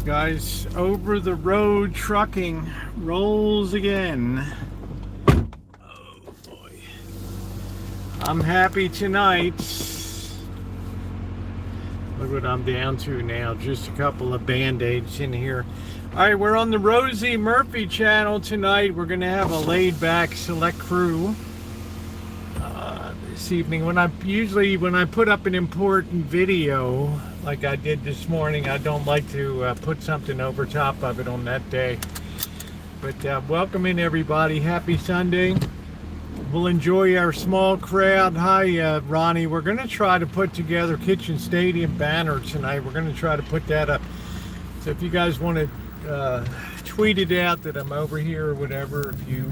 Guys, over the road trucking rolls again. Oh boy. I'm happy tonight. Look what I'm down to now. Just a couple of band-aids in here. Alright, we're on the Rosie Murphy channel tonight. We're gonna have a laid-back select crew this evening. When I put up an important video like I did this morning, I don't like to put something over top of it on that day. But welcome in, everybody. Happy Sunday. We'll enjoy our small crowd. Hi, Ronnie. We're going to try to put together Kitchen Stadium banner tonight. We're going to try to put that up. So if you guys want to tweet it out that I'm over here or whatever, if you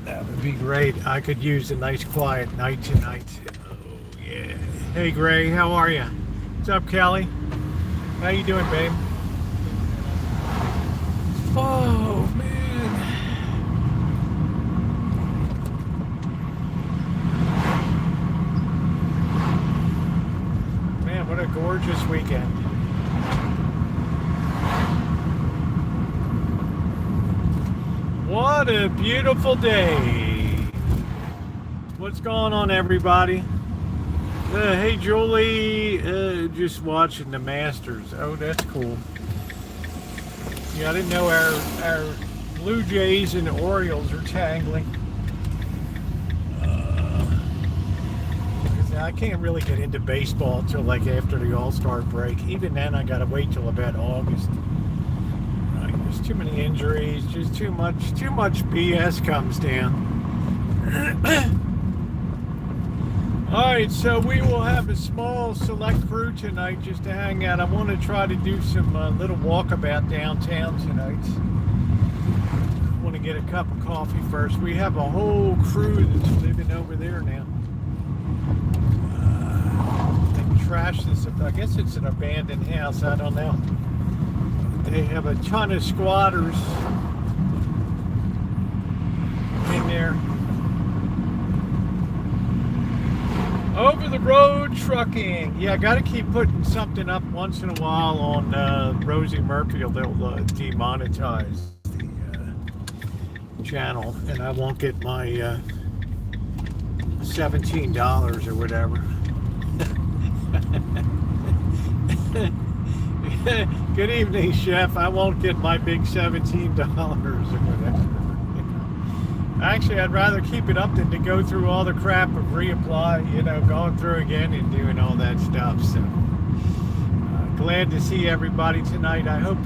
that would be great. I could use a nice quiet night tonight. Oh yeah. Hey Gray, how are you? What's up, Kelly? How you doing, babe? Oh man. Man, what a gorgeous weekend. What a beautiful day. What's going on, everybody? Hey, Julie. Just watching the Masters. Oh, that's cool. Yeah, I didn't know our Blue Jays and Orioles are tangling. I can't really get into baseball till like after the All-Star break. Even then, I gotta wait till about August. There's too many injuries, just too much BS comes down. Alright, so we will have a small select crew tonight just to hang out. I want to try to do some little walkabout downtown tonight. I want to get a cup of coffee first. We have a whole crew that's living over there now. They trashed this, I guess it's an abandoned house, I don't know. They have a ton of squatters in there. Over the road trucking. Yeah, I got to keep putting something up once in a while on Rosie Murphy, or they'll demonetize the channel, and I won't get my $17 or whatever. Good evening, Chef. I won't get my big $17 or whatever. Actually, I'd rather keep it up than to go through all the crap of reapply, going through again and doing all that stuff. So, glad to see everybody tonight. I hope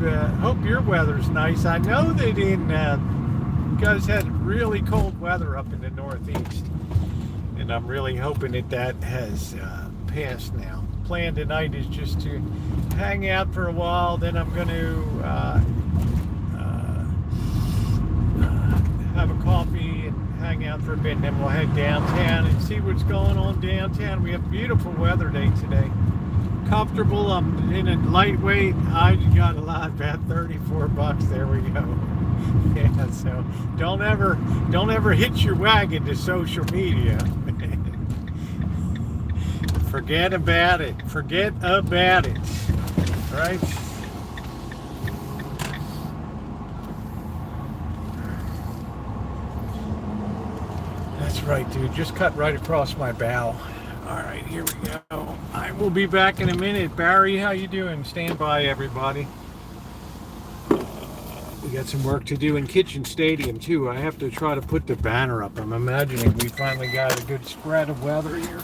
your weather's nice. I know that you guys had really cold weather up in the Northeast, and I'm really hoping that has passed now. Plan tonight is just to hang out for a while, then I'm going to have a coffee and hang out for a bit, and then we'll head downtown and see what's going on downtown. We have a beautiful weather day today. Comfortable. I'm in a lightweight. I got a lot, about $34. There we go. Yeah, so don't ever hitch your wagon to social media. Forget about it. Forget about it. Right? That's right, dude. Just cut right across my bow. All right, here we go. I will be back in a minute. Barry, how you doing? Stand by, everybody. We got some work to do in Kitchen Stadium, too. I have to try to put the banner up. I'm imagining we finally got a good spread of weather here.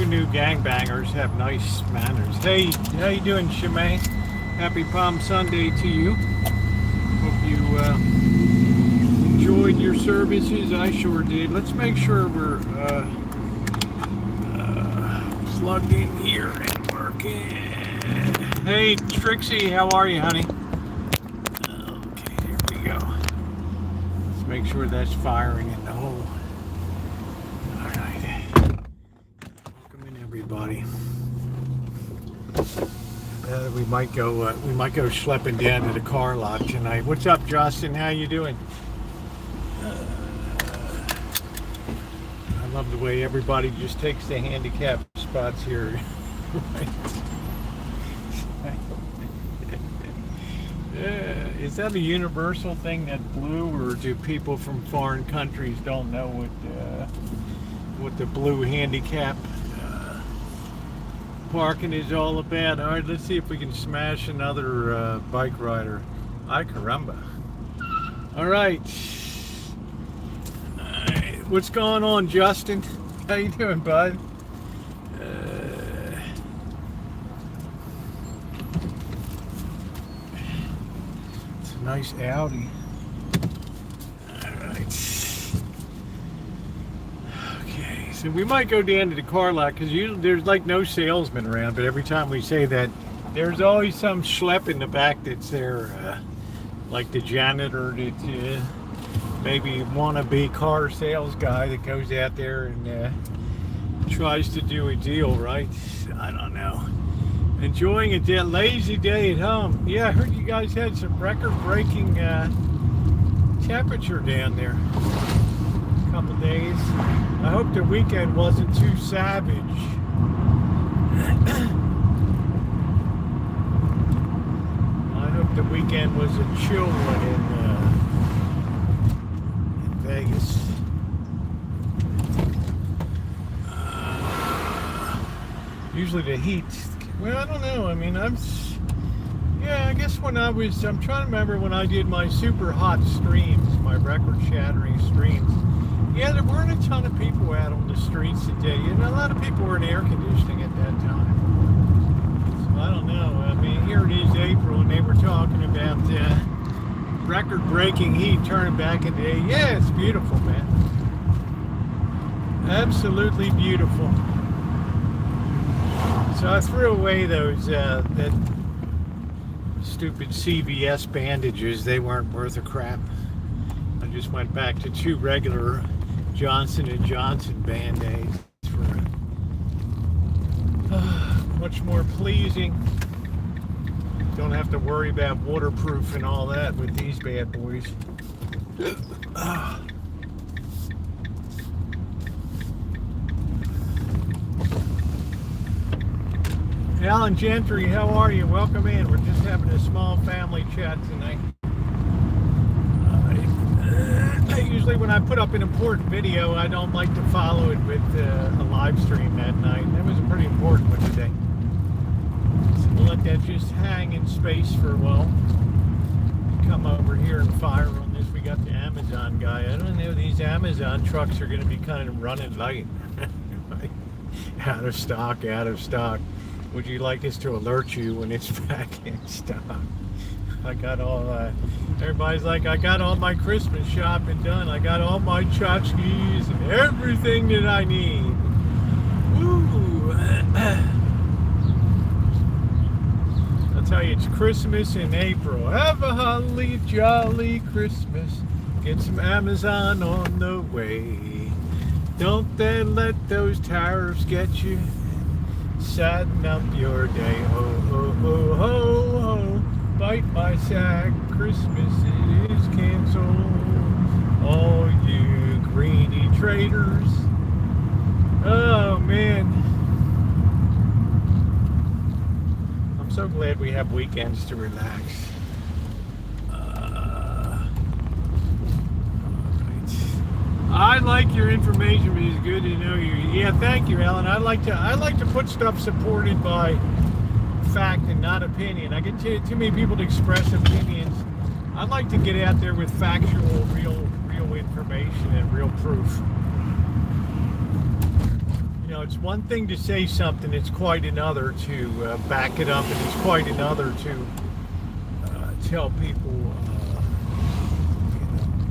you new gangbangers have nice manners. Hey, how you doing, Shimei? Happy Palm Sunday to you. Hope you enjoyed your services. I sure did. Let's make sure we're plugged in here and working. Hey, Trixie, how are you, honey? Okay, here we go. Let's make sure that's firing in the hole. All right. Welcome in, everybody. We might go schlepping down to the car lot tonight. What's up, Justin? How you doing? I love the way everybody just takes the handicap spots here. Is that a universal thing, that blue, or do people from foreign countries don't know what the blue handicap parking is all about? All right, let's see if we can smash another bike rider. Ay caramba. All right. What's going on, Justin? How you doing, bud? It's a nice Audi. All right. Okay, so we might go down to the car lot because usually there's like no salesman around, but every time we say that, there's always some schlep in the back that's there, like the janitor that maybe wannabe car sales guy that goes out there and tries to do a deal, right? I don't know. Enjoying a lazy day at home. Yeah, I heard you guys had some record-breaking temperature down there. A couple days. I hope the weekend wasn't too savage. I hope the weekend was a chill one in Vegas. Usually the heat, well, I don't know. I mean, I guess when I'm trying to remember when I did my super hot streams, my record-shattering streams. Yeah, there weren't a ton of people out on the streets today. You know, a lot of people were in air conditioning at that time. So I don't know. I mean, here it is April, and they were talking about record-breaking heat turning back in the day. Yeah, it's beautiful, man. Absolutely beautiful. So I threw away those that stupid CVS bandages. They weren't worth a crap. I just went back to 2 regular Johnson & Johnson Band-Aids for much more pleasing. Don't have to worry about waterproof and all that with these bad boys. Alan Gentry, how are you? Welcome in. We're just having a small family chat tonight. Usually when I put up an important video, I don't like to follow it with a live stream that night. That was a pretty important one today. So we'll let that just hang in space for a while. Come over here and fire on this. We got the Amazon guy. I don't know, these Amazon trucks are going to be kind of running light. Out of stock, out of stock. Would you like us to alert you when it's back in stock? I got all, everybody's like, I got all my Christmas shopping done. I got all my tchotchkes and everything that I need. Woo! I'll tell you, it's Christmas in April. Have a holly jolly Christmas. Get some Amazon on the way. Don't then let those tariffs get you. Sadden up your day. Ho, ho, ho, ho, ho. Bite my sack. Christmas is canceled. All you greedy traders. Oh, man. I'm so glad we have weekends to relax. I like your information, but it's good to know you. Yeah, thank you, Alan. I like to put stuff supported by fact and not opinion. I get too many people to express opinions. I like to get out there with factual, real information and real proof. You know, it's one thing to say something, it's quite another to back it up, and it's quite another to tell people,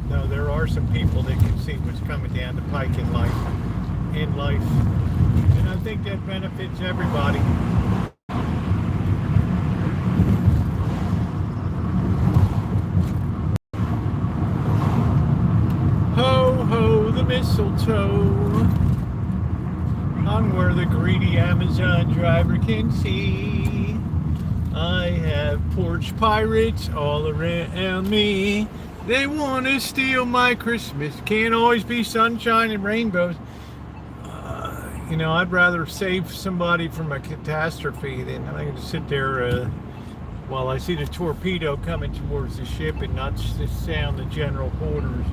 no, there are some people that can see what's coming down the pike in life. And I think that benefits everybody. Ho, ho, the mistletoe, hung where the greedy Amazon driver can see. I have porch pirates all around me. They want to steal my Christmas. Can't always be sunshine and rainbows. I'd rather save somebody from a catastrophe than I'm going to sit there while I see the torpedo coming towards the ship and not just sound the general quarters.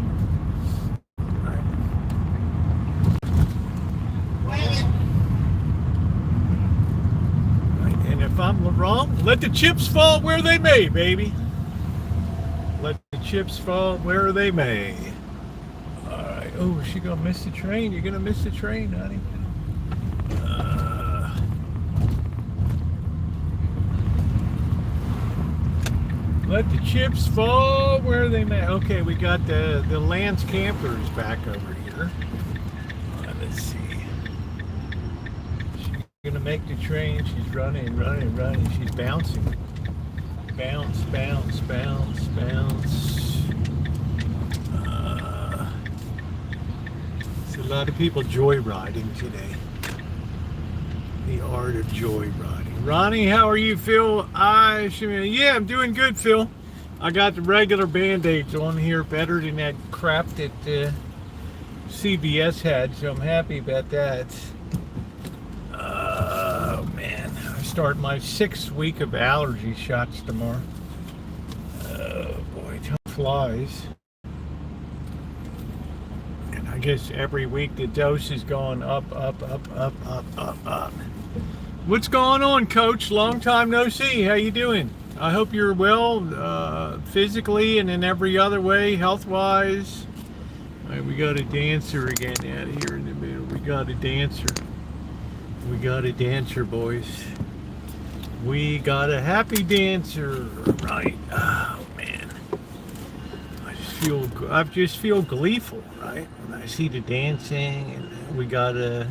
And if I'm wrong, let the chips fall where they may, baby. Let the chips fall where they may. All right. Oh, is she gonna miss the train? You're gonna miss the train, honey. Let the chips fall where they may. Okay, we got the Lance campers back over here. Let's see. She's gonna make the train. She's running. She's bouncing. Bounce, bounce, bounce, bounce. There's a lot of people joyriding today. The art of joyriding. Ronnie, how are you, Phil? Yeah, I'm doing good, Phil. I got the regular Band-Aids on here, better than that crap that CBS had, so I'm happy about that. Oh, man. I start my 6th week of allergy shots tomorrow. Oh, boy, time flies. And I guess every week the dose is going up. What's going on, Coach? Long time no see. How you doing? I hope you're well, physically and in every other way, health-wise. All right, we got a dancer again out here in the middle. We got a dancer. We got a dancer, boys. We got a happy dancer, right? Oh man, I just feel gleeful, right? When I see the dancing, and we got a.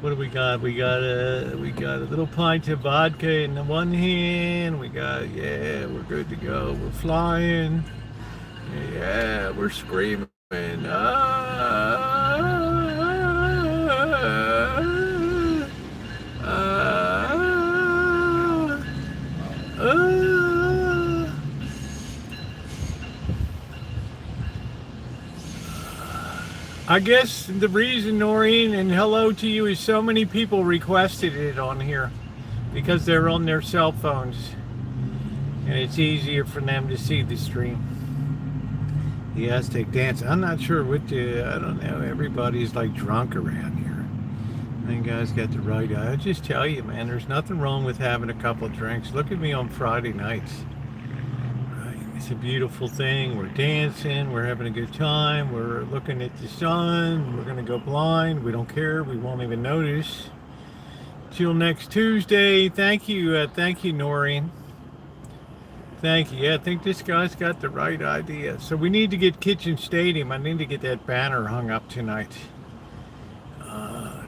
What do we got? We got a little pint of vodka in the one hand. We're good to go. We're flying. Yeah, we're screaming. I guess the reason, Noreen, and hello to you, is so many people requested it on here because they're on their cell phones and it's easier for them to see the stream. The Aztec dance. I'm not sure I don't know, everybody's like drunk around here. I think guys got the right eye. I just tell you, man, there's nothing wrong with having a couple drinks. Look at me on Friday nights. It's a beautiful thing. We're dancing. We're having a good time. We're looking at the sun. We're going to go blind. We don't care. We won't even notice. Till next Tuesday. Thank you, Noreen. Thank you. Yeah, I think this guy's got the right idea. So we need to get Kitchen Stadium. I need to get that banner hung up tonight.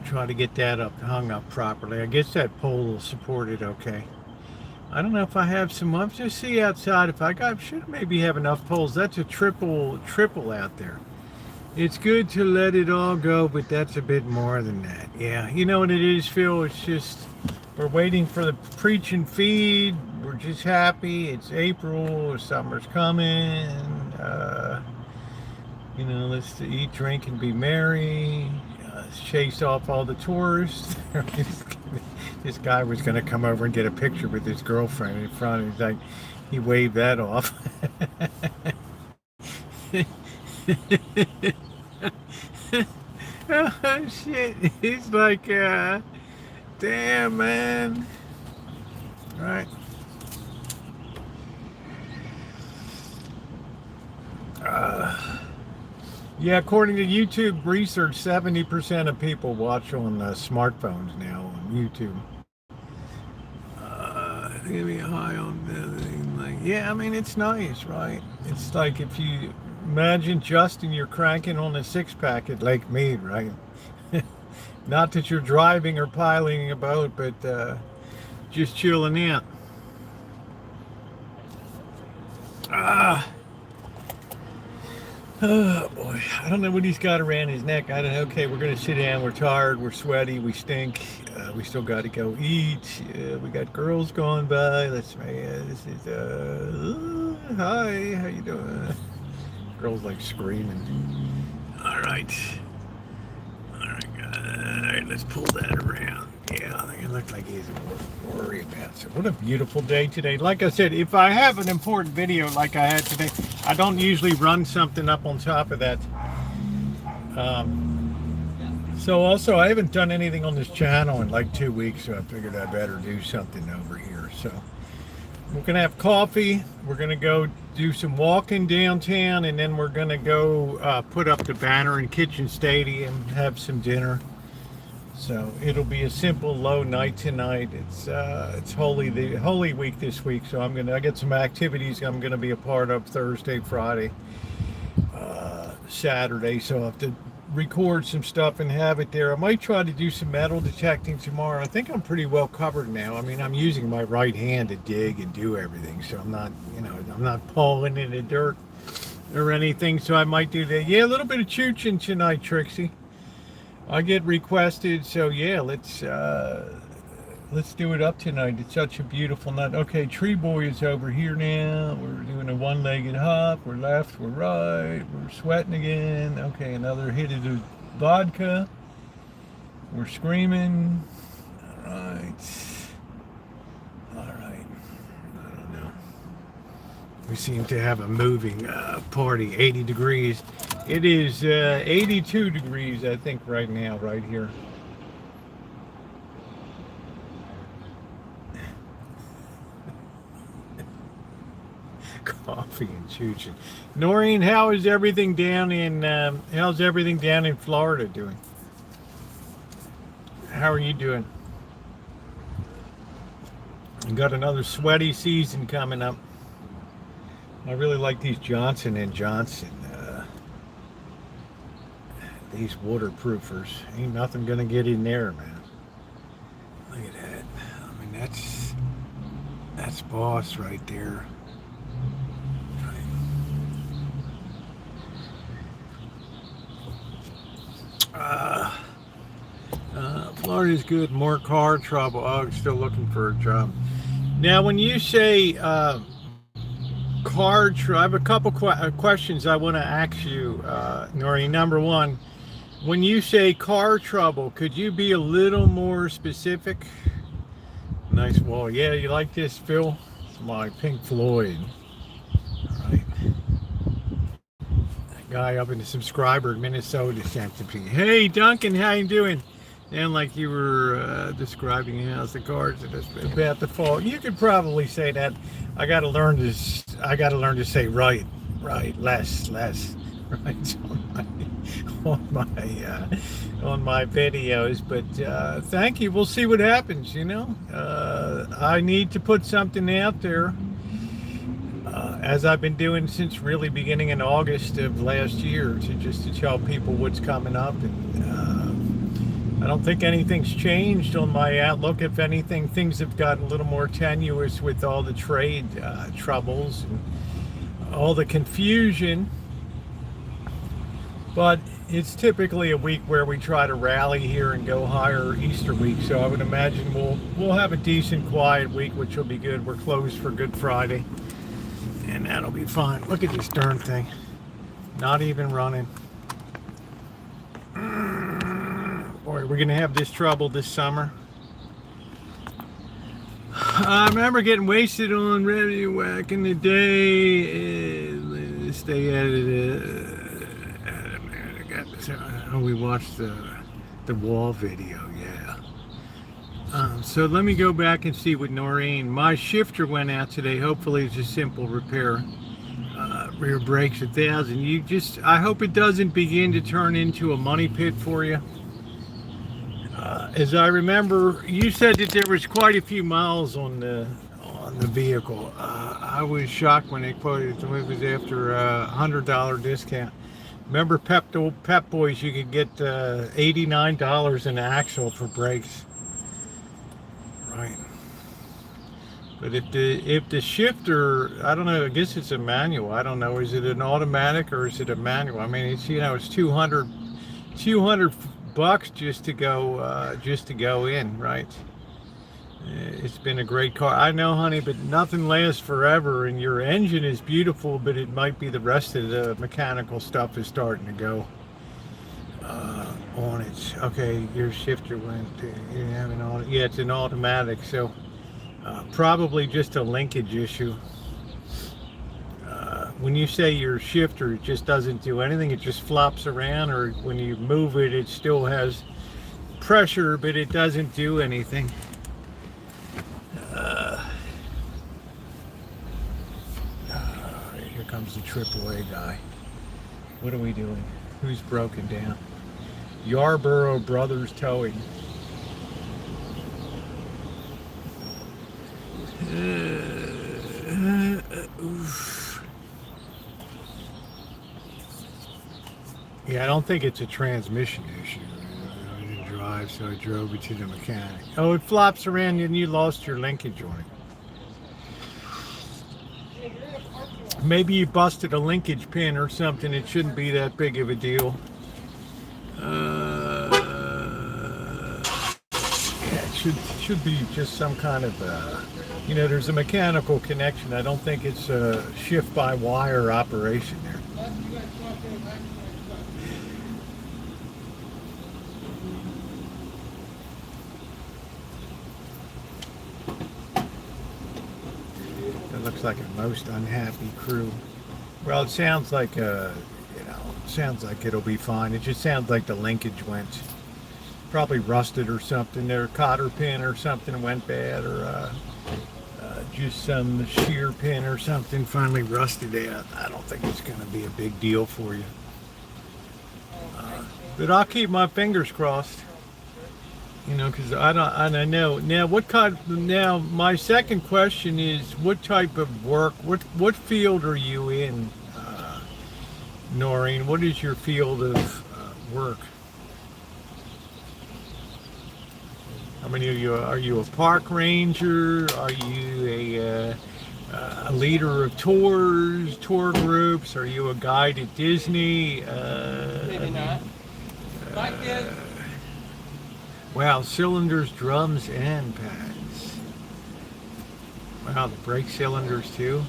Try to get that hung up properly. I guess that pole will support it okay. I don't know if I have some. I'll just see outside if I should maybe have enough poles. That's a triple out there. It's good to let it all go, but that's a bit more than that. Yeah, you know what it is, Phil? It's just we're waiting for the preach and feed. We're just happy. It's April. Summer's coming. Let's eat, drink, and be merry. Let's chase off all the tourists. This guy was going to come over and get a picture with his girlfriend in front. He's like, he waved that off. Oh, shit. He's like, damn, man. All right. Yeah, according to YouTube research, 70% of people watch on smartphones now on YouTube. It's gonna be high on like, yeah, I mean it's nice, right? It's like if you imagine Justin, you're cranking on a six pack at Lake Mead, right? Not that you're driving or piloting a boat, but just chilling out. Ah. Oh boy, I don't know what he's got around his neck. I don't know. Okay, we're gonna sit down. We're tired. We're sweaty. We stink. We still got to go eat. We got girls going by. Let's this is hi. How you doing? Girls like screaming. All right. All right. Let's pull that around. Yeah, I think it looked like he's worried about. So what a beautiful day today. Like I said, if I have an important video like I had today, I don't usually run something up on top of that. So also, I haven't done anything on this channel in like 2 weeks, so I figured I better do something over here. So we're gonna have coffee. We're gonna go do some walking downtown, and then we're gonna go put up the banner in Kitchen Stadium, have some dinner. So it'll be a simple low night tonight. It's Holy Week this week, so I get some activities I'm gonna be a part of Thursday, Friday, Saturday. So I have to record some stuff and have it there. I might try to do some metal detecting tomorrow. I think I'm pretty well covered now. I mean, I'm using my right hand to dig and do everything, so I'm not pulling in the dirt or anything. So I might do that. Yeah, a little bit of chooching tonight, Trixie. I get requested, so yeah, let's do it up tonight. It's such a beautiful night. Okay, Tree Boy is over here now. We're doing a one-legged hop. We're left, we're right. We're sweating again. Okay, another hit of the vodka. We're screaming. All right. I don't know. We seem to have a moving party. 80 degrees. It is 82 degrees, I think, right now, right here. Coffee and chooching. Noreen, how's everything down in Florida doing? How are you doing? We got another sweaty season coming up. I really like these Johnson & Johnson. These waterproofers. Ain't nothing gonna get in there, man. Look at that. I mean, that's boss right there. Florida's good. More car trouble. Oh, I'm still looking for a job. Now, when you say car trouble, I have a couple questions I want to ask you, Noreen. Number one, when you say car trouble, could you be a little more specific? Nice wall. Yeah, you like this, Phil? It's my Pink Floyd. All right. That guy up in the subscriber in Minnesota sent to me. Hey, Duncan, how you doing? And like you were describing how's the cards about to fall. You could probably say that. I got to learn to say right, less, right on my videos. But thank you. We'll see what happens. I need to put something out there, as I've been doing since really beginning in August of last year, to tell people what's coming up. And I don't think anything's changed on my outlook. If anything, things have gotten a little more tenuous with all the trade troubles and all the confusion. But it's typically a week where we try to rally here and go higher Easter week. So I would imagine we'll have a decent, quiet week, which will be good. We're closed for Good Friday, and that'll be fine. Look at this darn thing. Not even running. Boy, we're going to have this trouble this summer. I remember getting wasted on revenue back in the day. Stay at it. We watched the wall video, yeah. So let me go back and see with Noreen. My shifter went out today. Hopefully it's a simple repair. rear brakes 1,000. You just, I hope it doesn't begin to turn into a money pit for you. As I remember, you said that there was quite a few miles on the vehicle. I was shocked when they quoted it. It was after a $100 discount. Remember Pep Boys, you could get $89 in axle for brakes. Right. But if the shifter, I don't know, I guess it's a manual. I don't know. Is it an automatic or is it a manual? I mean, it's, you know, it's 200 bucks just to go in, right? It's been a great car. I know, honey, but nothing lasts forever, and your engine is beautiful, but it might be the rest of the mechanical stuff is starting to go on it. Okay, your shifter went. You have yeah, it's an automatic, so probably just a linkage issue. When you say your shifter just doesn't do anything, it just flops around, or when you move it, it still has pressure, but it doesn't do anything. Here comes the AAA guy. What are we doing? Who's broken down? Yarborough Brothers Towing. Oof. Yeah, I don't think it's a transmission issue. I didn't drive, so I drove it to the mechanic. Oh, it flops around and you lost your linkage on it. Maybe you busted a linkage pin or something. It shouldn't be that big of a deal. Yeah, it should be just some kind of, you know, there's a mechanical connection. I don't think it's a shift by wire operation there. Looks like a most unhappy crew. Well, it sounds like you know, it sounds like it'll be fine. It just sounds like the linkage went probably rusted or something. Their cotter pin or something went bad, or just some shear pin or something finally rusted out. I don't think it's going to be a big deal for you, but I'll keep my fingers crossed. You know, because I don't know. Now, what kind? Now, my second question is, what type of work? What field are you in, Noreen? What is your field of work? I mean, are you a park ranger? Are you a leader of tour groups? Are you a guide at Disney? Maybe not. Bye, kid. Wow, cylinders, drums, and pads. Wow, the brake cylinders too.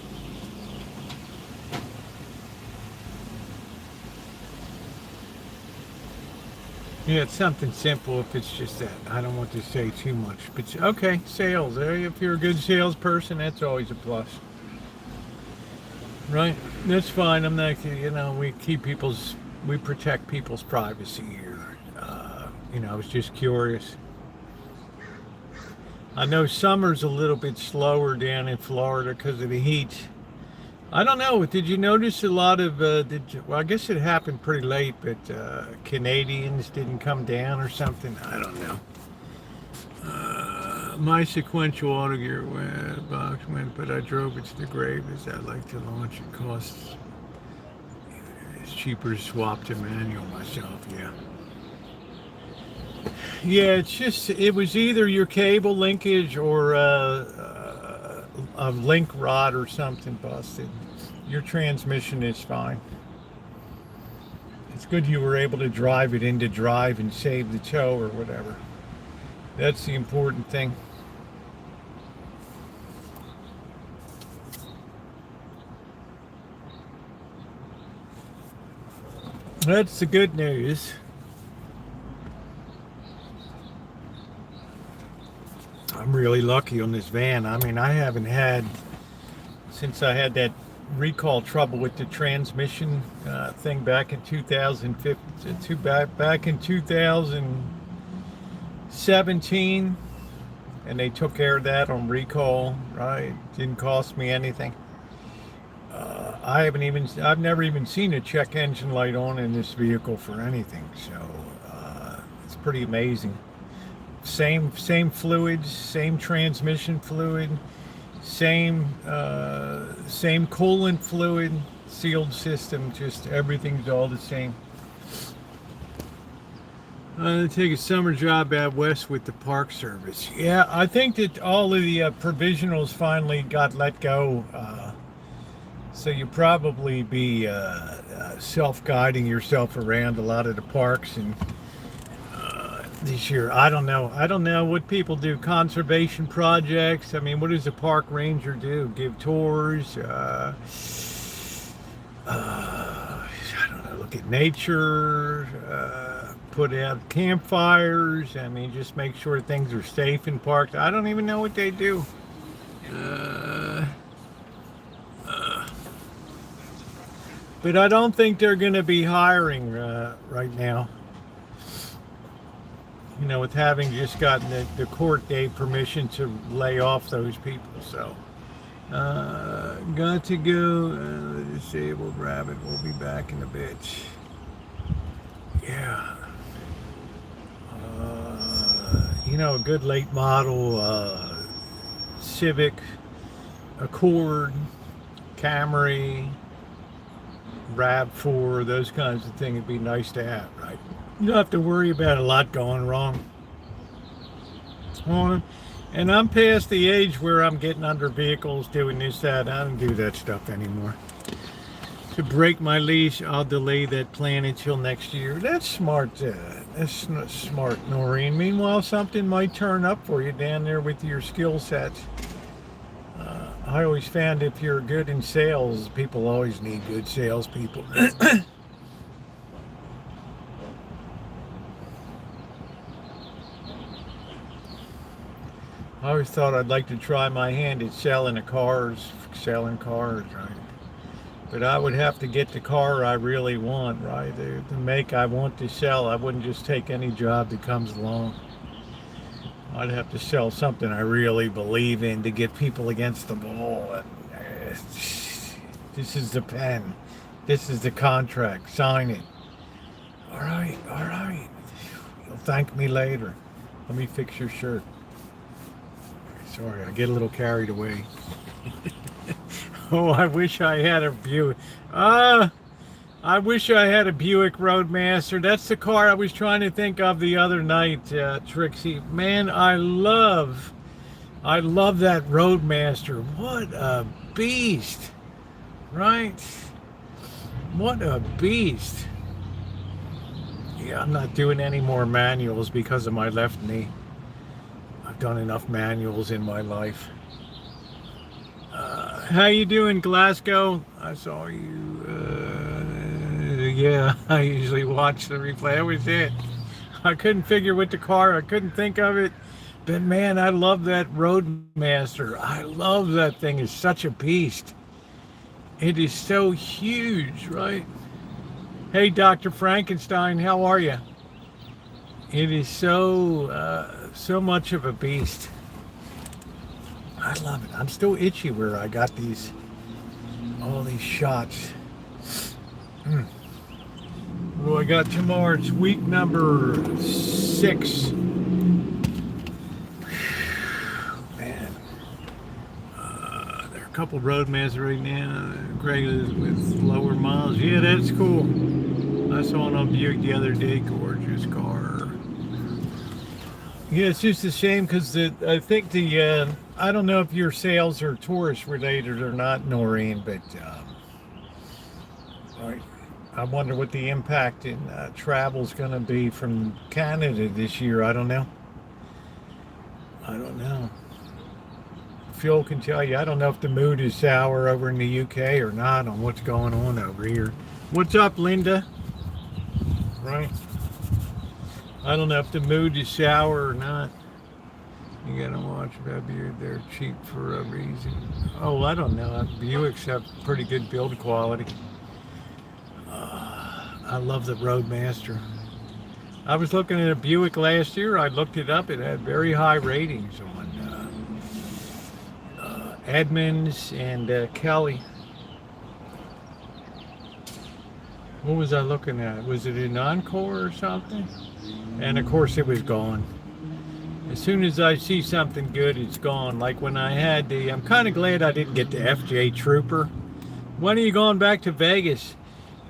Yeah, it's something simple if it's just that. I don't want to say too much, but okay, sales. If you're a good salesperson, that's always a plus. Right? That's fine. I'm not, you know, we protect people's privacy here. You know, I was just curious. I know summer's a little bit slower down in Florida because of the heat. I don't know. Did you notice a lot of, well, I guess it happened pretty late, but Canadians didn't come down or something? I don't know. My sequential auto gear box went, but I drove it to the grave as I like to launch. It costs, it's cheaper to swap to manual myself, yeah. Yeah, it's just, it was either your cable linkage or a link rod or something busted. Your transmission is fine. It's good you were able to drive it into drive and save the tow or whatever. That's the important thing. That's the good news. I'm really lucky on this van. I mean, I haven't had, since I had that recall trouble with the transmission thing back in 2015, back in 2017, and they took care of that on recall, right? Didn't cost me anything. I've never even seen a check engine light on in this vehicle for anything. So it's pretty amazing. Same fluids, same transmission fluid, same coolant fluid, sealed system. Just everything's all the same. Take a summer job out west with the Park Service. Yeah, I think that all of the provisionals finally got let go. So you probably be self-guiding yourself around a lot of the parks and this year. I don't know what people do. Conservation projects. I mean, what does a park ranger do? Give tours. I don't know. Look at nature. Put out campfires. I mean, just make sure things are safe in parks. I don't even know what they do. But I don't think they're going to be hiring right now. You know, with having just gotten the court gave permission to lay off those people. So, got to go. The disabled rabbit. We'll be back in a bit. Yeah. You know, a good late model Civic, Accord, Camry, RAV4, those kinds of things would be nice to have, right? You don't have to worry about a lot going wrong. And I'm past the age where I'm getting under vehicles, doing this, that. I don't do that stuff anymore. To break my leash, I'll delay that plan until next year. That's smart. That's not smart, Noreen. Meanwhile, something might turn up for you down there with your skill sets. I always found if you're good in sales, people always need good salespeople. I always thought I'd like to try my hand at selling cars, right? But I would have to get the car I really want, right? The make I want to sell. I wouldn't just take any job that comes along. I'd have to sell something I really believe in to get people against the wall. And, this is the pen. This is the contract. Sign it. All right. You'll thank me later. Let me fix your shirt. Sorry, I get a little carried away. Oh, I wish I had a Buick. I wish I had a Buick Roadmaster. That's the car I was trying to think of the other night, Trixie. Man, I love that Roadmaster. What a beast, right? What a beast. Yeah, I'm not doing any more manuals because of my left knee. I've done enough manuals in my life. How you doing, Glasgow? I saw you. Yeah, I usually watch the replay. That was it. I couldn't figure what the car. I couldn't think of it. But man, I love that Roadmaster. I love that thing. It's such a beast. It is so huge, right? Hey, Dr. Frankenstein, how are you? It is so much of a beast. I love it. I'm still itchy where I got all these shots. Well, I got tomorrow. It's week number 6. Man, there are a couple Roadmasters right now. Greg is with lower miles. Yeah, that's cool. I saw it on Buick the other day. Gorgeous car. Yeah, it's just a shame because I think I don't know if your sales are tourist related or not, Noreen, but right. I wonder what the impact in travel is going to be from Canada this year. I don't know. Phil can tell you. I don't know if the mood is sour over in the UK or not on what's going on over here. What's up, Linda? Right. I don't know if the mood is sour or not. You gotta watch Buick. They're cheap for a reason. Oh, I don't know. Buicks have pretty good build quality. I love the Roadmaster. I was looking at a Buick last year. I looked it up. It had very high ratings on Edmunds and Kelly. What was I looking at? Was it an Encore or something? And of course it was gone. As soon as I see something good, it's gone. Like when I had I'm kind of glad I didn't get the FJ Trooper. When are you going back to Vegas?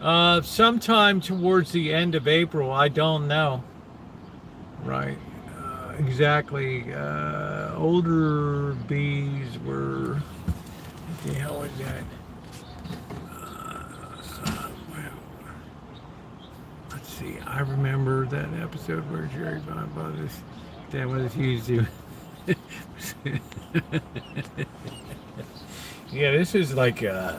Sometime towards the end of April. I don't know. Right. Exactly. Older bees were. What the hell is that? Let's see. I remember that episode where Jerry Von Brothers. That was easy. Yeah, this is like I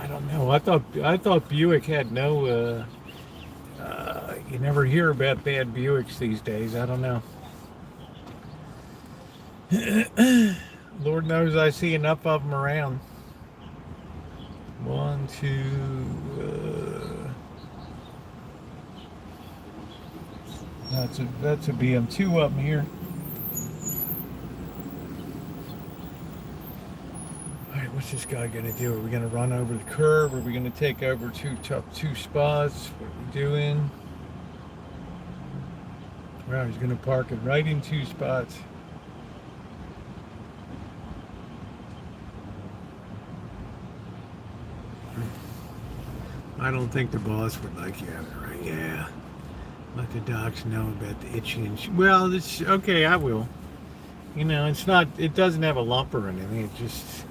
don't know. I thought Buick had no. You never hear about bad Buicks these days. I don't know. Lord knows I see enough of them around. One, two. That's a BM. Two of them here. All right, what's this guy gonna do? Are we gonna run over the curb? Are we gonna take over two spots? What are we doing? Wow, he's gonna park it right in two spots. I don't think the boss would like you having it right. Yeah. Let the docs know about the itchy and well, it's okay. I will. You know, it's not. It doesn't have a lump or anything. It just.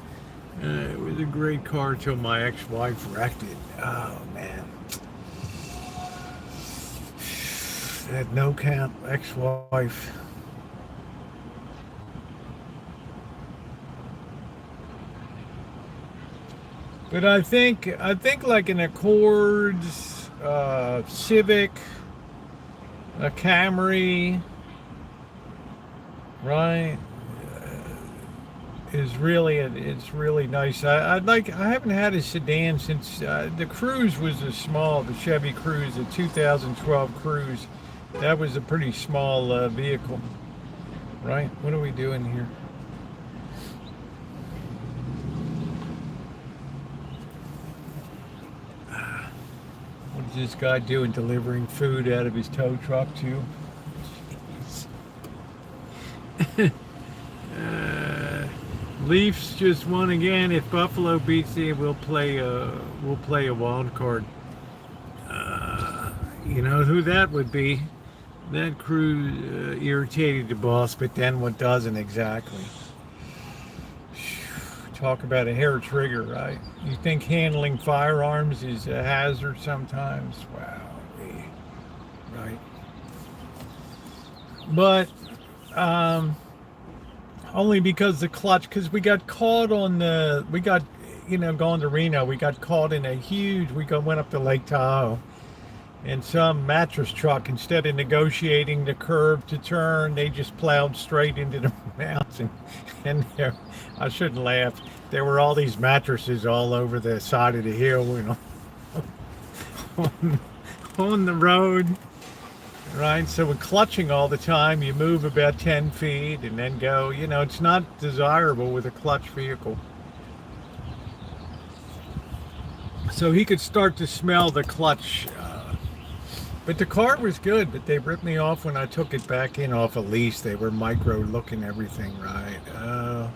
It was a great car till my ex-wife wrecked it. Oh man. That no count ex-wife. But I think like an Accord, Civic, a Camry, right? It's really nice. I haven't had a sedan since the Cruze was the Chevy Cruze, the 2012 Cruze. That was a pretty small vehicle, right? What are we doing here? What's this guy doing? Delivering food out of his tow truck too? Leafs just won again. If Buffalo beats it, we'll play a wild card. You know who that would be? That crew irritated the boss, but then what doesn't exactly? Talk about a hair trigger, right? You think handling firearms is a hazard sometimes? Wow, right? But only because the clutch, because we got caught on going to Reno, we got caught in a huge, went up to Lake Tahoe, and some mattress truck, instead of negotiating the curve to turn, they just plowed straight into the mountain. And there, I shouldn't laugh, there were all these mattresses all over the side of the hill, on the road. Right, so we're clutching all the time. You move about 10 feet and then go. It's not desirable with a clutch vehicle. So he could start to smell the clutch. But the car was good, but they ripped me off when I took it back in off a lease. They were micro looking everything, right? I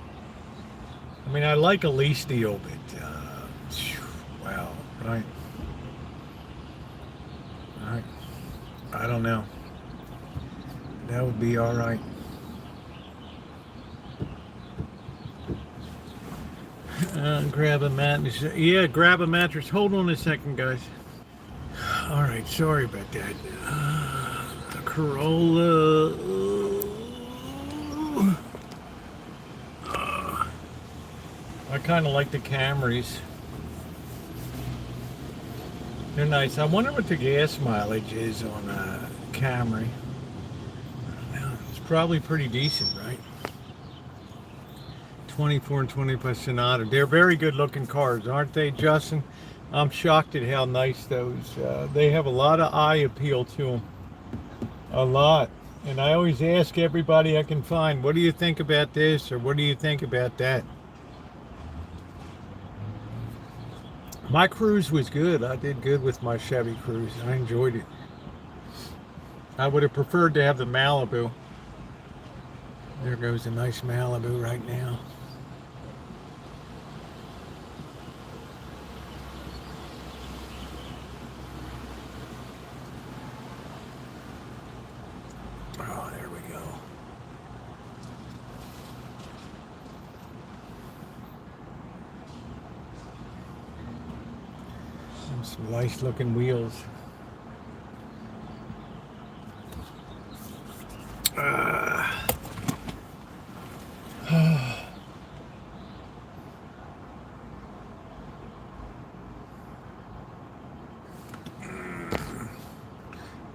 mean, I like a lease deal, but wow, right? All right. I don't know. That would be all right. Grab a mattress. Yeah, grab a mattress. Hold on a second, guys. All right, sorry about that. A Corolla. I kind of like the Camrys. They're nice. I wonder what the gas mileage is on a Camry. I don't know. It's probably pretty decent, right? 24 and 25 Sonata. They're very good looking cars, aren't they, Justin? I'm shocked at how nice those. They have a lot of eye appeal to them. A lot. And I always ask everybody I can find, what do you think about this or what do you think about that? My cruise was good. I did good with my Chevy Cruise. I enjoyed it. I would have preferred to have the Malibu. There goes a nice Malibu right now. Oh, there we go. Some nice looking wheels.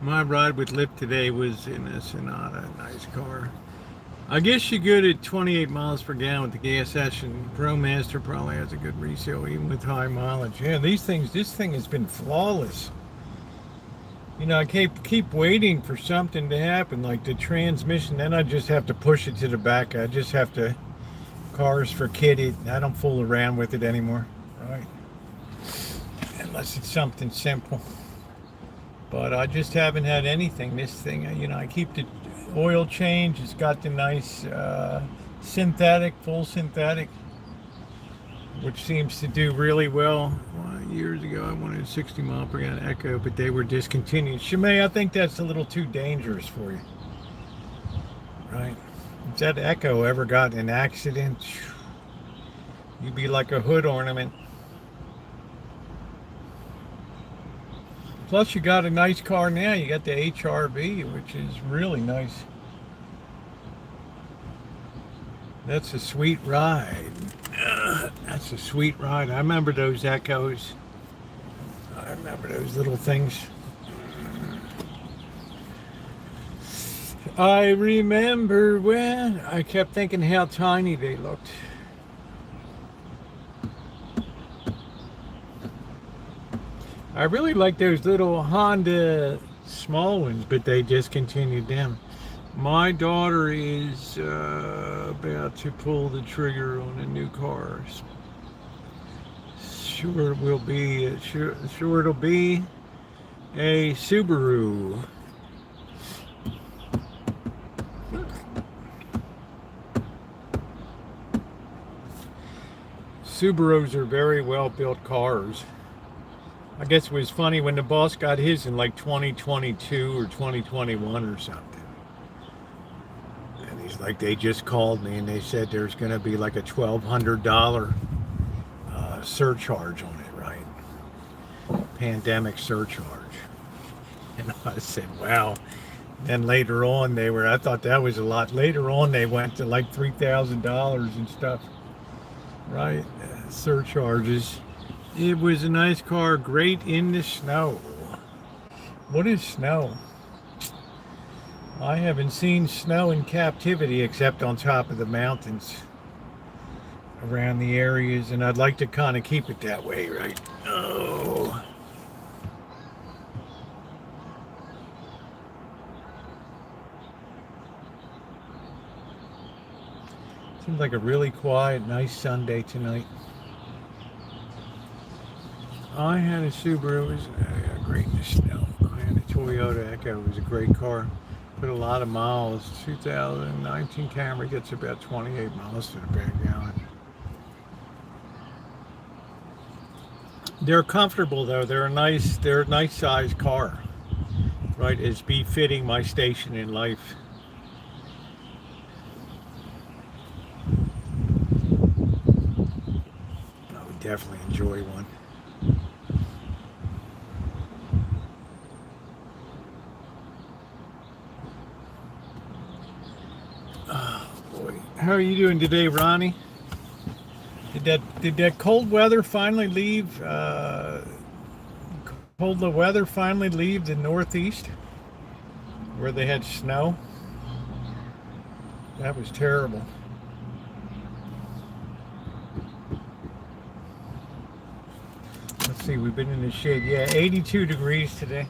My ride with Lyft today was in a Sonata, nice car. I guess you're good at 28 miles per gallon with the gas station. ProMaster probably has a good resale even with high mileage. Yeah, this thing has been flawless. You know, I keep waiting for something to happen, like the transmission. Then I just have to push it to the back. I just have to, cars for kiddie. I don't fool around with it anymore, right? Unless it's something simple. But I just haven't had anything. This thing, you know, I keep the oil change. It's got the nice synthetic, full synthetic, which seems to do really well. Years ago, I wanted a 60 mile per gallon Echo, but they were discontinued. Shimei, I think that's a little too dangerous for you, right? If that Echo ever got in an accident, you'd be like a hood ornament. Plus, you got a nice car now. You got the HRV, which is really nice. That's a sweet ride. That's a sweet ride. I remember those Echoes. I remember those little things. I remember when I kept thinking how tiny they looked. I really like those little Honda small ones, but they discontinued them. My daughter is about to pull the trigger on a new car. Sure, it'll be a Subaru. Subarus are very well built cars. I guess it was funny when the boss got his in like 2022 or 2021 or something. And he's like, they just called me and they said there's going to be like a $1,200 surcharge on it, right? Pandemic surcharge. And I said, wow. Then later on I thought that was a lot. Later on they went to like $3,000 and stuff, right? Surcharges. It was a nice car, great in the snow. What is snow? I haven't seen snow in captivity except on top of the mountains around the areas, and I'd like to kind of keep it that way, right? Oh. Seems like a really quiet, nice Sunday tonight. I had a Subaru, it was great in the snow. I had a Toyota Echo, it was a great car. Put a lot of miles. 2019 Camry gets about 28 miles to the per gallon. They're comfortable though. They're a nice sized car, right? It's befitting my station in life. I would definitely enjoy one. How are you doing today, Ronnie? Did that cold weather finally leave? Cold weather finally leave the Northeast, where they had snow. That was terrible. Let's see. We've been in the shade. Yeah, 82 degrees today.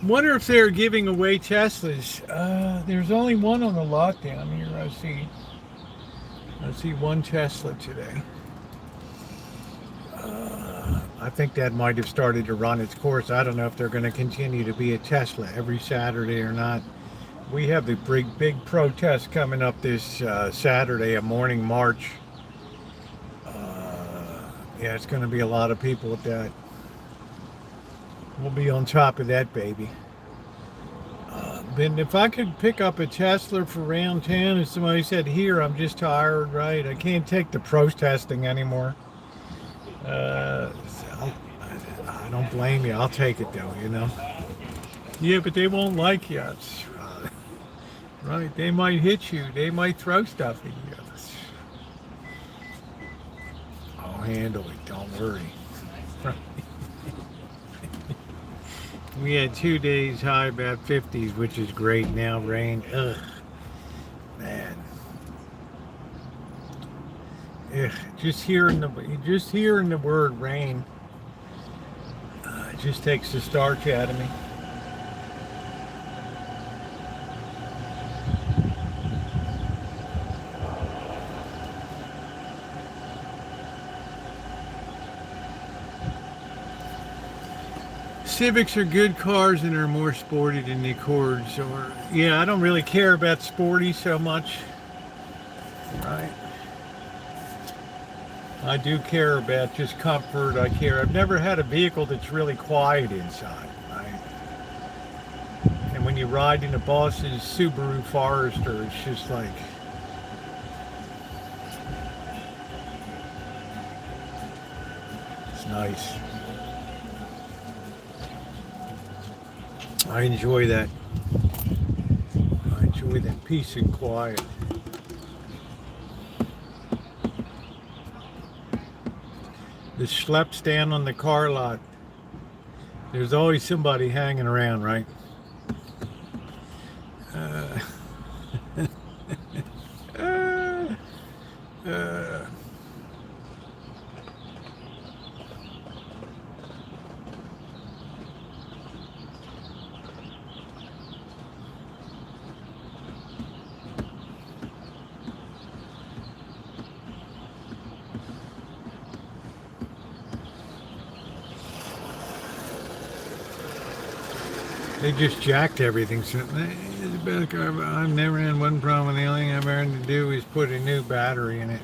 Wonder if they're giving away Teslas. There's only one on the lot down here. I see one Tesla today. I think that might have started to run its course. I don't know if they're going to continue to be a Tesla every Saturday or not. We have the big protest coming up this Saturday, a morning march. Yeah, it's going to be a lot of people with that. We'll be on top of that baby. But if I could pick up a Tesla for around town, as somebody said here, I'm just tired, right? I can't take the protesting anymore. I don't blame you. I'll take it though, you know. Yeah, but they won't like you. Right? They might hit you. They might throw stuff at you. I'll handle it. Don't worry. We had 2 days high about 50s, which is great. Now rain. Ugh, man. Ugh, just hearing the word rain just takes the starch out of me. Civics are good cars and are more sporty than the Accords. Or yeah, I don't really care about sporty so much. Right. I do care about just comfort. I've never had a vehicle that's really quiet inside, right? And when you ride in a boss's Subaru Forester, it's just like, it's nice. I enjoy that. I enjoy that peace and quiet. The schlep stand on the car lot. There's always somebody hanging around, right? They just jacked everything. So I've never had one problem. The only thing I've ever had to do is put a new battery in it.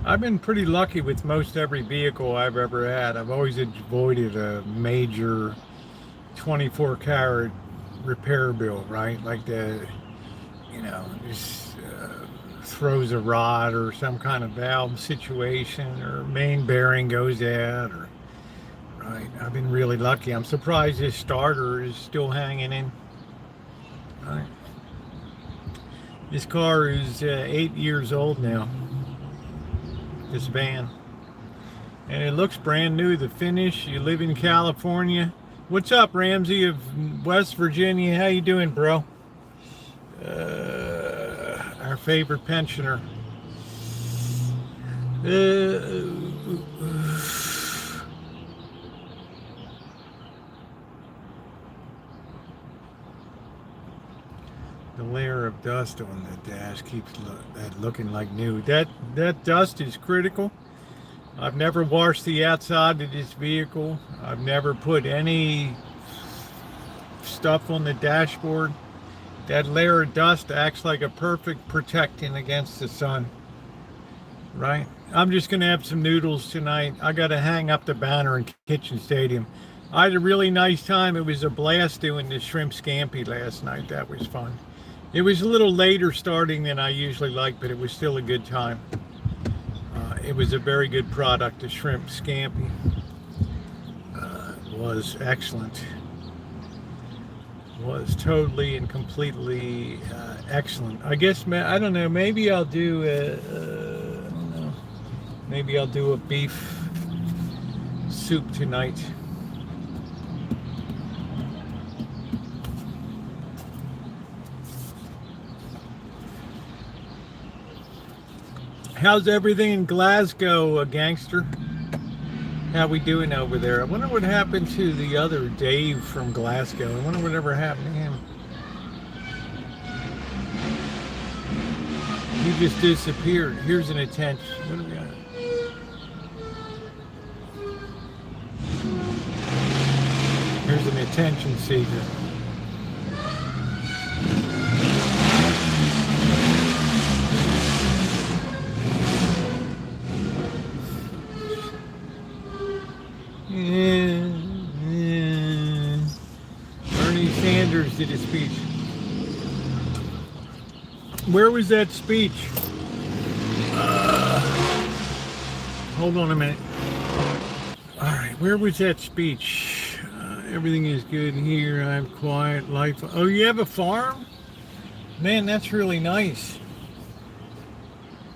I've been pretty lucky with most every vehicle I've ever had. I've always avoided a major 24-karat repair bill, right? Like just throws a rod or some kind of valve situation or main bearing goes out, or right. I've been really lucky. I'm surprised this starter is still hanging in. Right. This car is 8 years old now. This van, and it looks brand new. The finish. You live in California. What's up, Ramsey of West Virginia? How you doing, bro? Our favorite pensioner. The layer of dust on the dash keeps that looking like new. That dust is critical. I've never washed the outside of this vehicle. I've never put any stuff on the dashboard. That layer of dust acts like a perfect protectant against the sun. Right? I'm just going to have some noodles tonight. I got to hang up the banner in Kitchen Stadium. I had a really nice time. It was a blast doing the shrimp scampi last night. That was fun. It was a little later starting than I usually like, but it was still a good time. It was a very good product. The shrimp scampi was excellent. Was totally and completely excellent. I guess, I don't know, maybe I'll do I don't know, maybe I'll do a beef soup tonight. How's everything in Glasgow, gangster? How we doing over there? I wonder what happened to the other Dave from Glasgow. I wonder whatever happened to him. He just disappeared. Here's an attention. What do we got? Here's an attention seeker. Bernie Sanders did a speech. Where was that speech? Hold on a minute. All right, where was that speech? Everything is good here. I'm quiet. Life. Oh, you have a farm? Man, that's really nice.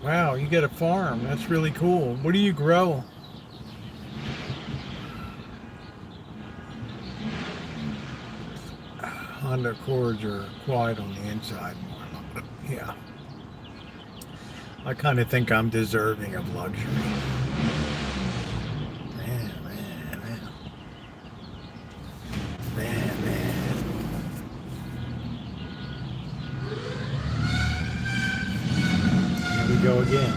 Wow, you got a farm. That's really cool. What do you grow? Honda Accords are quiet on the inside more. Yeah. I kind of think I'm deserving of luxury. Man. Here we go again.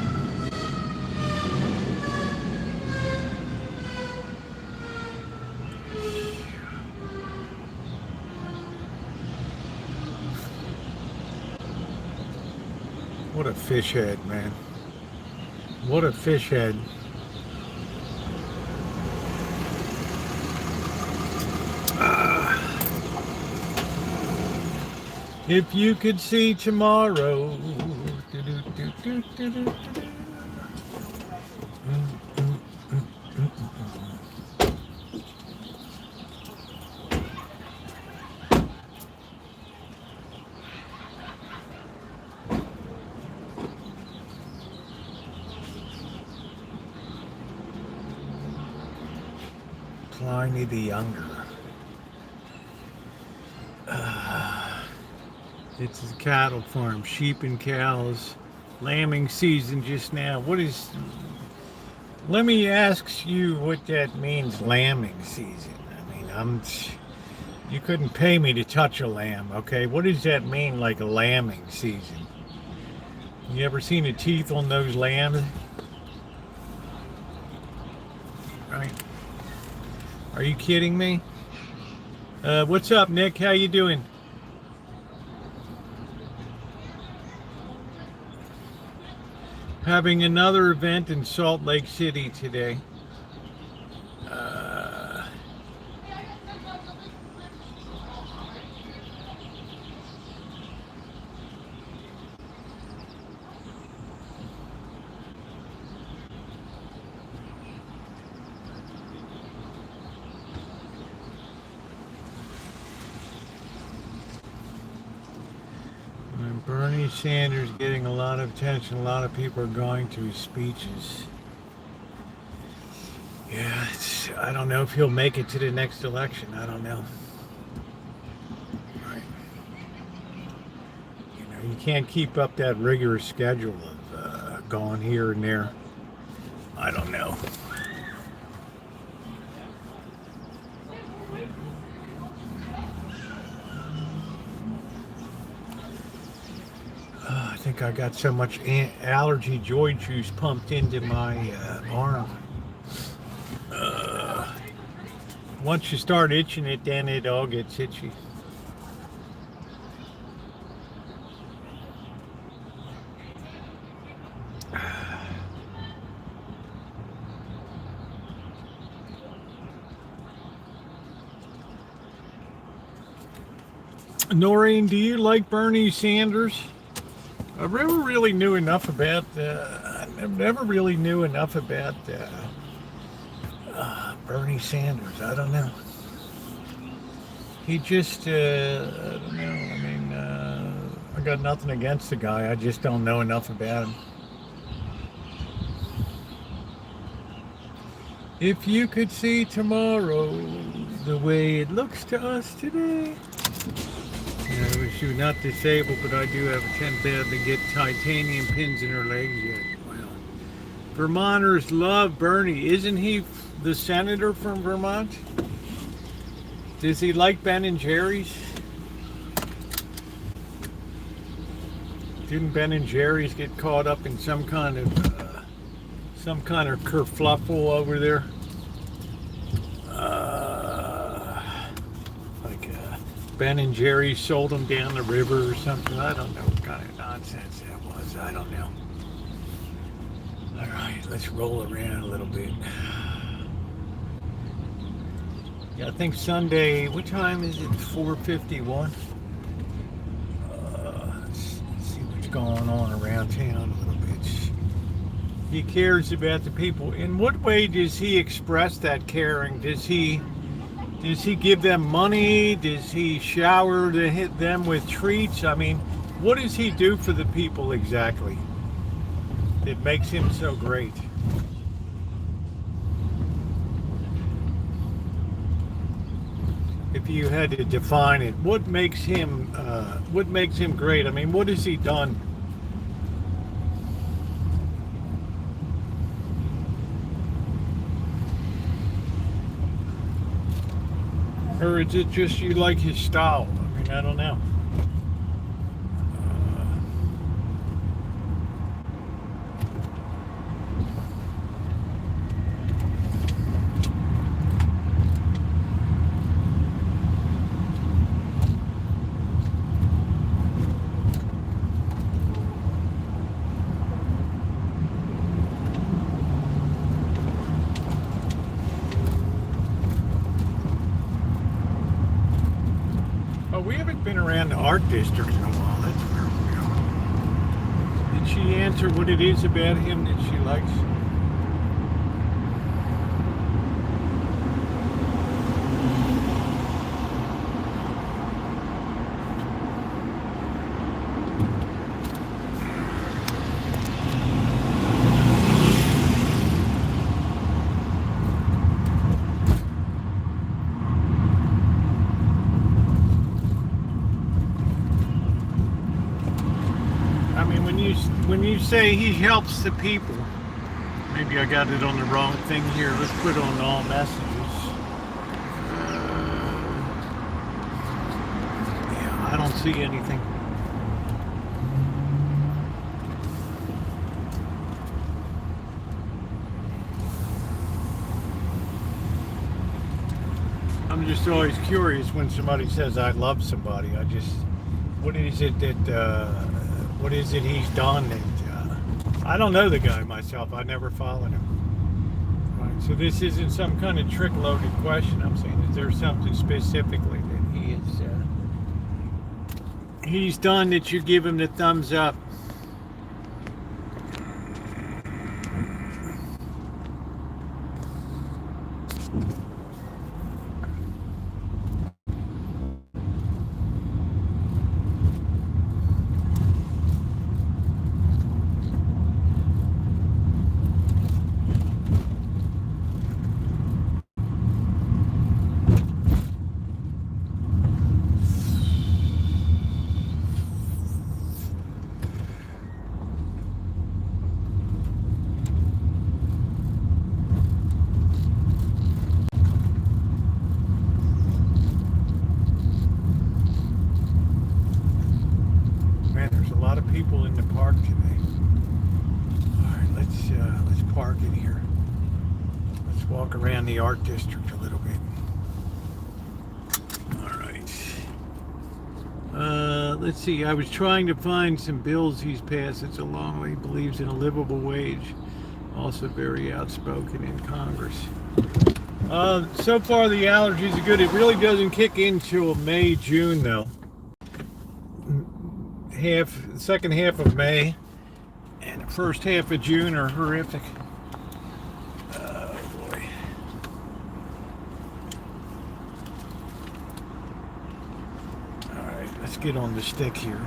What a fish head, man. What a fish head. If you could see tomorrow. Pliny the Younger. It's a cattle farm, sheep and cows. Lambing season just now. What is... Let me ask you what that means, lambing season. I mean, you couldn't pay me to touch a lamb, okay? What does that mean, like a lambing season? You ever seen the teeth on those lambs? Right. Are you kidding me? What's up, Nick? How you doing? Having another event in Salt Lake City today. Bernie Sanders getting a lot of attention. A lot of people are going to his speeches. Yeah, I don't know if he'll make it to the next election. I don't know. Right. You know, you can't keep up that rigorous schedule of going here and there. I don't know. I think I got so much allergy joy juice pumped into my arm. Once you start itching it, then it all gets itchy. Noreen, do you like Bernie Sanders? I never really knew enough about Bernie Sanders. I don't know. He just, I don't know. I mean, I got nothing against the guy. I just don't know enough about him. If you could see tomorrow the way it looks to us today. Yeah, I wish you were not disabled, but I do have a 10 bed to get titanium pins in her legs yet. Wow. Vermonters love Bernie. Isn't he the senator from Vermont? Does he like Ben and Jerry's? Didn't Ben and Jerry's get caught up in some kind of kerfluffle over there? Ben and Jerry sold them down the river or something. I don't know what kind of nonsense that was. I don't know. All right, let's roll around a little bit. Yeah, I think Sunday, what time is it? 4:51. Let's see what's going on around town a little bit. He cares about the people. In what way does he express that caring? Does he give them money? Does he shower them with treats? I mean, what does he do for the people exactly that makes him so great? If you had to define it, what makes him great? I mean, what has he done? Or is it just you like his style? I mean, I don't know. We haven't been around the art district in a while. That's where we are. Did she answer what it is about him that she likes? When you say he helps the people, maybe I got it on the wrong thing here. Let's put on all messages. Yeah, I don't see anything. I'm just always curious when somebody says I love somebody. What is it he's done that I don't know the guy myself. I never followed him. Right. So this isn't some kind of trick-loaded question. I'm saying, is there something specifically that he's done that you give him the thumbs up? People in the park today. All right, let's park in here. Let's walk around the art district a little bit. All right. Let's see. I was trying to find some bills he's passed. It's a long way. He believes in a livable wage. Also very outspoken in Congress. So far the allergies are good. It really doesn't kick in till May, June though. Second half of May and the first half of June are horrific. Oh boy. Alright, let's get on the stick here.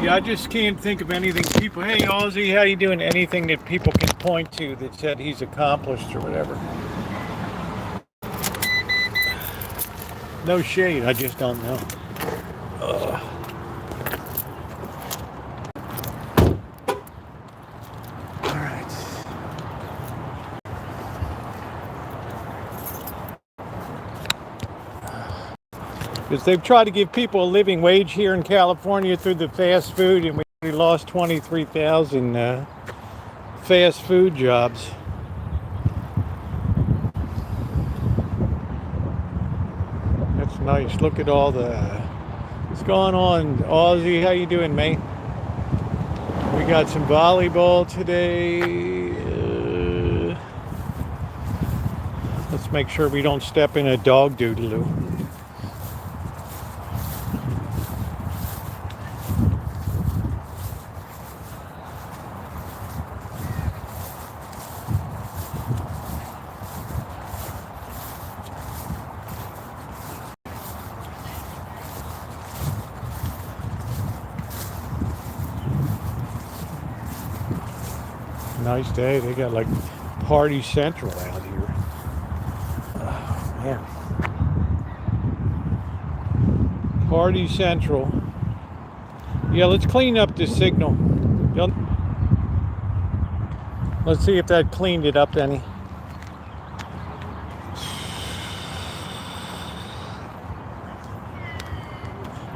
Yeah, I just can't think of anything people, hey Ozzy, how you doing? Anything that people can point to that said he's accomplished or whatever. No shade, I just don't know. Because they've tried to give people a living wage here in California through the fast food, and we lost 23,000 fast food jobs. That's nice. Look at all the... What's going on, Aussie? How you doing, mate? We got some volleyball today. Let's make sure we don't step in a dog doodaloo. Nice day. They got like Party Central out here. Oh, man. Party Central. Yeah, let's clean up this signal. Let's see if that cleaned it up any.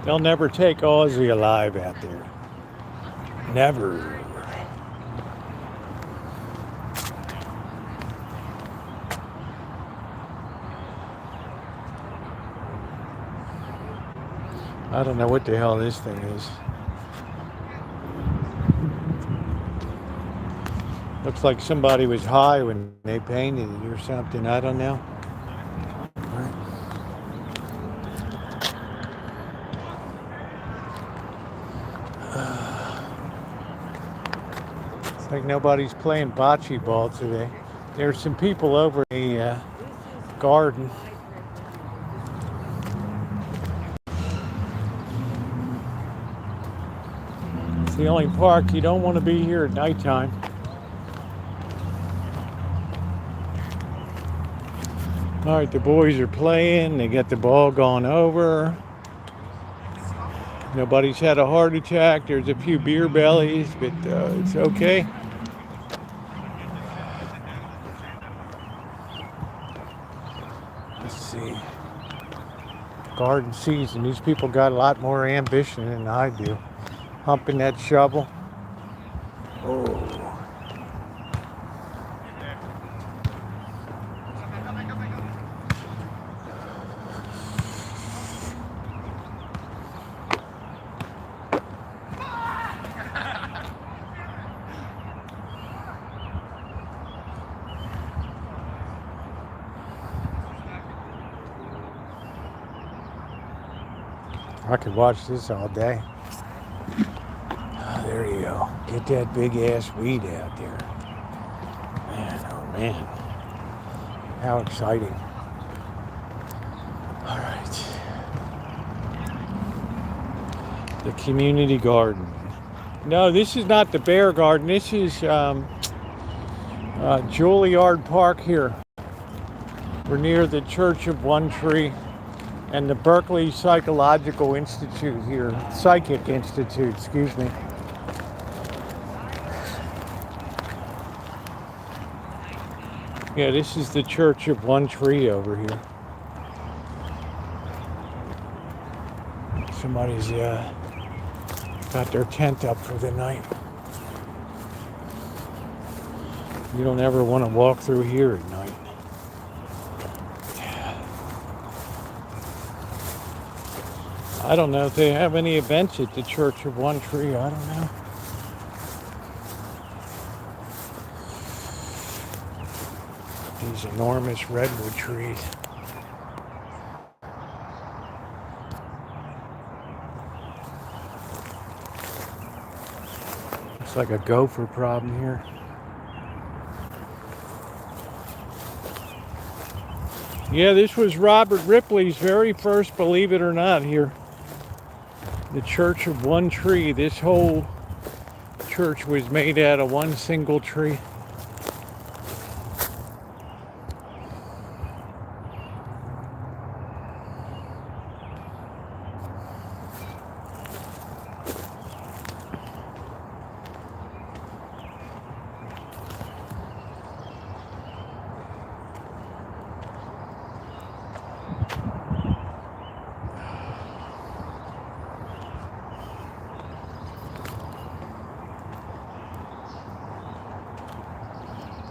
They'll never take Aussie alive out there. Never. I don't know what the hell this thing is. Looks like somebody was high when they painted it or something. I don't know. It's like nobody's playing bocce ball today. There's some people over in the garden. It's the only park you don't want to be here at nighttime. All right, the boys are playing. They got the ball gone over. Nobody's had a heart attack. There's a few beer bellies, but it's okay. Let's see. Garden season. These people got a lot more ambition than I do. Humping that shovel. Oh. I could watch this all day. Oh, there you go. Get that big ass weed out there. Man, oh man. How exciting. All right. The community garden. No, this is not the bear garden. This is Juilliard Park here. We're near the Church of One Tree and the Berkeley Psychological Institute here. Psychic Institute, excuse me. Yeah, this is the Church of One Tree over here. Somebody's got their tent up for the night. You don't ever want to walk through here at night. I don't know if they have any events at the Church of One Tree. I don't know. These enormous redwood trees. It's like a gopher problem here. Yeah, this was Robert Ripley's very first, believe it or not, here. The Church of One Tree. This whole church was made out of one single tree.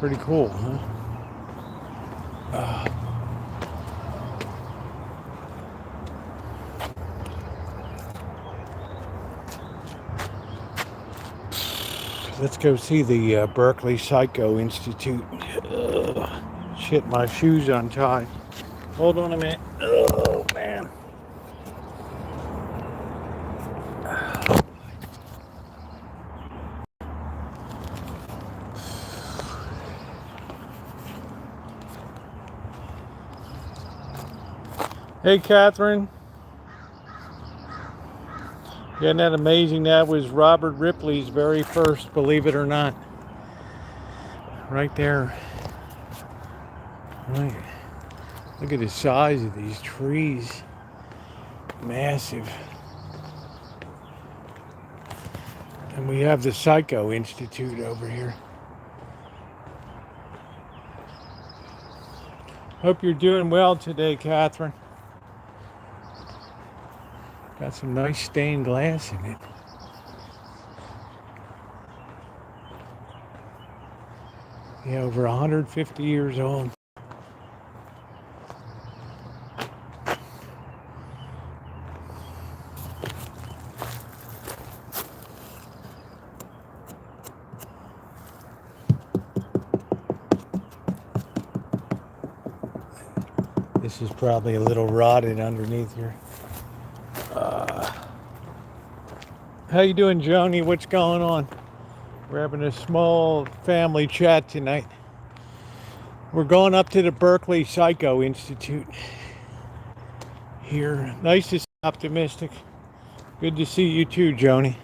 Pretty cool, huh? Let's go see the Berkeley Psycho Institute. Shit, my shoes untied. Hold on a minute. Oh, man. Hey, Catherine. Isn't that amazing? That was Robert Ripley's very first, believe it or not. Right there. Right. Look at the size of these trees. Massive. And we have the Psycho Institute over here. Hope you're doing well today, Catherine. Got some nice stained glass in it. Yeah, over 150 years old. This is probably a little rotted underneath here. How you doing, Joni? What's going on? We're having a small family chat tonight. We're going up to the Berkeley Psycho Institute here. Nice to see you, optimistic. Good to see you too, Joni.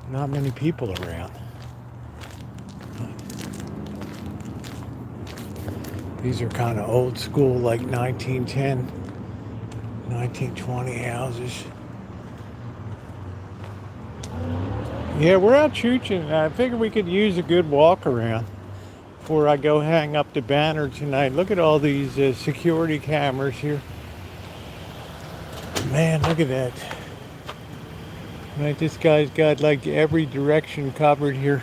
Not many people around. These are kind of old school, like 1910, 1920 houses. Yeah, we're out chooching. I figured we could use a good walk around before I go hang up the banner tonight. Look at all these security cameras here. Man, look at that. Right, this guy's got like every direction covered here.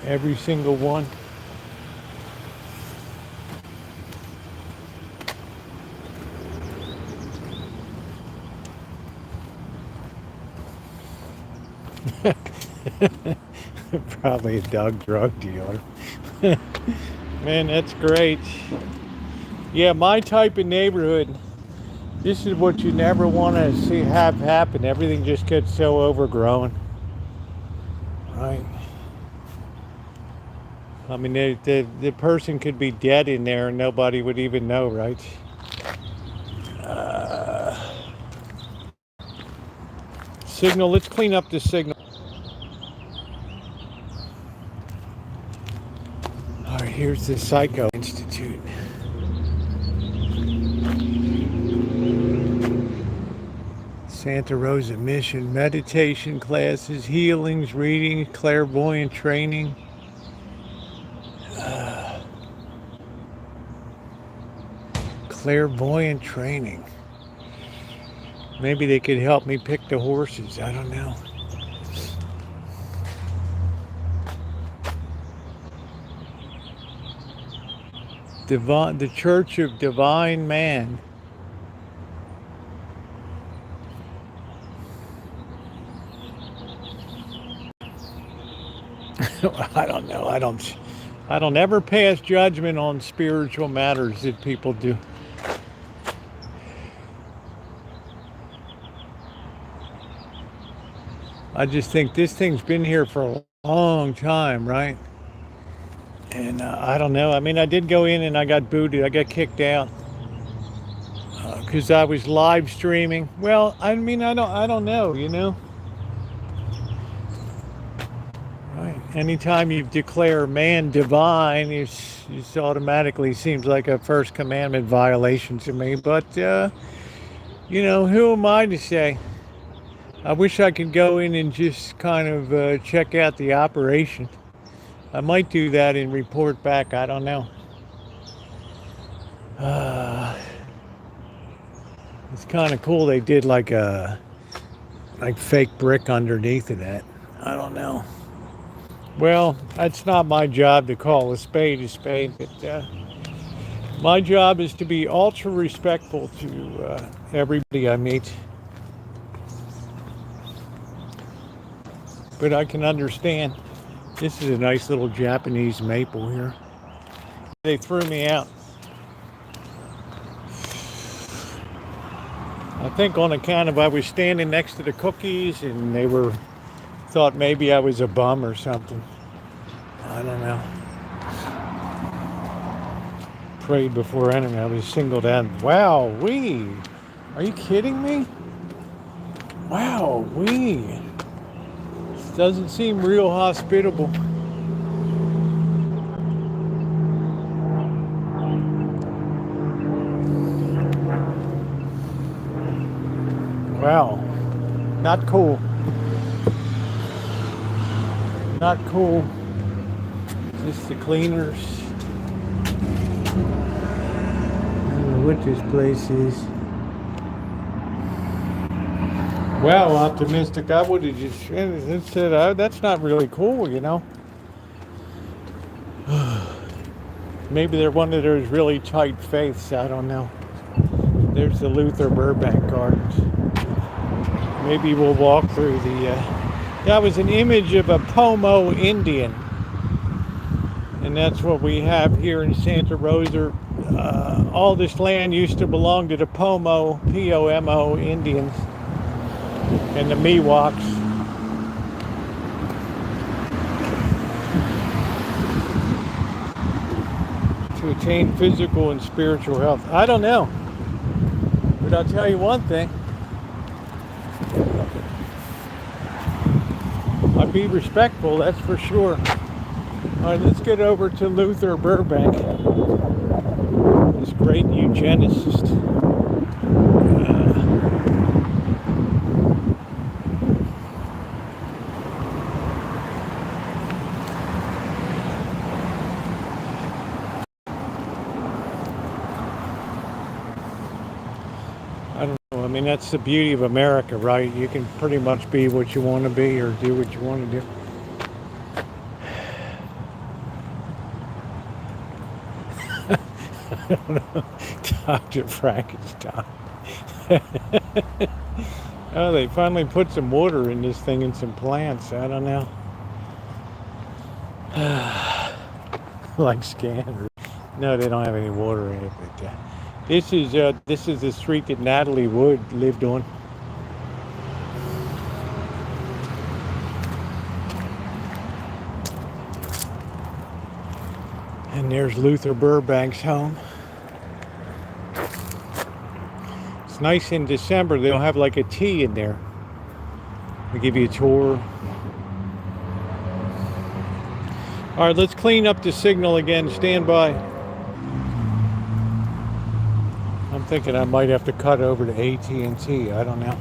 Every single one. Probably a drug dealer. Man, that's great. Yeah, my type of neighborhood. This is what you never want to see have happen. Everything just gets so overgrown. Right. I mean, the person could be dead in there and nobody would even know, right? Signal, let's clean up the signal. All right, here's the Psycho Institute. Santa Rosa Mission, meditation classes, healings, readings, clairvoyant training. Clairvoyant training. Maybe they could help me pick the horses. I don't know. The Church of Divine Man. I don't know. I don't ever pass judgment on spiritual matters that people do. I just think this thing's been here for a long time, right? And I don't know. I mean, I did go in and I got booted. I got kicked out because I was live streaming. Well, I mean, I don't know. You know. Right. Anytime you declare man divine, it automatically seems like a first commandment violation to me. But you know, who am I to say? I wish I could go in and just kind of check out the operation. I might do that and report back. I don't know. It's kind of cool. They did like a fake brick underneath of that. I don't know. Well, it's not my job to call a spade, but my job is to be ultra respectful to everybody I meet. But I can understand. This is a nice little Japanese maple here. They threw me out. I think on account of I was standing next to the cookies and they thought maybe I was a bum or something. I don't know. Prayed before enemy. I was singled out. Wow, are you kidding me? Wow, this doesn't seem real hospitable. Wow, not cool. Not cool. Just the cleaners. I don't know what this place is. Wow, optimistic. I would have just said, that's not really cool, you know. Maybe they're one of those really tight faiths. I don't know. There's the Luther Burbank Gardens. Maybe we'll walk through that was an image of a Pomo Indian. And that's what we have here in Santa Rosa. All this land used to belong to the Pomo, P-O-M-O Indians and the Miwoks. To attain physical and spiritual health. I don't know. But I'll tell you one thing. I'd be respectful, that's for sure. All right, let's get over to Luther Burbank, this great eugenicist. I don't know. I mean, that's the beauty of America, right? You can pretty much be what you want to be or do what you want to do. I don't know. Dr. Frankenstein. Oh, they finally put some water in this thing and some plants. I don't know. Like scanners. No, they don't have any water in it. But this is the street that Natalie Wood lived on. And there's Luther Burbank's home. It's nice in December. They'll have like a tea in there. They give you a tour. All right, let's clean up the signal again. Stand by. I'm thinking I might have to cut over to AT&T. I don't know.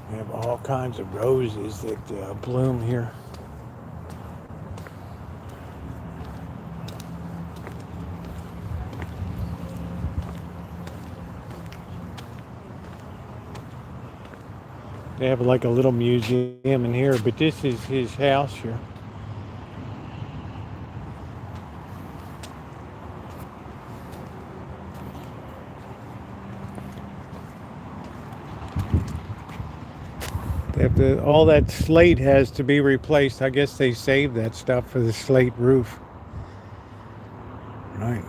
We have all kinds of roses that bloom here. They have like a little museum in here, but this is his house here. They have to, all that slate has to be replaced. I guess they saved that stuff for the slate roof. Right.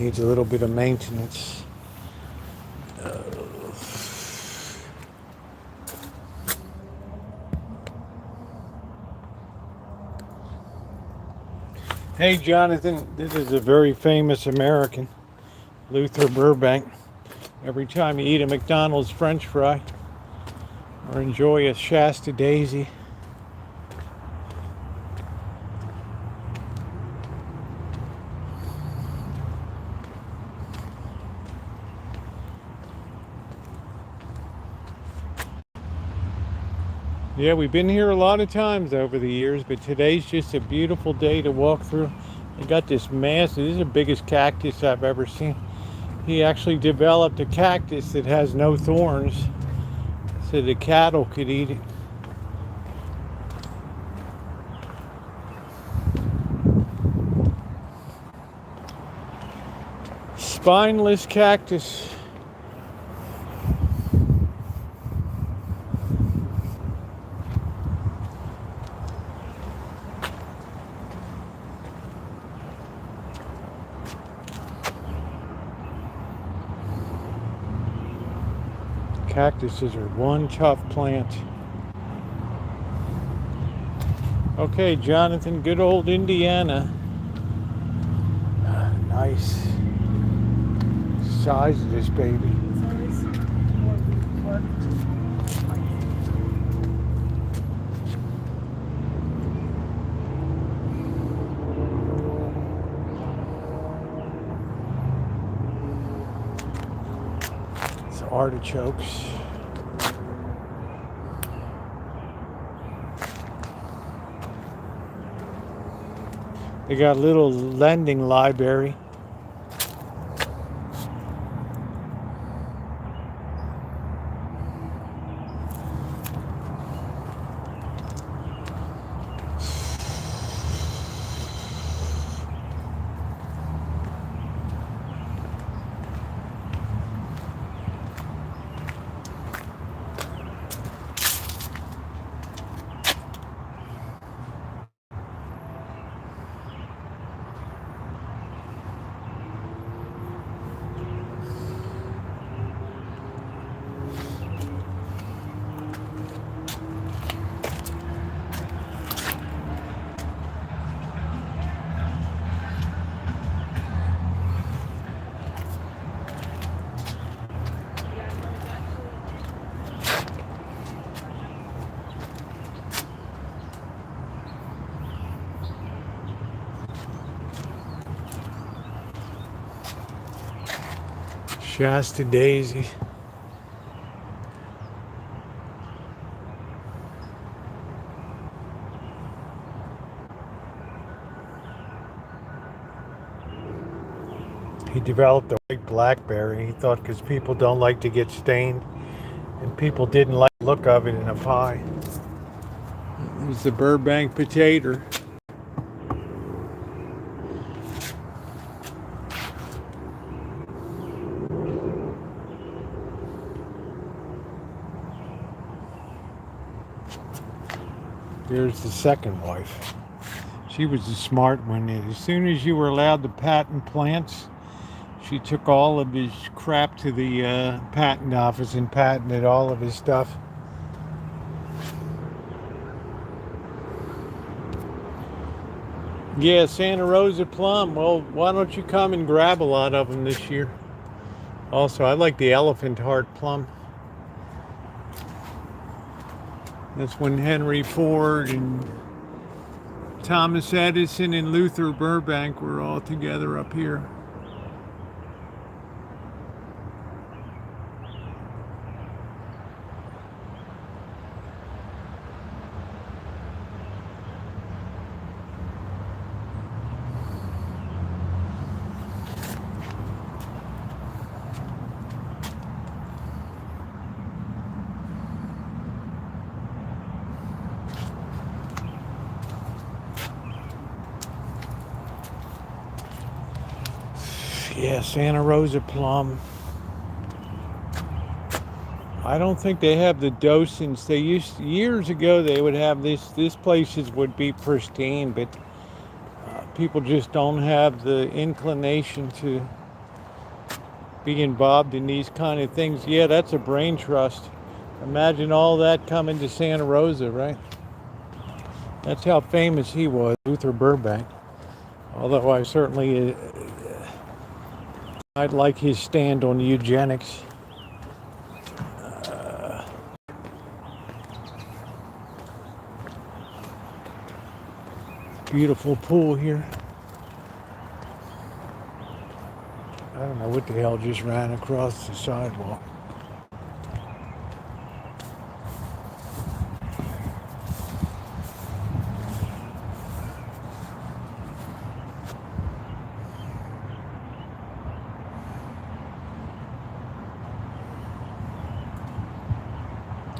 Needs a little bit of maintenance. Hey Jonathan, this is a very famous American, Luther Burbank. Every time you eat a McDonald's French fry or enjoy a Shasta Daisy, yeah, we've been here a lot of times over the years, but today's just a beautiful day to walk through. They got this massive, this is the biggest cactus I've ever seen. He actually developed a cactus that has no thorns so the cattle could eat it. Spineless cactus. Cactuses are one tough plant. Okay, Jonathan, good old Indiana. Nice size of this baby. It's artichokes. They got a little lending library. Shasta Daisy. He developed a white blackberry. He thought because people don't like to get stained, and people didn't like the look of it in a pie. There's the Burbank potato. There's the second wife. She was a smart one. As soon as you were allowed to patent plants, she took all of his crap to the patent office and patented all of his stuff. Yeah, Santa Rosa plum. Well, why don't you come and grab a lot of them this year? Also, I like the elephant heart plum. That's when Henry Ford and Thomas Edison and Luther Burbank were all together up here. Yeah, Santa Rosa plum. I don't think they have the docents. They used years ago. They would have this. These places would be pristine, but people just don't have the inclination to be involved in these kind of things. Yeah, that's a brain trust. Imagine all that coming to Santa Rosa, right? That's how famous he was, Luther Burbank. Although I certainly, I'd like his stand on eugenics. Beautiful pool here. I don't know what the hell just ran across the sidewalk.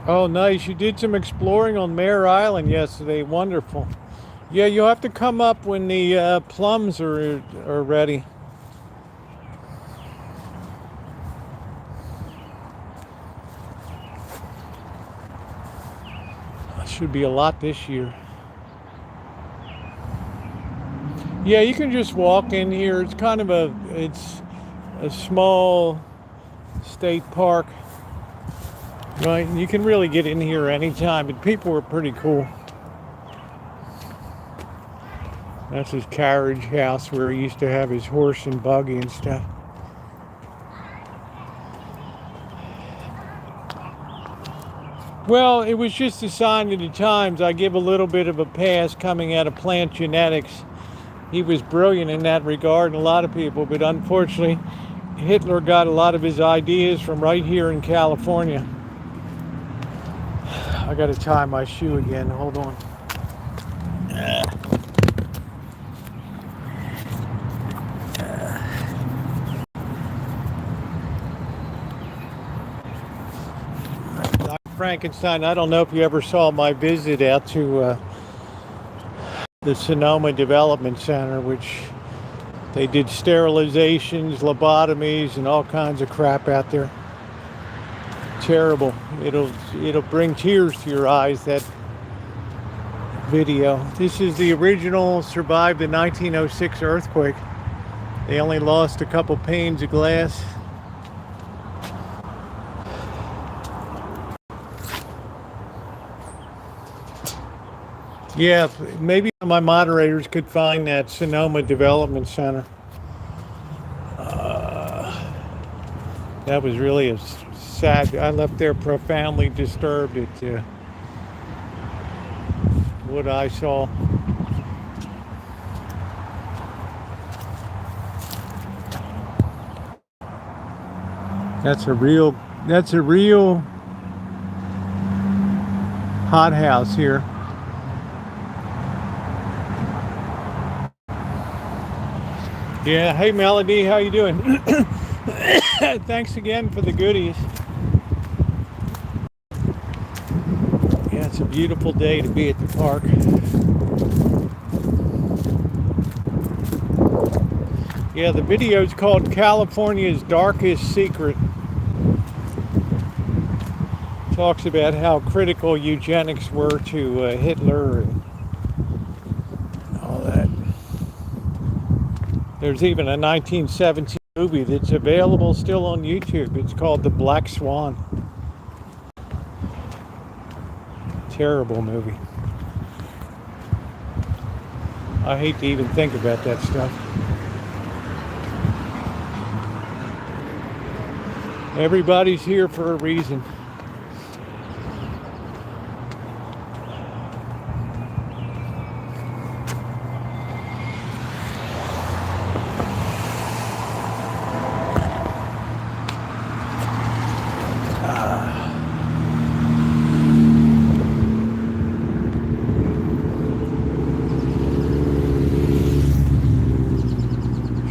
Oh, nice. You did some exploring on Mare Island yesterday. Wonderful. Yeah, you'll have to come up when the plums are ready. Should be a lot this year. Yeah, you can just walk in here. It's kind of it's a small state park, right? And you can really get in here anytime, but people are pretty cool. That's his carriage house where he used to have his horse and buggy and stuff. Well, it was just a sign of the times. I give a little bit of a pass coming out of plant genetics. He was brilliant in that regard, and a lot of people, but unfortunately, Hitler got a lot of his ideas from right here in California. I gotta tie my shoe again, hold on. Frankenstein, I don't know if you ever saw my visit out to the Sonoma Development Center, which they did sterilizations, lobotomies, and all kinds of crap out there. Terrible. It'll bring tears to your eyes, that video. This is the original, survived the 1906 earthquake. They only lost a couple panes of glass. Yeah, maybe my moderators could find that Sonoma Development Center. That was really a sad. I left there profoundly disturbed at what I saw. That's a real hot house here. Yeah, hey Melody, how you doing? Thanks again for the goodies. Yeah, it's a beautiful day to be at the park. Yeah, the video is called California's Darkest Secret. Talks about how critical eugenics were to Hitler and all that. There's even a 1917 movie that's available still on YouTube. It's called The Black Swan. Terrible movie. I hate to even think about that stuff. Everybody's here for a reason.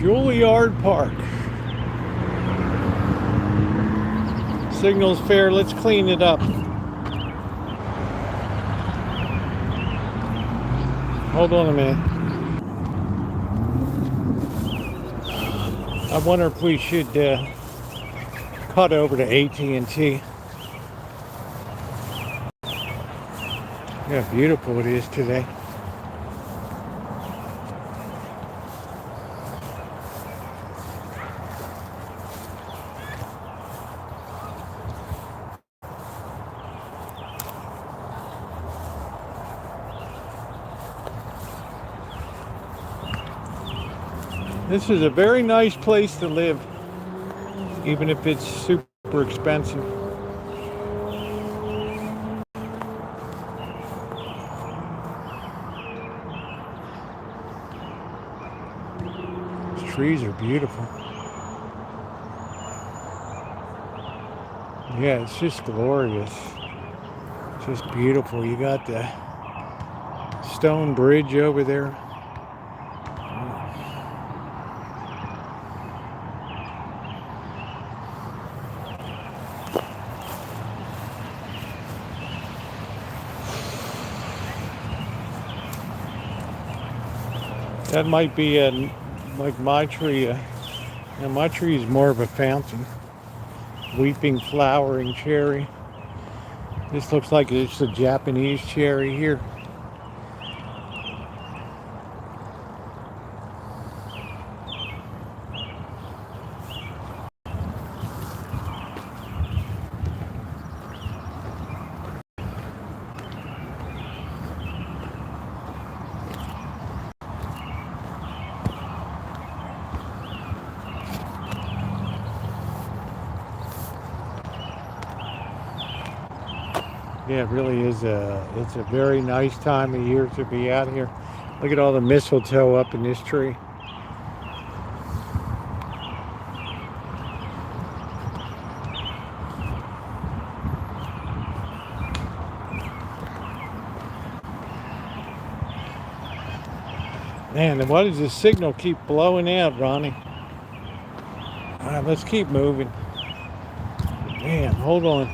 Juilliard Park. Signal's fair. Let's clean it up. Hold on a minute. I wonder if we should cut over to AT&T. Yeah, beautiful it is today. This is a very nice place to live, even if it's super expensive. These trees are beautiful. Yeah, it's just glorious. Just beautiful. You got the stone bridge over there. That might be like my tree. Now my tree is more of a fountain. Weeping flowering cherry. This looks like it's a Japanese cherry here. Yeah, it really is it's a very nice time of year to be out here. Look at all the mistletoe up in this tree. Man, why does this signal keep blowing out, Ronnie? All right, let's keep moving. Man, hold on.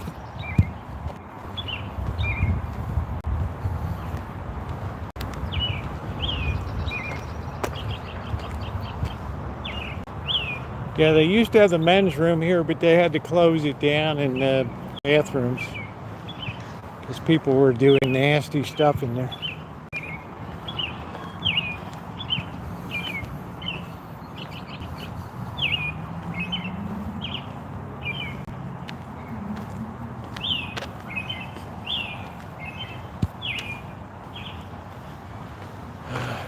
Yeah, they used to have the men's room here, but they had to close it down in the bathrooms because people were doing nasty stuff in there.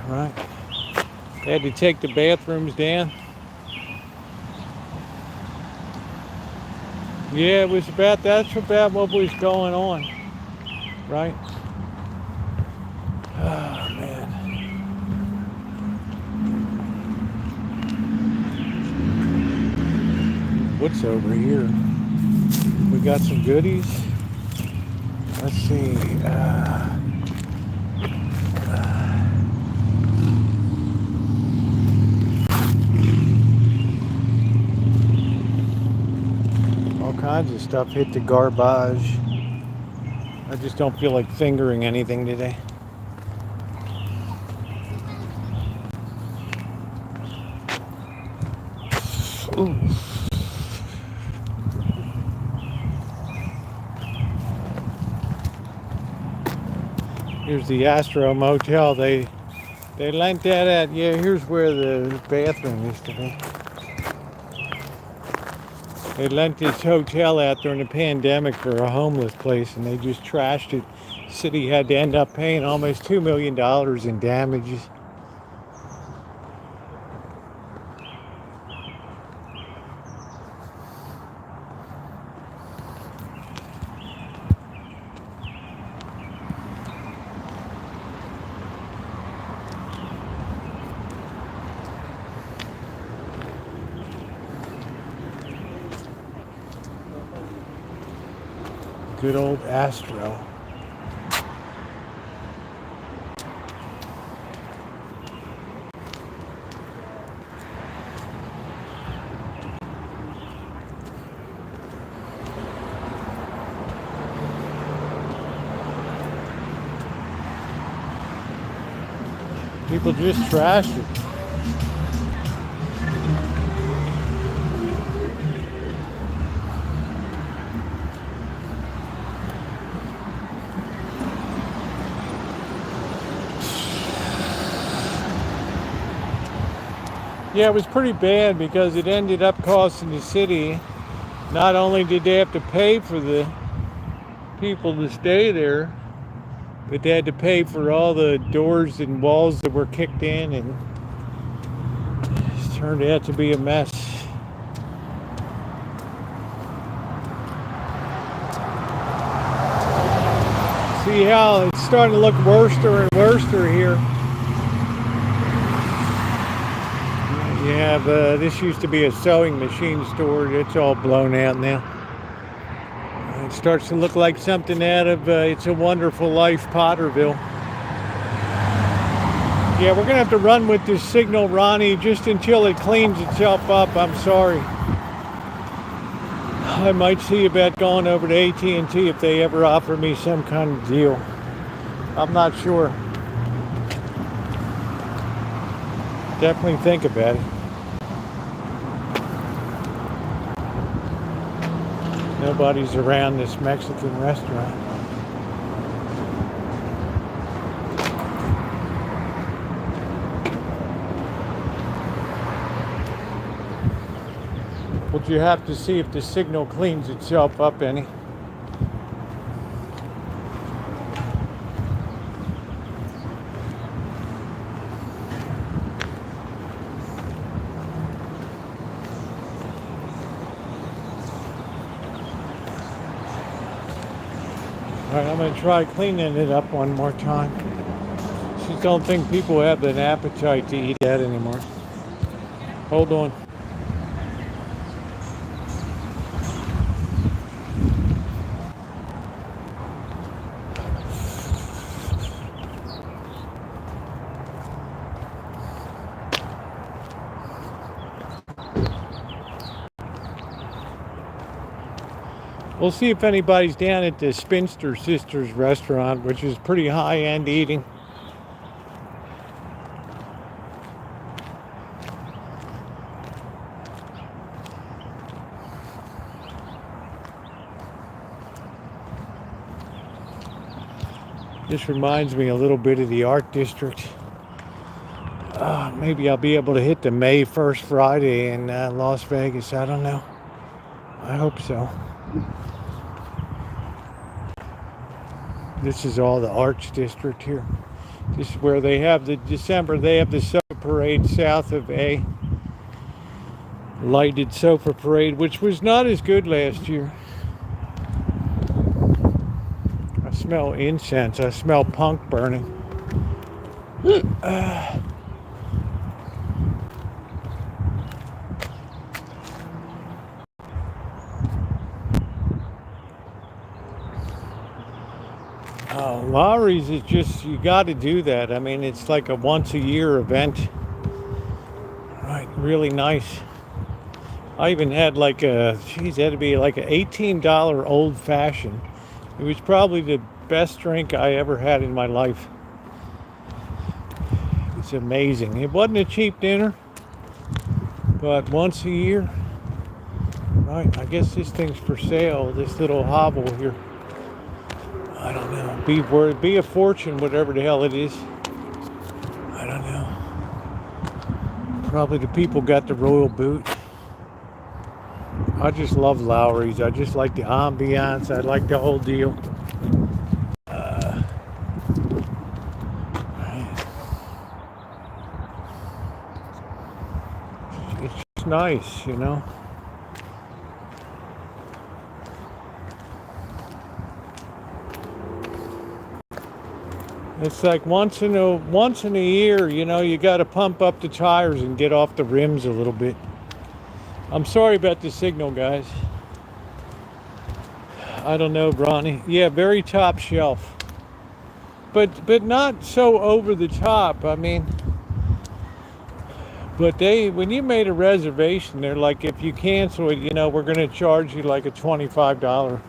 Right. They had to take the bathrooms down. Yeah, it was that's about what was going on, right? Oh, man. What's over here? We got some goodies. Let's see. All kinds of stuff hit the garbage. I just don't feel like fingering anything today. Ooh. Here's the Astro Motel. They lent that at. Yeah, here's where the bathroom used to be. They lent this hotel out during the pandemic for a homeless place, and they just trashed it. The city had to end up paying almost $2 million in damages. Good old Astro. People just trashed it. Yeah, it was pretty bad because it ended up costing the city. Not only did they have to pay for the people to stay there, but they had to pay for all the doors and walls that were kicked in, and it's turned out to be a mess. See how it's starting to look worser and worser here. You have, this used to be a sewing machine store. It's all blown out now. It starts to look like something out of It's a Wonderful Life, Potterville. Yeah, we're going to have to run with this signal, Ronnie, just until it cleans itself up. I'm sorry. I might see about going over to AT&T if they ever offer me some kind of deal. I'm not sure. Definitely think about it. Nobody's around this Mexican restaurant. Would you have to see if the signal cleans itself up any? All right, I'm going to try cleaning it up one more time. Just don't think people have an appetite to eat that anymore. Hold on. We'll see if anybody's down at the Spinster Sisters restaurant, which is pretty high-end eating. This reminds me a little bit of the art district. Maybe I'll be able to hit the May 1st Friday in Las Vegas. I don't know. I hope so. This is all the arts district here. This is where they have the sofa parade south of A. Lighted sofa parade, which was not as good last year. I smell incense. I smell punk burning. Lowry's is just, you got to do that. I mean, it's like a once a year event. Right, really nice. I even had like had to be like an $18 old fashioned. It was probably the best drink I ever had in my life. It's amazing. It wasn't a cheap dinner, but once a year. Right, I guess this thing's for sale, this little hovel here. I don't know. Be a fortune, whatever the hell it is. I don't know. Probably the people got the royal boot. I just love Lowry's. I just like the ambiance. I like the whole deal. It's just nice, you know. It's like once in a year, you know, you got to pump up the tires and get off the rims a little bit. I'm sorry about the signal, guys. I don't know, Bronny. Yeah, very top shelf. But not so over the top. I mean, but when you made a reservation, they're like, if you cancel it, you know, we're going to charge you like a $25.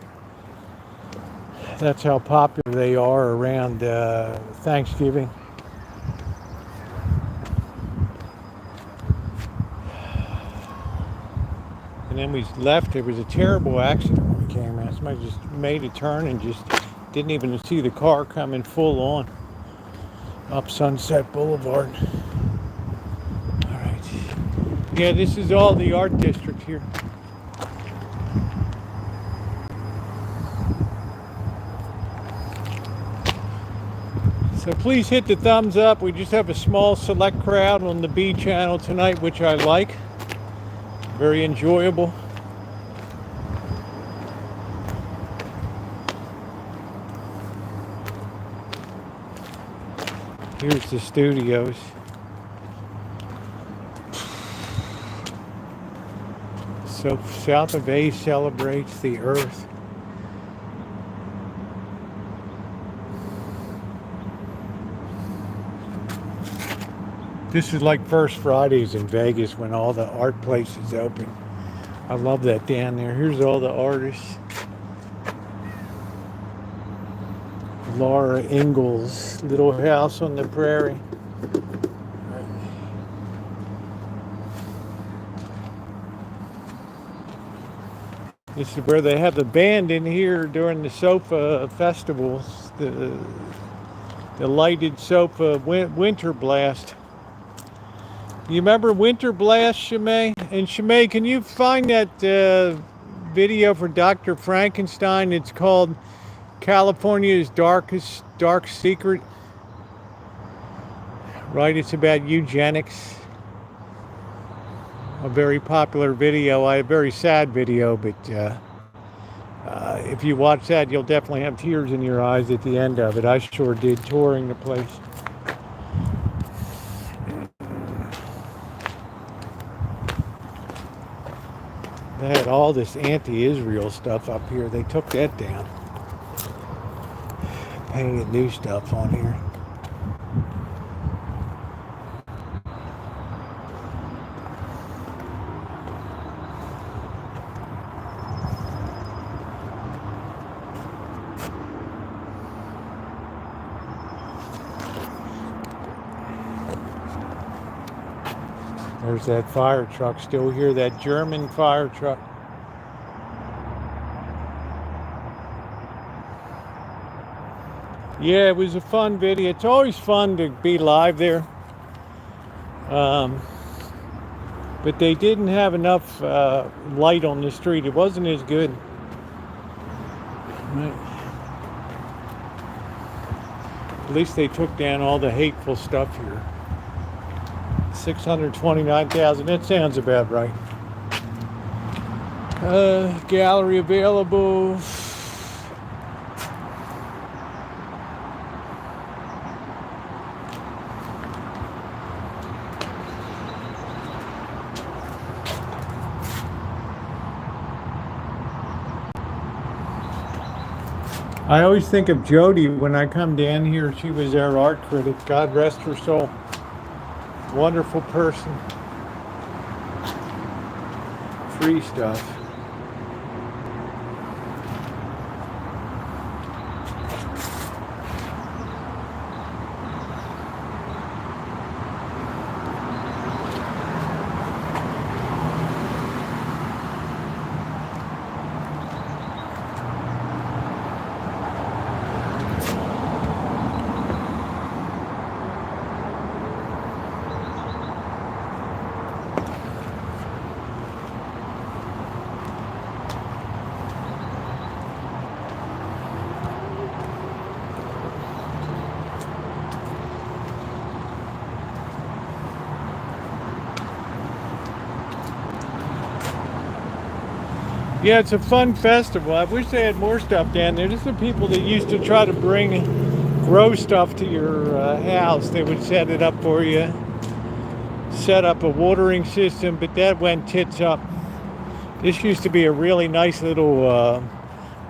That's how popular they are around Thanksgiving. And then we left. There was a terrible accident when we came out. Somebody just made a turn and just didn't even see the car coming full on up Sunset Boulevard. All right. Yeah, this is all the art district here. So please hit the thumbs up. We just have a small select crowd on the B channel tonight, which I like. Very enjoyable. Here's the studios. So South of A celebrates the earth. This is like First Fridays in Vegas when all the art places open. I love that down there. Here's all the artists. Laura Ingalls, Little House on the Prairie. This is where they have the band in here during the sofa festivals. The lighted sofa winter blast. You remember Winter Blast, Shimei? And Shimei, can you find that video for Dr. Frankenstein? It's called California's Dark Secret. Right, it's about eugenics. A very popular video, a very sad video, but if you watch that, you'll definitely have tears in your eyes at the end of it. I sure did, touring the place. They had all this anti-Israel stuff up here. They took that down. Painted new stuff on here. There's that fire truck still here, that German fire truck. Yeah, it was a fun video. It's always fun to be live there. But they didn't have enough light on the street. It wasn't as good. Right. At least they took down all the hateful stuff here. 629,000, that sounds about right. Gallery available. I always think of Jody when I come down here. She was our art critic. God rest her soul. Wonderful person. Free stuff. Yeah, it's a fun festival. I wish they had more stuff down there. This is the people that used to try to grow stuff to your house. They would set it up for you, set up a watering system, but that went tits up. This used to be a really nice little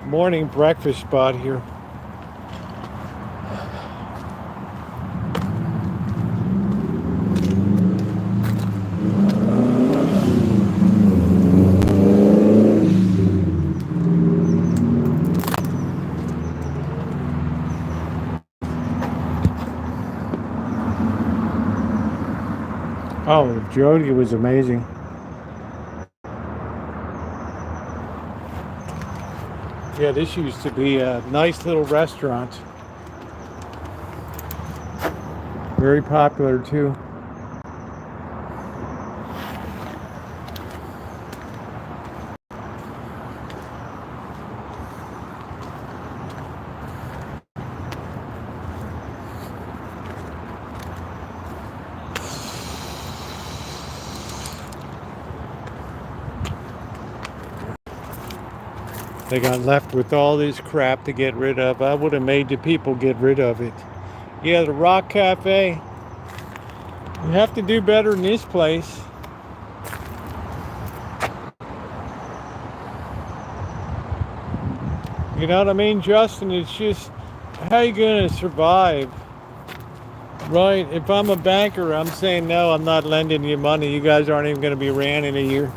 morning breakfast spot here. Oh, Jody was amazing. Yeah, this used to be a nice little restaurant. Very popular too. They got left with all this crap to get rid of. I would have made the people get rid of it. Yeah, the Rock Cafe. You have to do better in this place. You know what I mean, Justin? It's just, how you gonna survive? Right? If I'm a banker, I'm saying, no, I'm not lending you money. You guys aren't even gonna be ran in a year.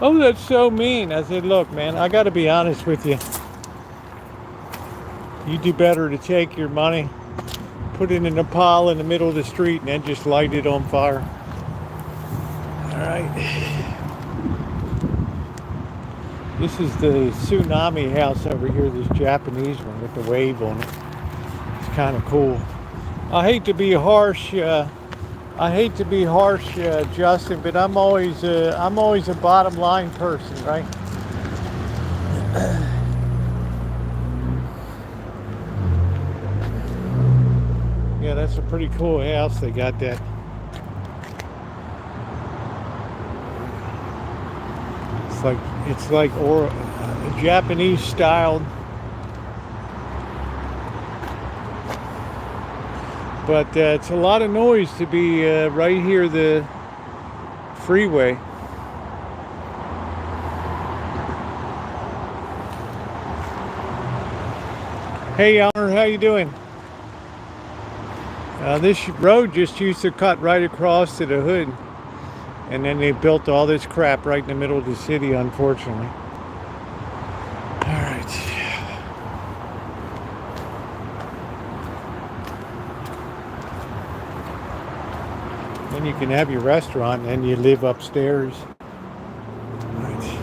Oh, that's so mean. I said, look, man, I gotta be honest with you. You do better to take your money, put it in a pile in the middle of the street, and then just light it on fire. All right. This is the tsunami house over here, this Japanese one with the wave on it. It's kind of cool. I hate to be harsh, Justin, but I'm always a bottom line person, right? Yeah, that's a pretty cool house. They got that. It's like Japanese styled, but it's a lot of noise to be right here, the freeway. Hey, Honor, how you doing? This road just used to cut right across to the hood. And then they built all this crap right in the middle of the city, unfortunately. All right. Then you can have your restaurant and you live upstairs. All right.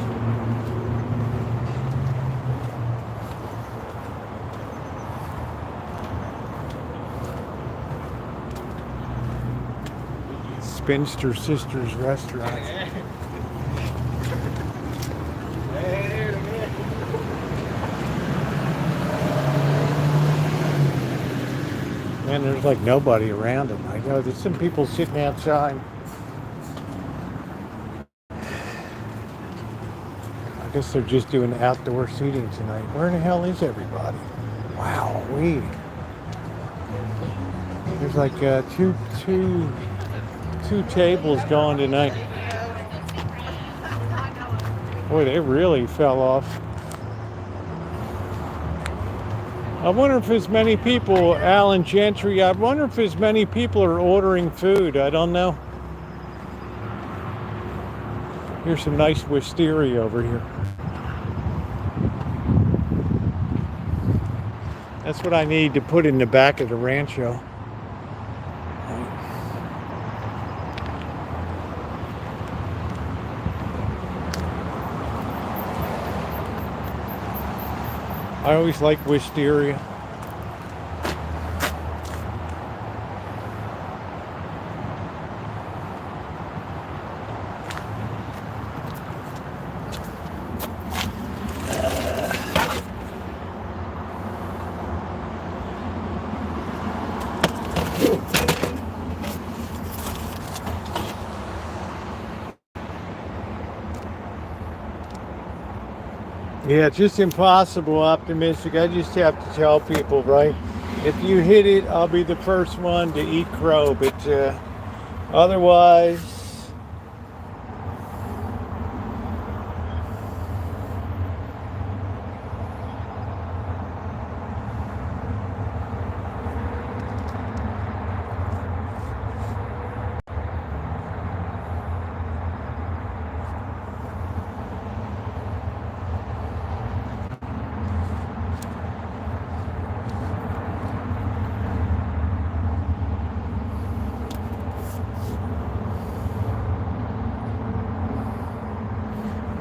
Spinster Sisters Restaurant. Man, there's like nobody around them. I know there's some people sitting outside. I guess they're just doing outdoor seating tonight. Where in the hell is everybody? Wow, there's like two tables going tonight. Boy, they really fell off. I wonder if as many people, Alan Gentry, I wonder if as many people are ordering food. I don't know. Here's some nice wisteria over here. That's what I need to put in the back of the rancho. I always like wisteria. Yeah, it's just impossible optimistic. I just have to tell people, right? If you hit it, I'll be the first one to eat crow. But otherwise,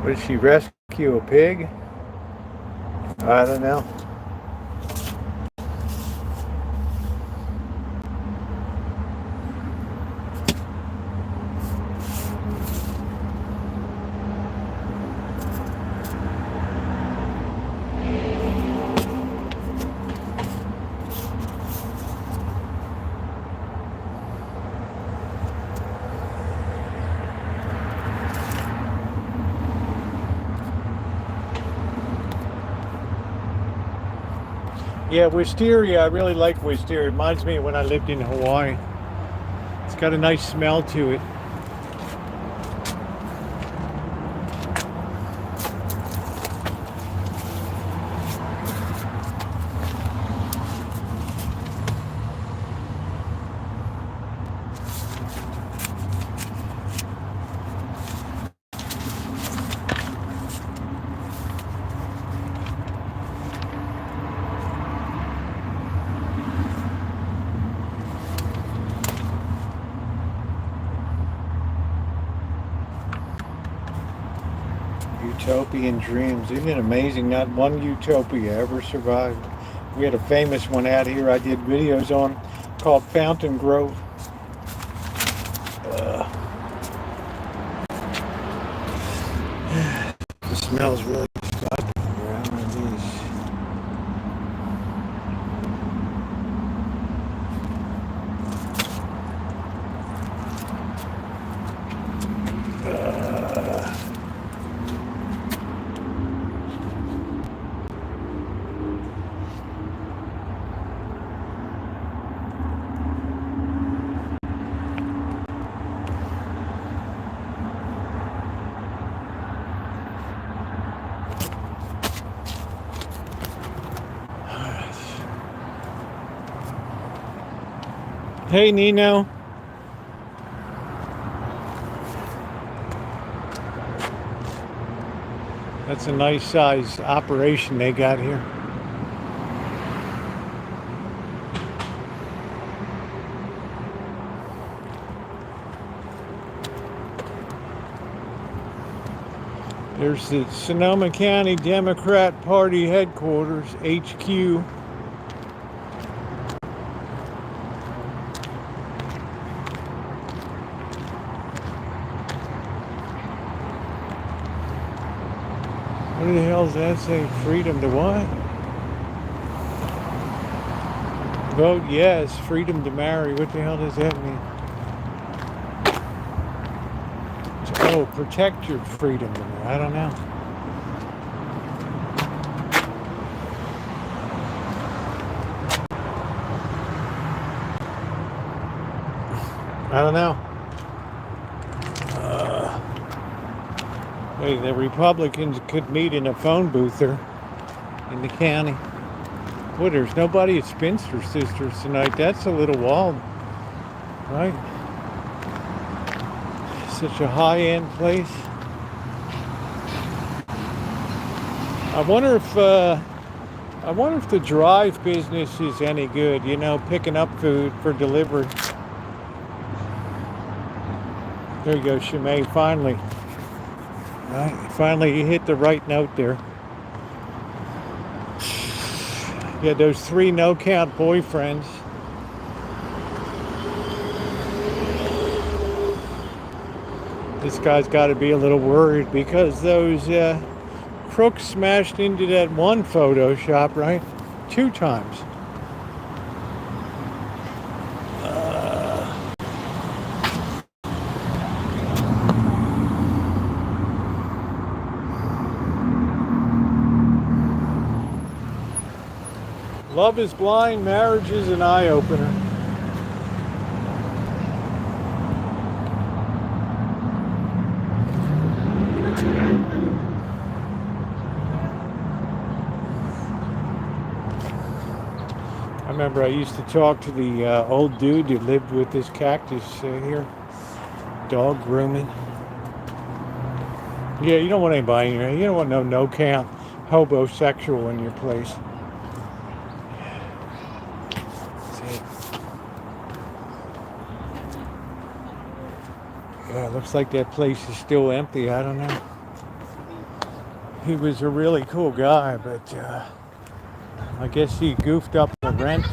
would she rescue a pig? I don't know. Yeah, wisteria. I really like wisteria. It reminds me of when I lived in Hawaii. It's got a nice smell to it. Utopian dreams. Isn't it amazing? Not one utopia ever survived. We had a famous one out here I did videos on called Fountain Grove. The smell's really disgusting around these. Hey, Nino. That's a nice size operation they got here. There's the Sonoma County Democrat Party headquarters, HQ. What the hell does that say? Freedom to what? Vote yes, freedom to marry. What the hell does that mean? Oh, protect your freedom to marry. I don't know. I don't know. Wait, the Republicans could meet in a phone booth there in the county. Boy, there's nobody at Spinster Sisters tonight. That's a little wild, right? Such a high-end place. I wonder if the drive business is any good. You know, picking up food for delivery. There you go, Shimei. Finally. Right, finally, you hit the right note there. Yeah, those 3 no-count boyfriends. This guy's got to be a little worried because those crooks smashed into that one photo shop, right? 2 times. Love is blind, marriage is an eye-opener. I remember I used to talk to the old dude who lived with this cactus here. Dog grooming. Yeah, you don't want anybody here. You don't want no-count hobosexual in your place. Yeah, looks like that place is still empty. I don't know. He was a really cool guy, but I guess he goofed up on the rent.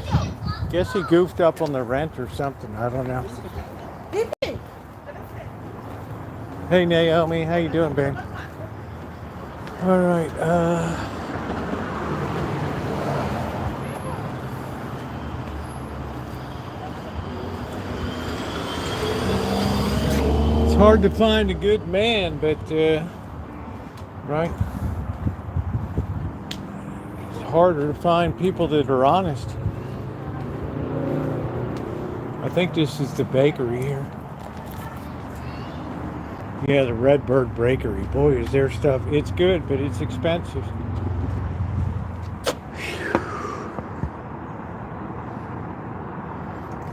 Guess he goofed up on the rent or something. I don't know. Hey Naomi, how you doing, babe? All right. It's hard to find a good man, but right. harder to find people that are honest. I think this is the bakery here. Yeah, the Redbird Bakery. Boy, is their stuff. It's good, but it's expensive.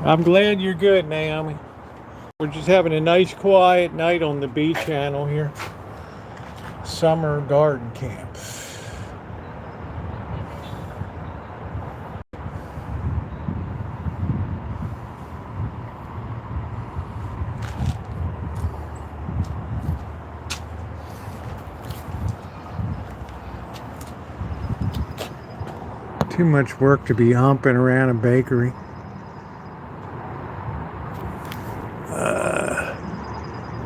I'm glad you're good, Naomi. We're just having a nice quiet night on the B channel here. Summer garden camp. Too much work to be humping around a bakery.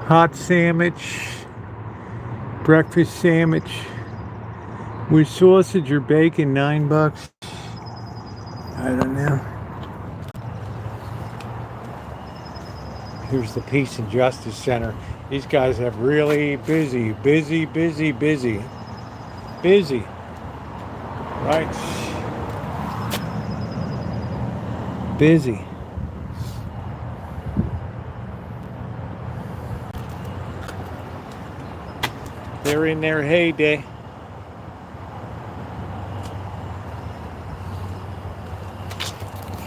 Hot sandwich, breakfast sandwich with sausage or bacon, $9. I don't know. Here's the Peace and Justice Center. These guys have really busy. Right? Busy. They're in their heyday.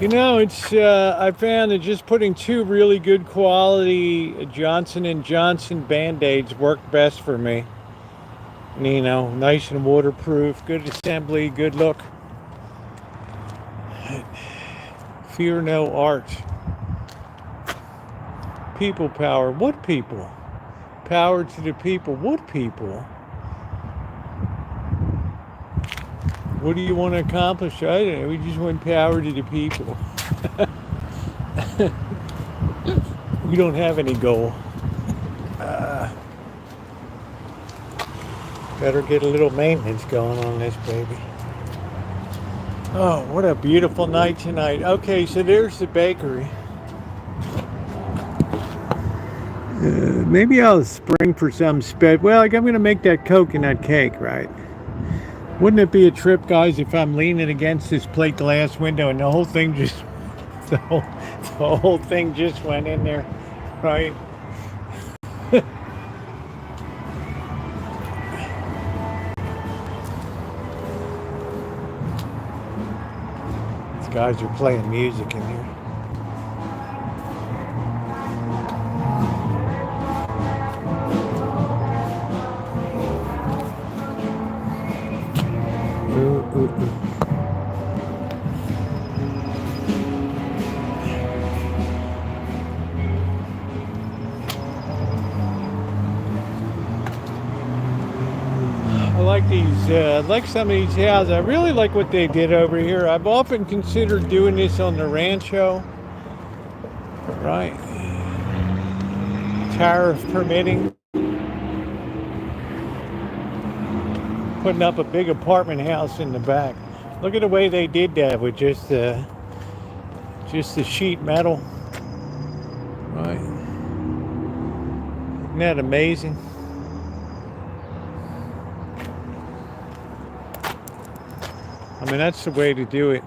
You know, it's I found that just putting 2 really good quality Johnson & Johnson Band-Aids worked best for me. You know, nice and waterproof, good assembly, good look. Fear no art. People power. What people? Power to the people. What people? What do you want to accomplish? I don't know. We just want power to the people. We don't have any goal. Better get a little maintenance going on this baby. Oh, what a beautiful night tonight. Okay, so there's the bakery. Maybe I'll spring for some well, like I'm going to make that coconut cake, right? Wouldn't it be a trip, guys, if I'm leaning against this plate glass window and the whole thing just, the whole thing just went in there, right? These guys are playing music in here. I like these, I like some of these houses. I really like what they did over here. I've often considered doing this on the rancho, right? Tariff permitting. Putting up a big apartment house in the back. Look at the way they did that with just the sheet metal. Right. Isn't that amazing? I mean, that's the way to do it.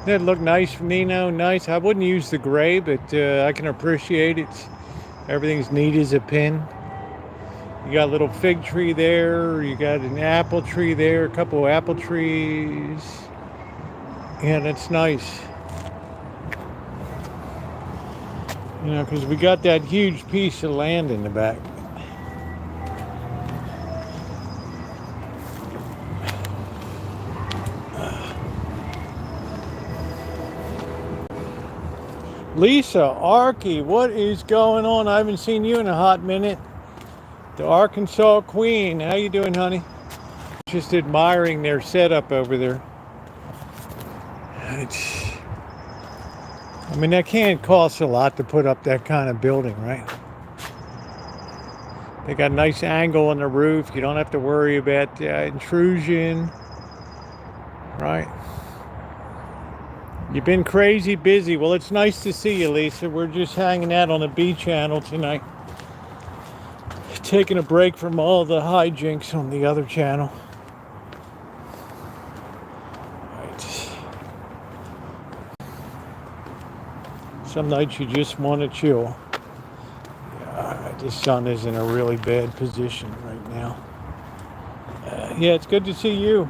That look nice, Nino. Nice. I wouldn't use the gray, but I can appreciate it. Everything's neat as a pin. You got a little fig tree there. You got an apple tree there. A couple of apple trees. Yeah, that's nice. You know, because we got that huge piece of land in the back. Lisa, Arky, what is going on? I haven't seen you in a hot minute. The Arkansas Queen. How you doing, honey? Just admiring their setup over there. I mean, that can't cost a lot to put up that kind of building, right? They got a nice angle on the roof. You don't have to worry about intrusion, right? You've been crazy busy. Well, it's nice to see you, Lisa. We're just hanging out on the B channel tonight. taking a break from all the hijinks on the other channel. Right. Some nights you just want to chill. The sun is in a really bad position right now. Yeah, it's good to see you.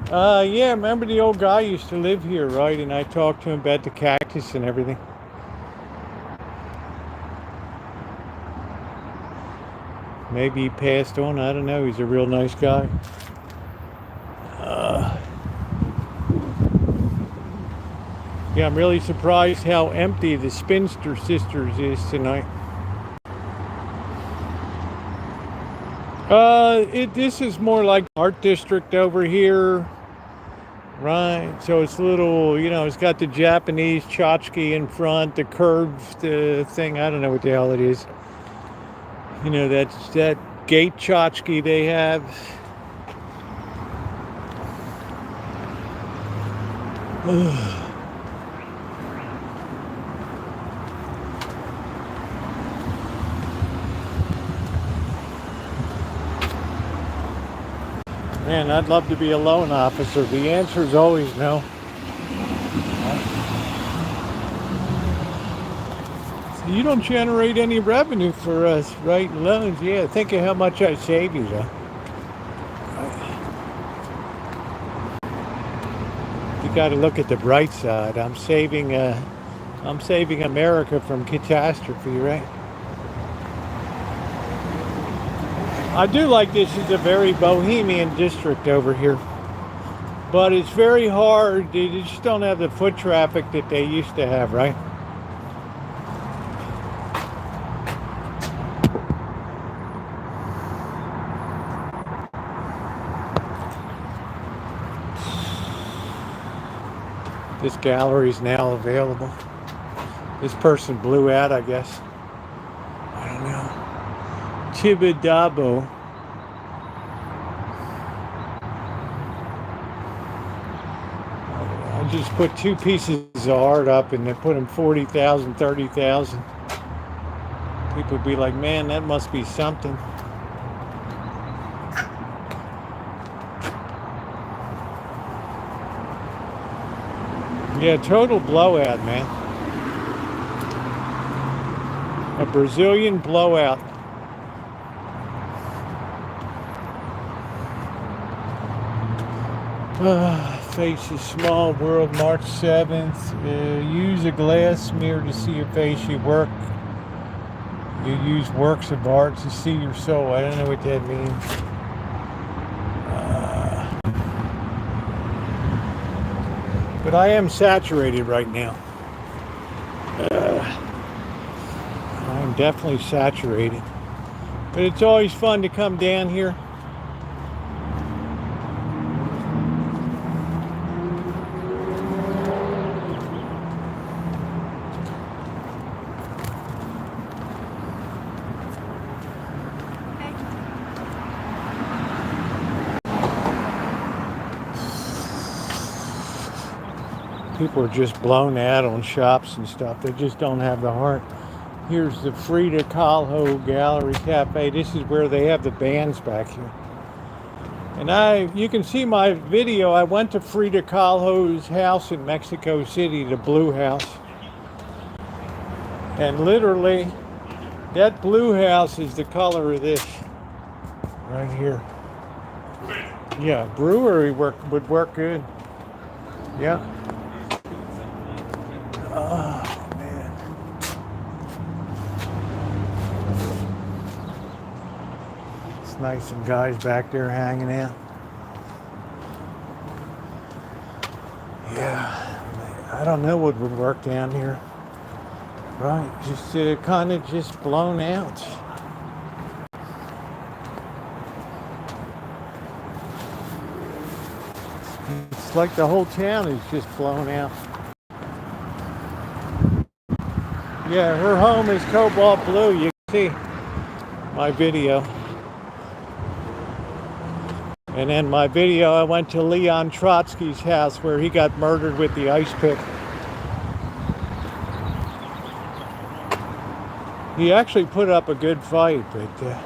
Yeah, remember the old guy used to live here, right? And I talked to him about the cactus and everything. Maybe he passed on, I don't know. He's a real nice guy. Yeah, I'm really surprised how empty the Spinster Sisters is tonight. This is more like art district over here, right? So it's a little, you know, it's got the Japanese tchotchke in front, the curved thing. I don't know what the hell it is. You know, that's that gate tchotchke they have. Man, I'd love to be a loan officer. The answer is always no. So you don't generate any revenue for us, right? Loans, yeah. Think of how much I save you, though. You got to look at the bright side. I'm saving America from catastrophe, right? I do like this is a very bohemian district over here, but it's very hard. They just don't have the foot traffic that they used to have, right? This gallery is now available. This person blew out, I guess. I don't know. Tibidabo. I just put 2 pieces of art up and they put them 40,000, 30,000. People be like, man, that must be something. Yeah, total blowout, man. A Brazilian blowout. Face is small. World, March 7th. Use a glass mirror to see your face. You use works of art to see your soul. I don't know what that means. But I am saturated right now. I'm definitely saturated. But it's always fun to come down here. People are just blown out on shops and stuff. They just don't have the heart. Here's the Frida Kahlo Gallery Cafe. This is where they have the bands back here. And you can see my video. I went to Frida Kahlo's house in Mexico City, the Blue House. And literally, that blue house is the color of this right here. Yeah, brewery would work good. Yeah. Oh, man. It's nice, some guys back there hanging out. Yeah, I don't know what would work down here. Right, just kind of just blown out. It's like the whole town is just blown out. Yeah, her home is cobalt blue. You can see my video. And in my video, I went to Leon Trotsky's house where he got murdered with the ice pick. He actually put up a good fight, but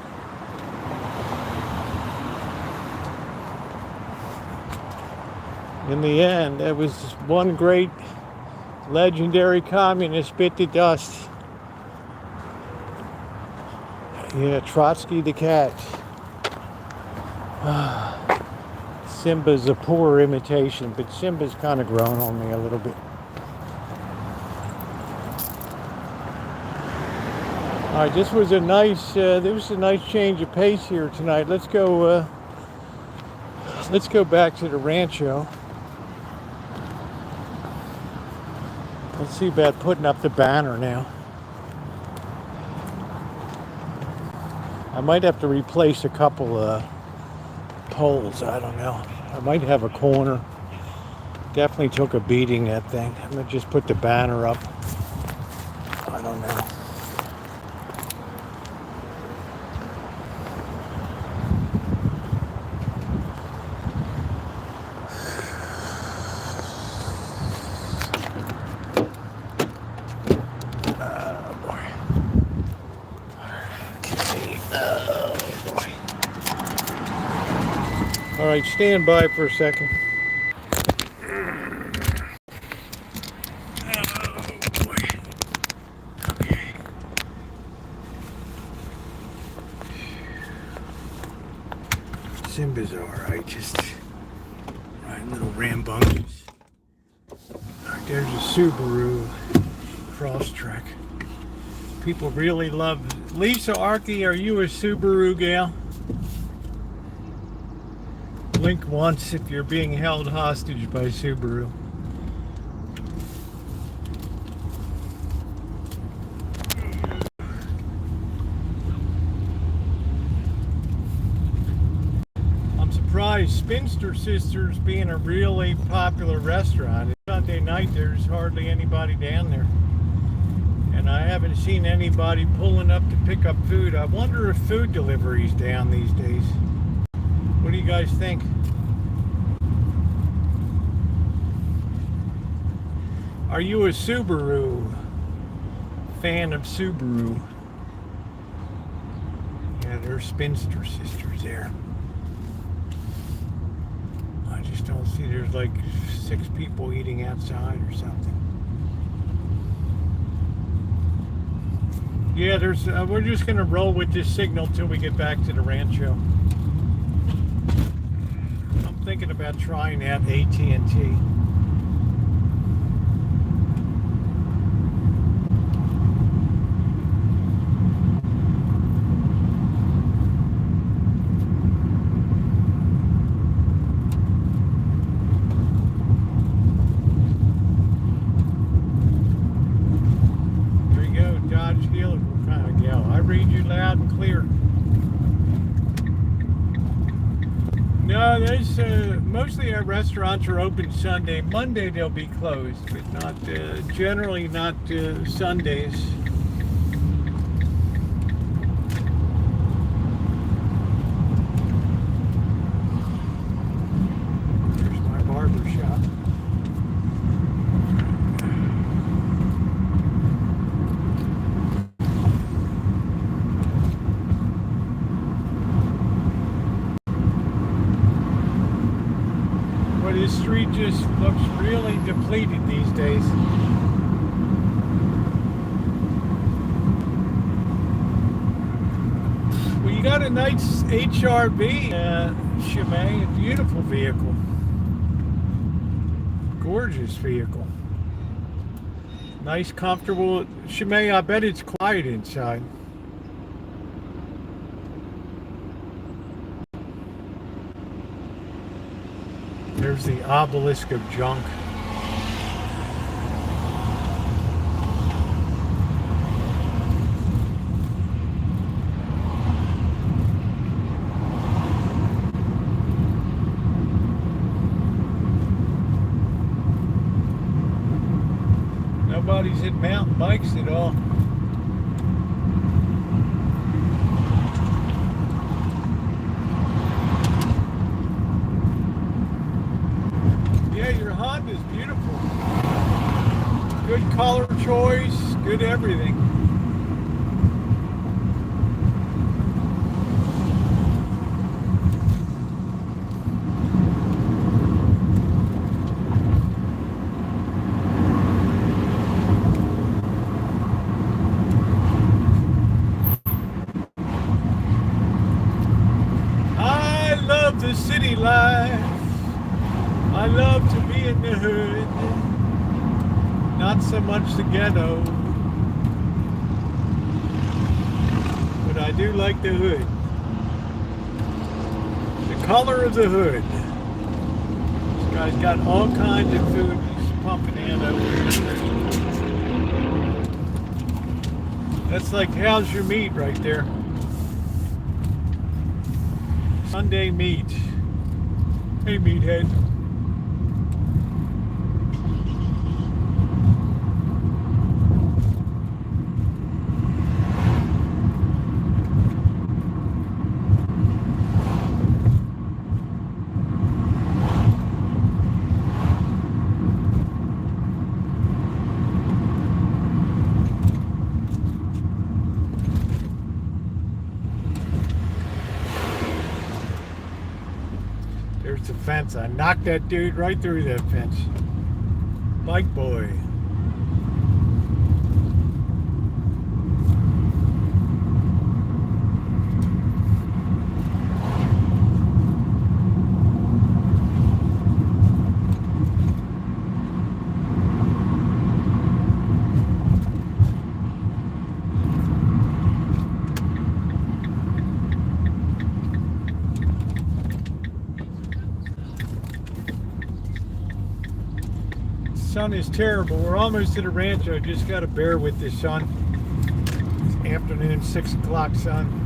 In the end, there was one great legendary communist bit to dust. Yeah, Trotsky the cat. Simba's a poor imitation, but Simba's kind of grown on me a little bit. All right, this was a nice. There was a nice change of pace here tonight. Let's go back to the rancho. Let's see about putting up the banner now. I might have to replace a couple poles. I don't know. I might have a corner. Definitely took a beating, that thing. I'm gonna just put the banner up. I don't know. All right, stand by for a second. Oh boy. Okay. Simba's all right, just little rambunctious. All right, there's a Subaru Crosstrek. People really love. Lisa Archie, are you a Subaru gal? Blink once if you're being held hostage by Subaru. I'm surprised Spinster Sisters being a really popular restaurant. Sunday night there's hardly anybody down there. And I haven't seen anybody pulling up to pick up food. I wonder if food delivery's down these days. What do you guys think? Are you a Subaru fan of Subaru? Yeah, there's Spinster Sisters there. I just don't see, there's like 6 people eating outside or something. Yeah, there's. We're just gonna roll with this signal till we get back to the rancho. I'm thinking about trying out AT&T. No, there's mostly our restaurants are open Sunday. Monday they'll be closed, but not generally not Sundays. Here's my barber shop. This street just looks really depleted these days. Well, you got a nice HRV, Chimay, a beautiful vehicle. Gorgeous vehicle. Nice, comfortable. Chimay, I bet it's quiet inside. There's the obelisk of junk. Nobody's hit mountain bikes at all. Yeah, your Honda's beautiful. Good color choice, good everything. love the city life. I love to be in the hood. Not so much the ghetto. But I do like the hood. The color of the hood. This guy's got all kinds of food he's pumping in over here. That's like, how's your meat right there? Sunday meat. Hey, meathead. There's the fence. I knocked that dude right through that fence. Bike boy. Sun is terrible. We're almost to the rancho. Just got to bear with this sun. It's afternoon, 6 o'clock sun.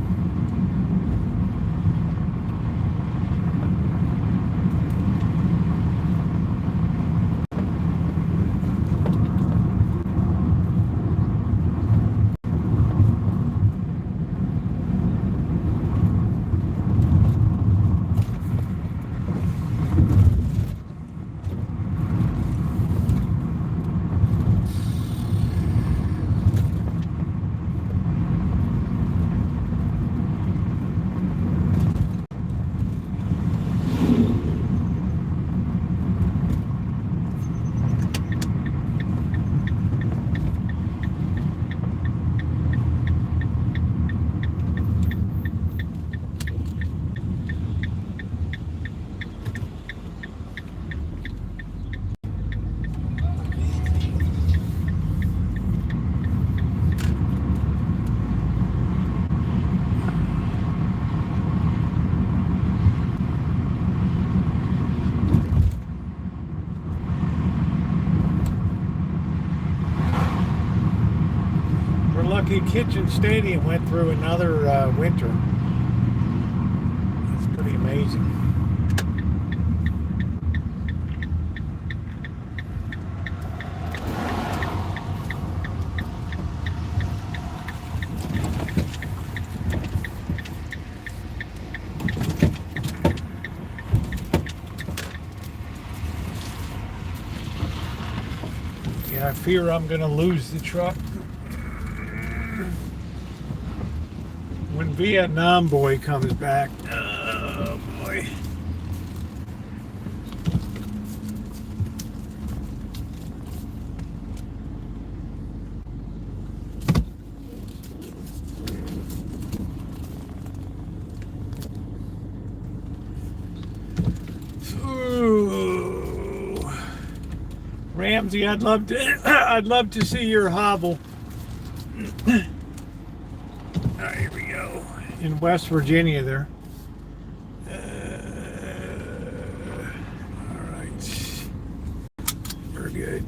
Lucky Kitchen Stadium went through another winter. It's pretty amazing. Yeah, I fear I'm going to lose the truck. When Vietnam boy comes back, oh boy. Ooh. Ramsey, I'd love to see your hobble. Here we go. In West Virginia there. All right. We're good.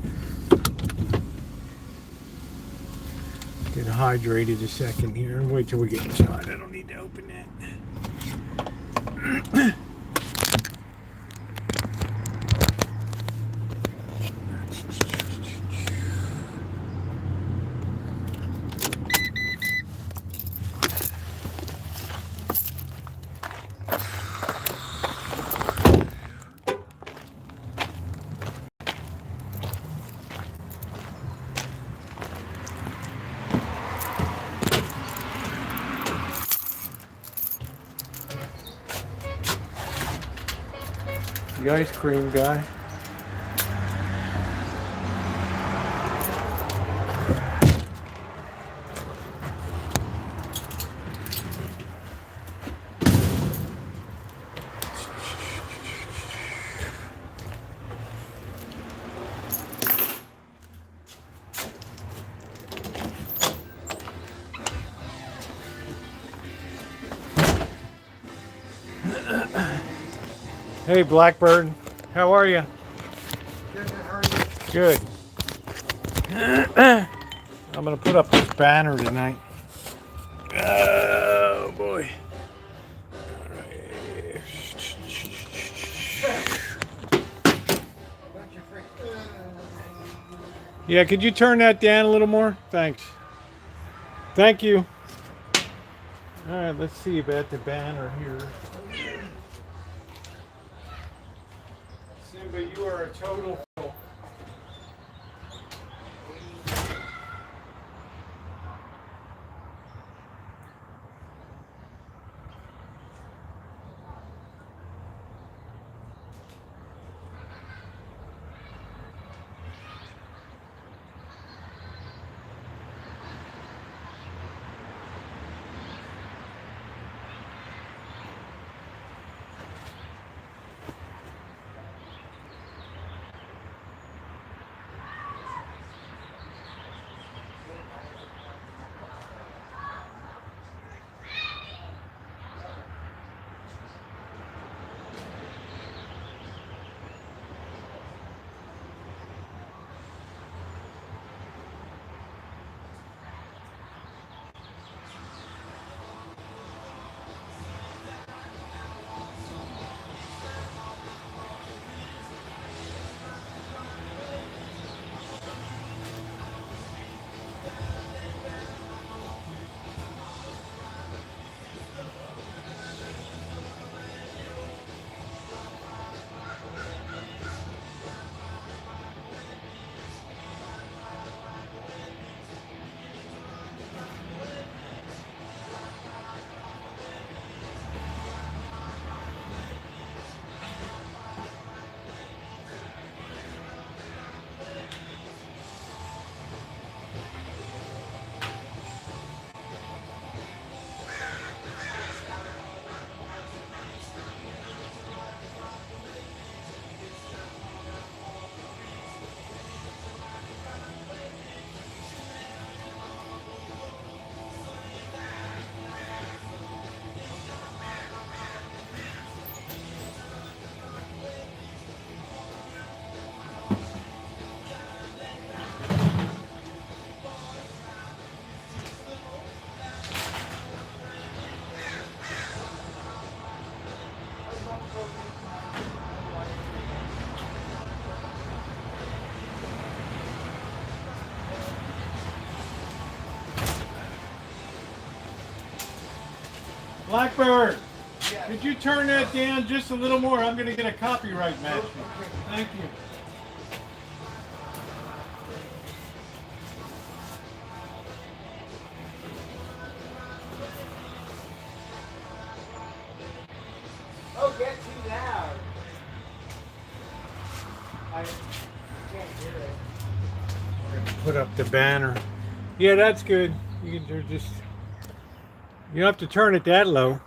Get hydrated a second here. Wait till we get inside. I don't need to open that. The ice cream guy. Hey, Blackbird. How are you? Good, how are you? Good. I'm going to put up this banner tonight. Oh, boy. All right. Yeah, could you turn that down a little more? Thanks. Thank you. All right, let's see about the banner here. Simba, you are a total fool. Blackbird, Yeah. could you turn that down just a little more? I'm going to get a copyright match. Thank you. Oh, get too loud. I can't hear it. We're going to put up the banner. Yeah, that's good. You can just, you don't have to turn it that low.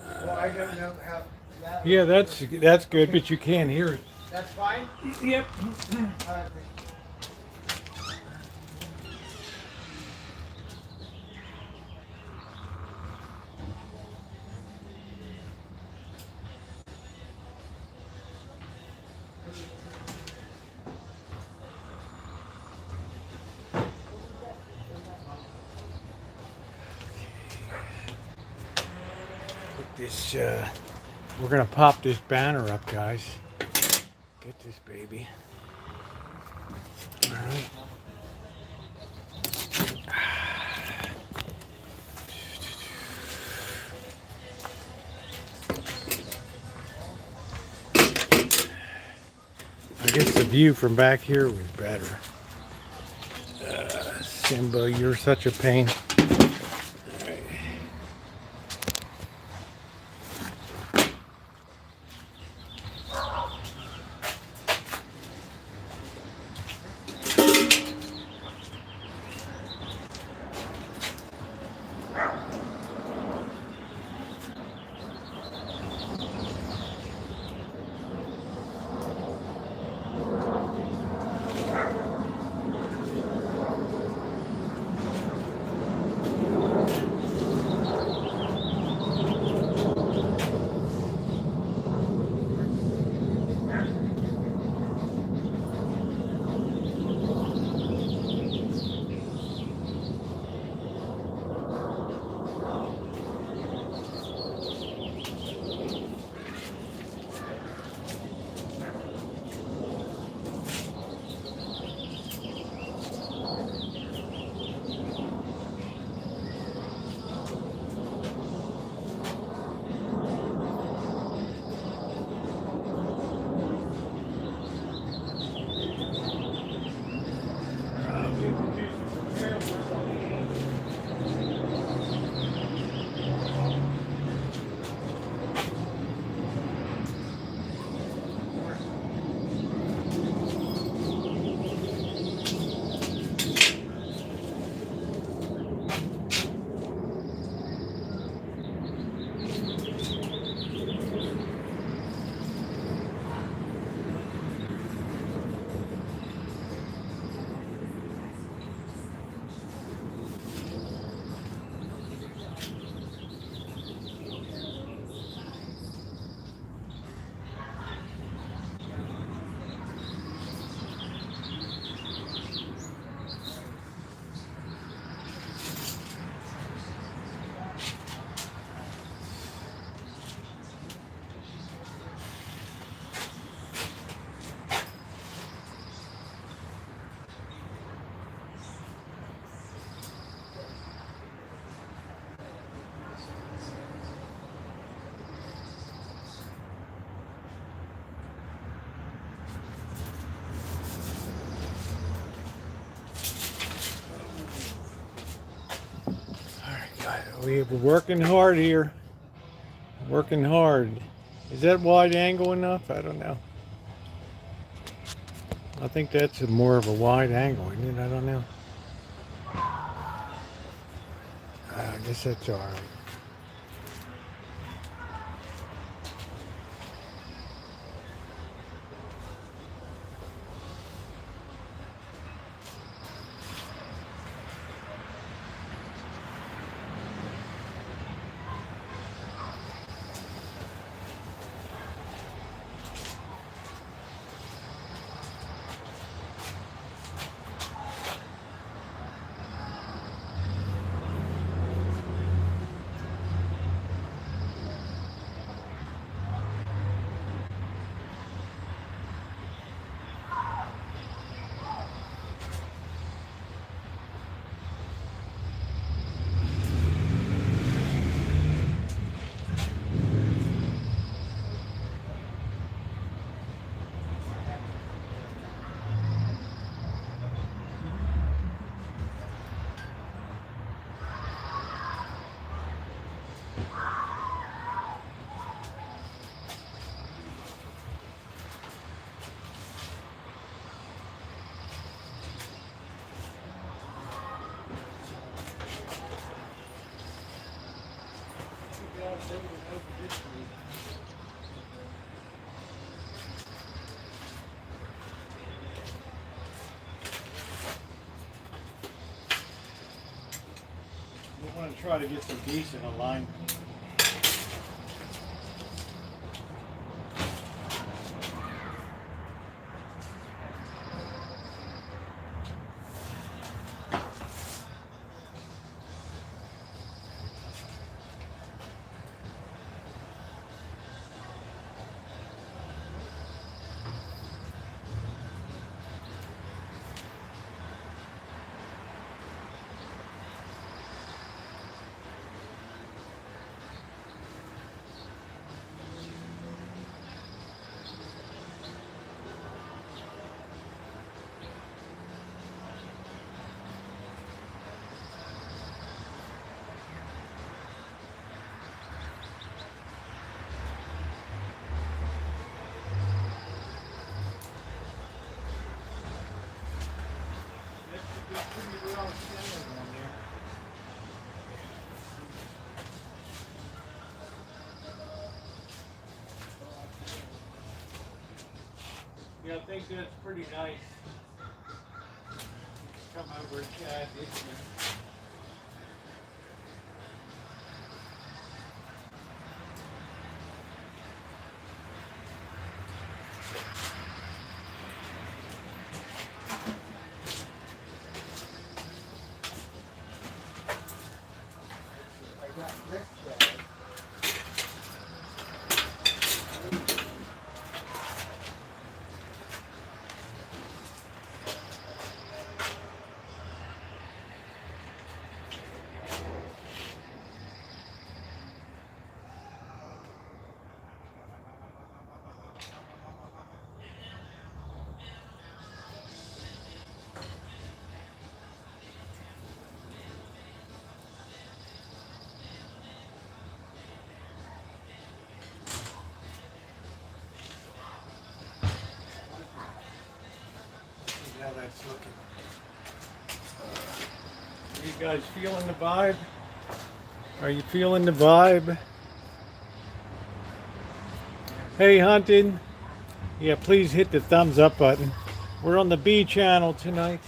Well, I don't know how that. Yeah, that's good, but you can't hear it. That's fine? Yep. Uh, Put this, we're going to pop this banner up, guys. Get this baby. All right. I guess the view from back here was better. Simba, you're such a pain. All right. We're working hard here. Working hard. Is that wide angle enough? I don't know. I think that's more of a wide angle, isn't it? I don't know. I guess that's all right. We want to try to get some decent alignment. Yeah, I think that's pretty nice. Come over and chat with you. I got this bag. See how that's looking. Are you guys feeling the vibe? Are you feeling the vibe? Hey, Hunted. Yeah, please hit the thumbs up button. We're on the B channel tonight.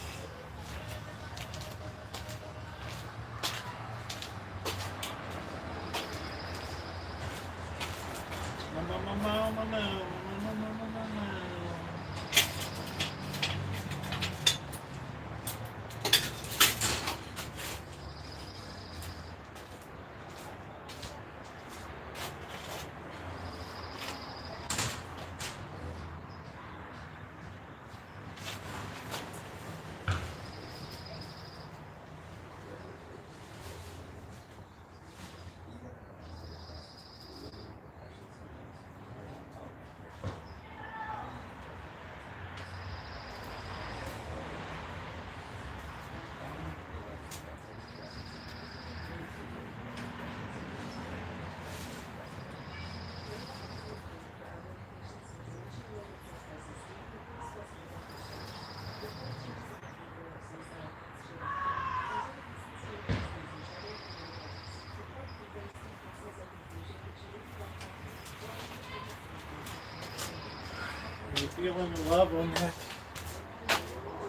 Are you feeling the love on that?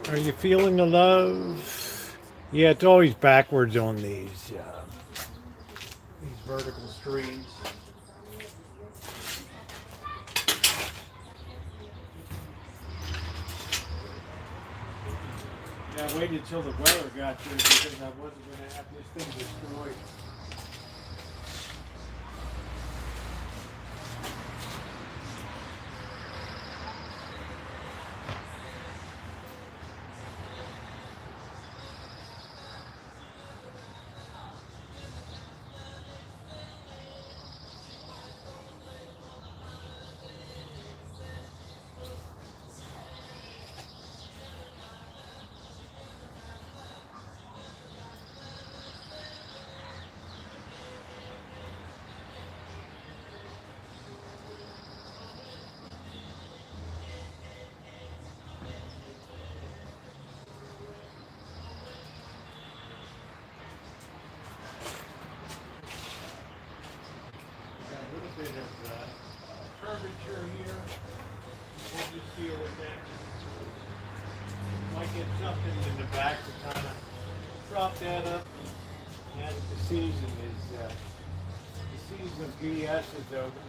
Are you feeling the love? Yeah, it's always backwards on these vertical streams. Yeah, I waited till the weather got here because I wasn't going to have this thing destroyed. A little bit of curvature here. We'll just deal with that. Might get something in the back to kind of prop that up. As the season of BS is over.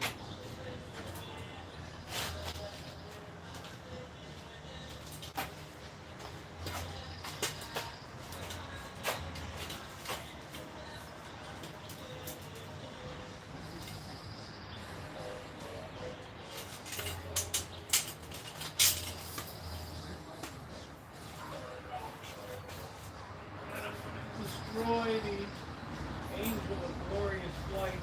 Destroy the angel of glorious flight.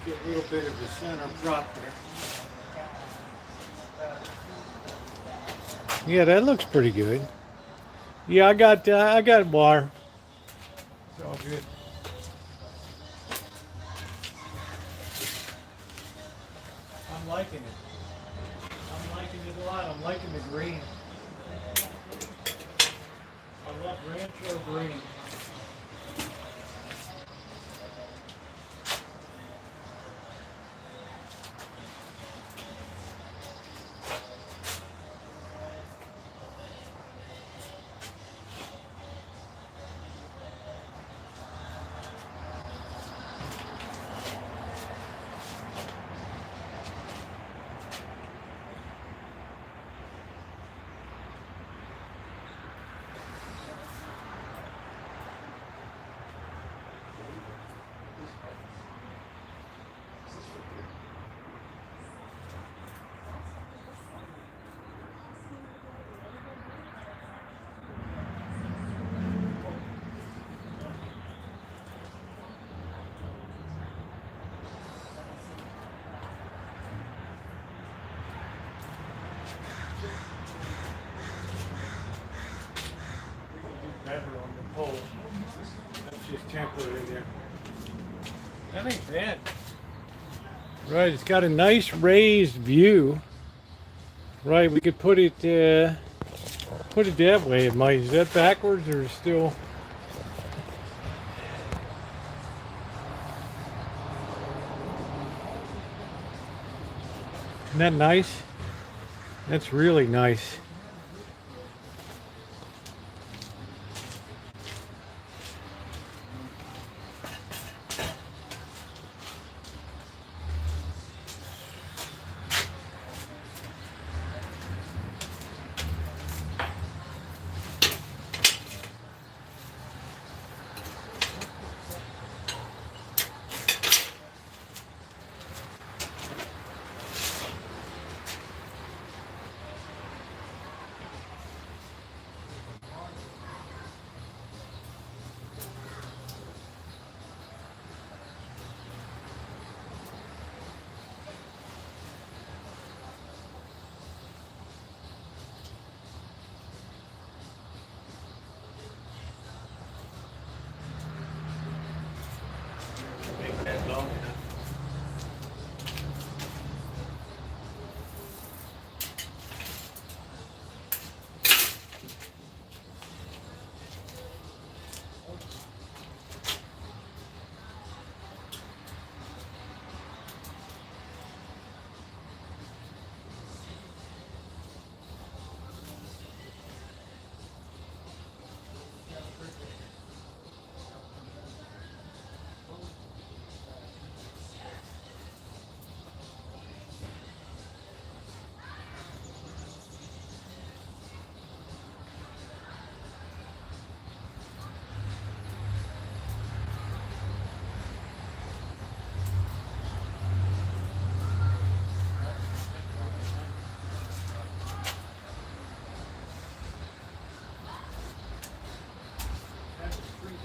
Get a little bit of the center prop there. Yeah, that looks pretty good. Yeah, I got wire. It's all good. I'm liking it. I'm liking it a lot. I'm liking the green. I love rancho green. Better on the pole. That's just temporary there. That ain't bad. Right, it's got a nice raised view. Right, we could put it that way. It might. Is that backwards or still? Isn't that nice? That's really nice.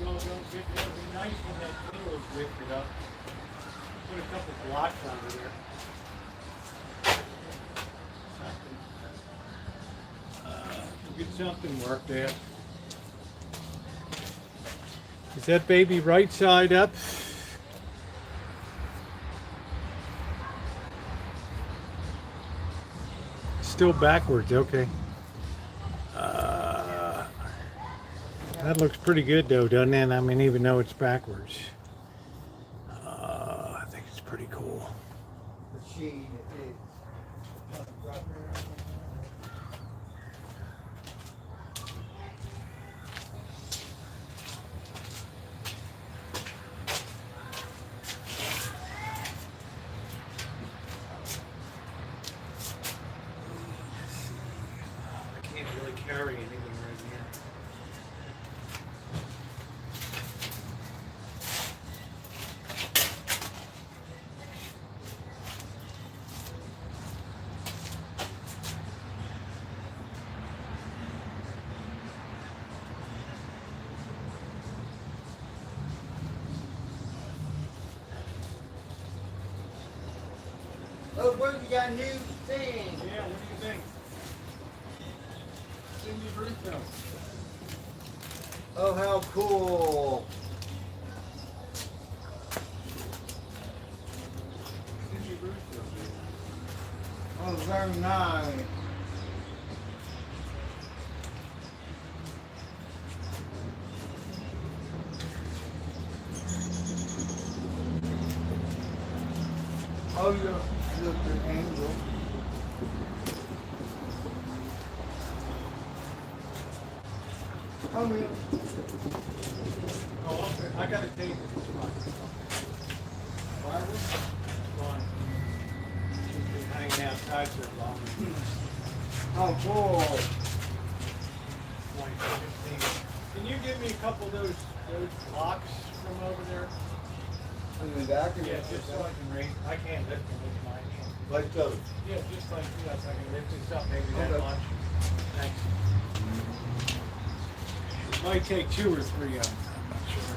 all don't get, it'll be nice when that tail is lifted up. Put a couple blocks under there. We'll get something worked out. Is that baby right side up? Still backwards, okay. That looks pretty good though, doesn't it? I mean, even though it's backwards. I think it's pretty cool. I can't really carry anything right here. Oh, boy, you got a new thing. Yeah, what do you think? Cindy Brito. Oh, how cool. Cindy Brito. Oh, very nice. Oh, you look an angel. Oh, yeah. Oh, okay. I gotta take it. Barbara? Fine. She's been hanging outside so long. Oh, cool. Can you give me a couple of those blocks from over there? In the back of Yeah, it? just so I can raise. I can't lift them with my hand. Like those. Yeah, just like that, so I can lift this up maybe that Okay. much. Thanks. It might take 2 or 3 of them. I'm not sure.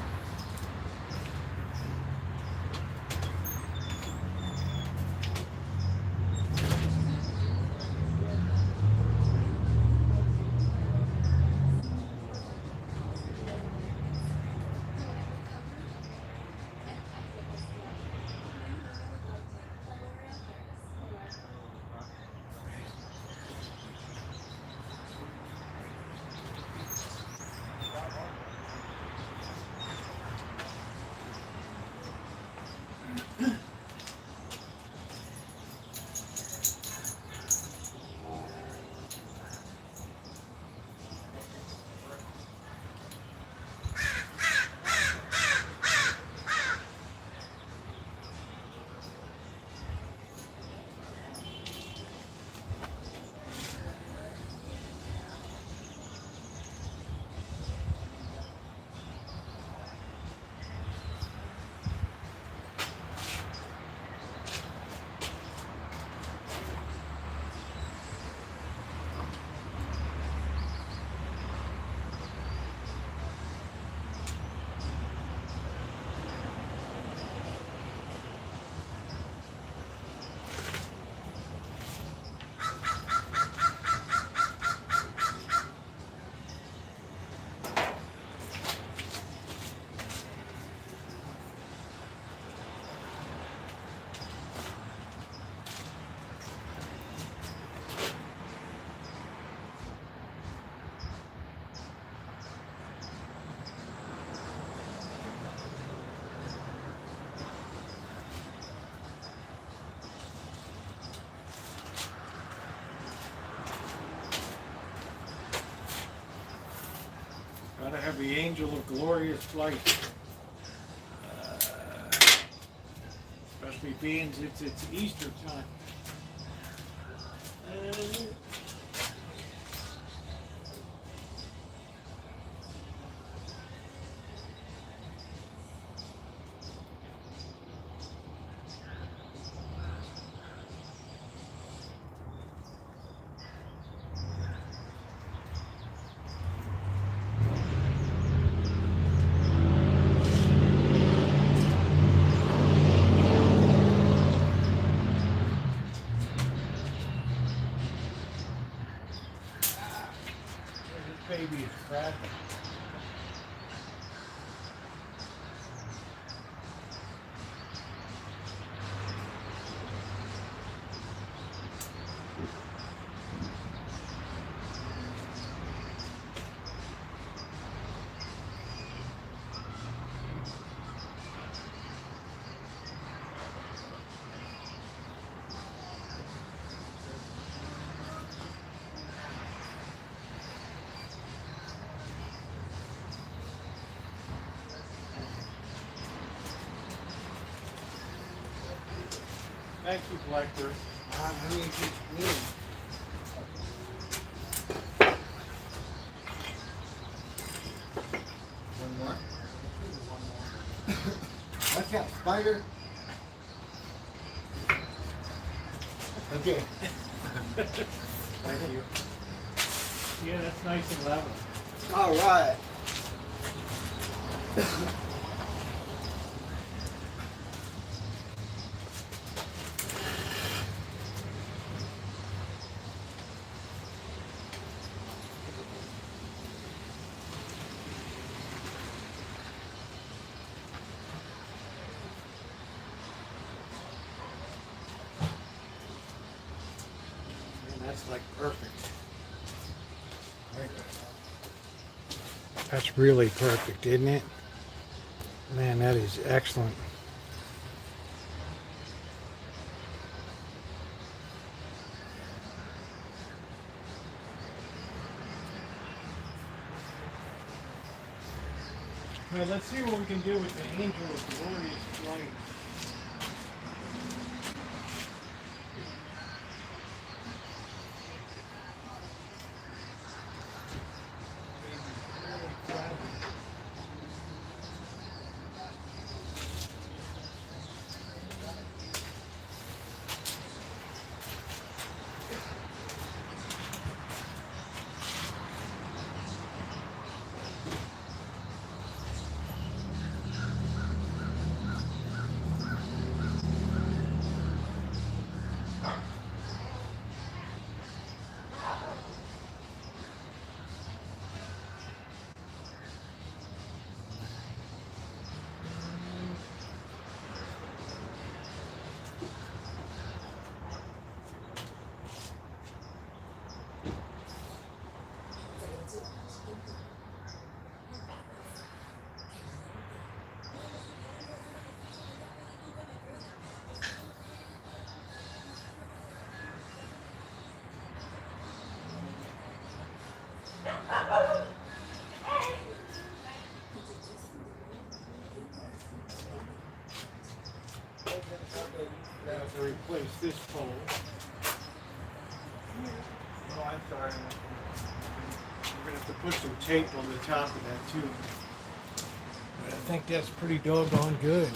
Gotta have the angel of glorious flight. Especially being it's Easter time. Thank you, Blackbird. I mean, me. One more. Watch out, spider. Okay. Thank you. Yeah, that's nice and level. All right. Man, that's like perfect. That's really perfect, isn't it? Man, that is excellent. All right, let's see what we can do with the Angel of Glorious Flight. I have to replace this pole. Oh, I'm sorry. We're going to have to put some tape on the top of that too. But I think that's pretty doggone good.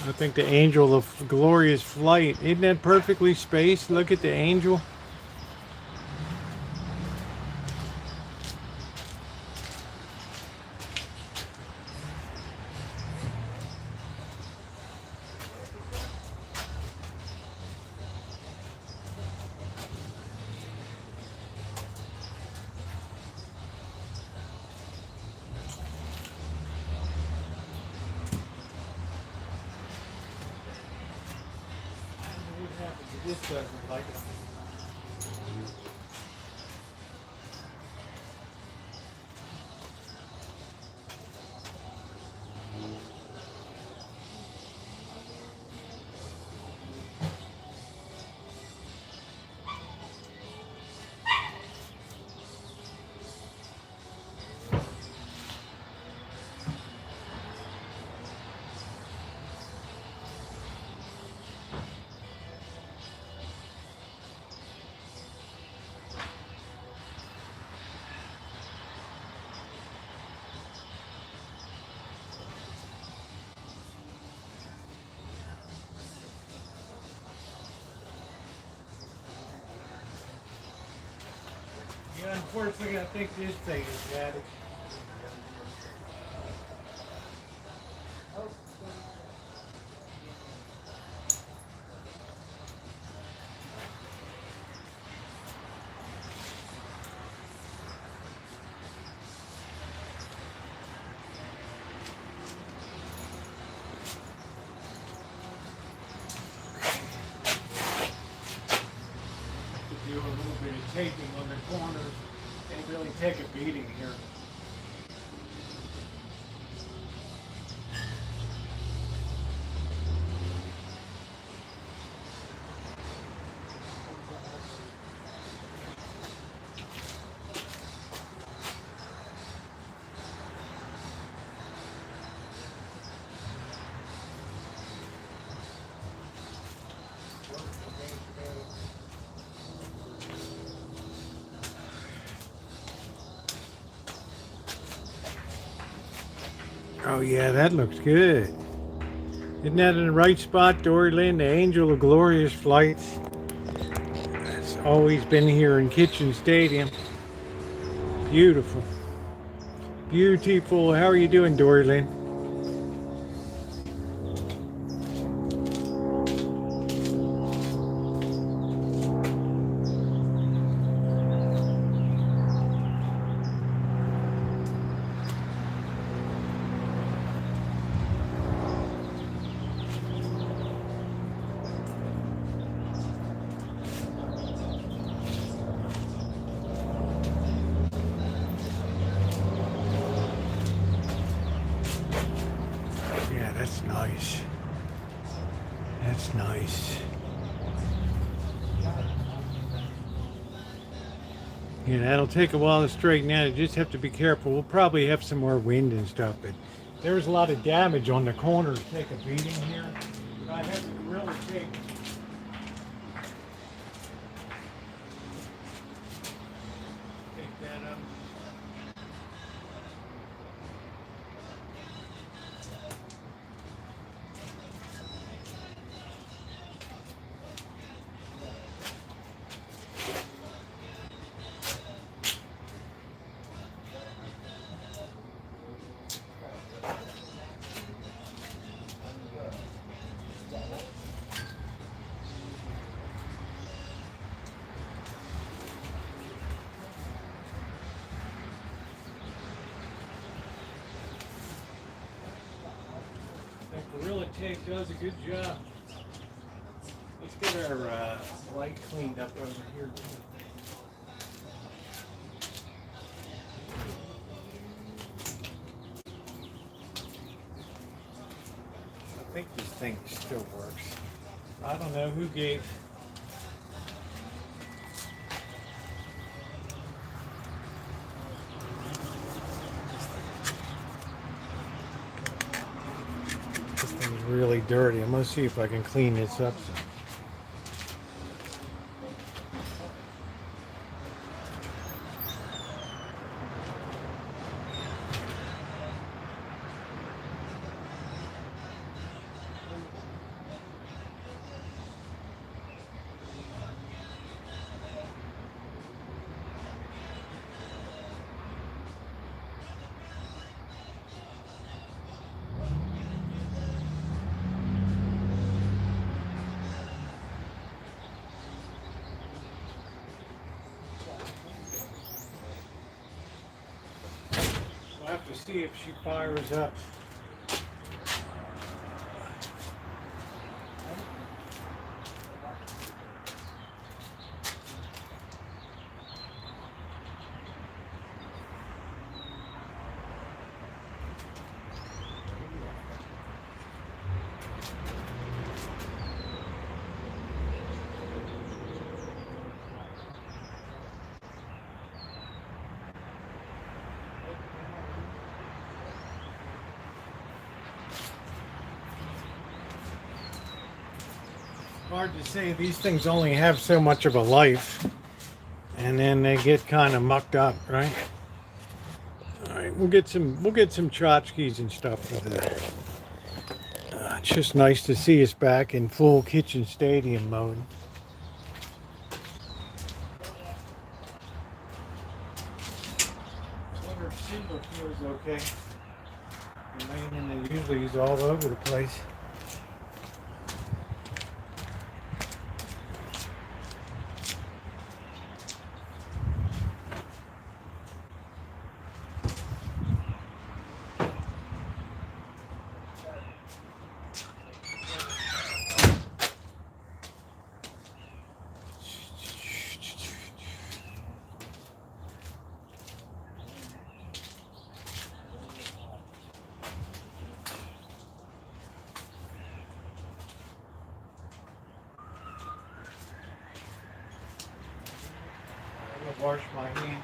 I think the Angel of Glorious Flight, isn't that perfectly spaced? Look at the angel. This doesn't like it. Yeah, unfortunately, I think this thing is bad. Do a little bit of taping on the corners and really take a beating here. Oh yeah, that looks good. Isn't that in the right spot, Dory Lynn? The Angel of Glorious Flights. It's always been here in Kitchen Stadium. Beautiful. Beautiful. How are you doing, Dory Lynn? Yeah, that's nice. That's nice. Yeah, that'll take a while to straighten out. You just have to be careful. We'll probably have some more wind and stuff, but there was a lot of damage on the corners. Take a beating here. But I have to really take that up. Gorilla Tape does a good job. Let's get our light cleaned up over here. I think this thing still works. I don't know who gave. This thing's really dirty. I'm gonna see if I can clean this up some. We'll have to see if she fires up. Hard to say. These things only have so much of a life, and then they get kind of mucked up, right? All right, we'll get some tchotchkes and stuff for that. It's just nice to see us back in full Kitchen Stadium mode. I wonder if Simba feels okay. Usually he's all over the place. Wash my hands.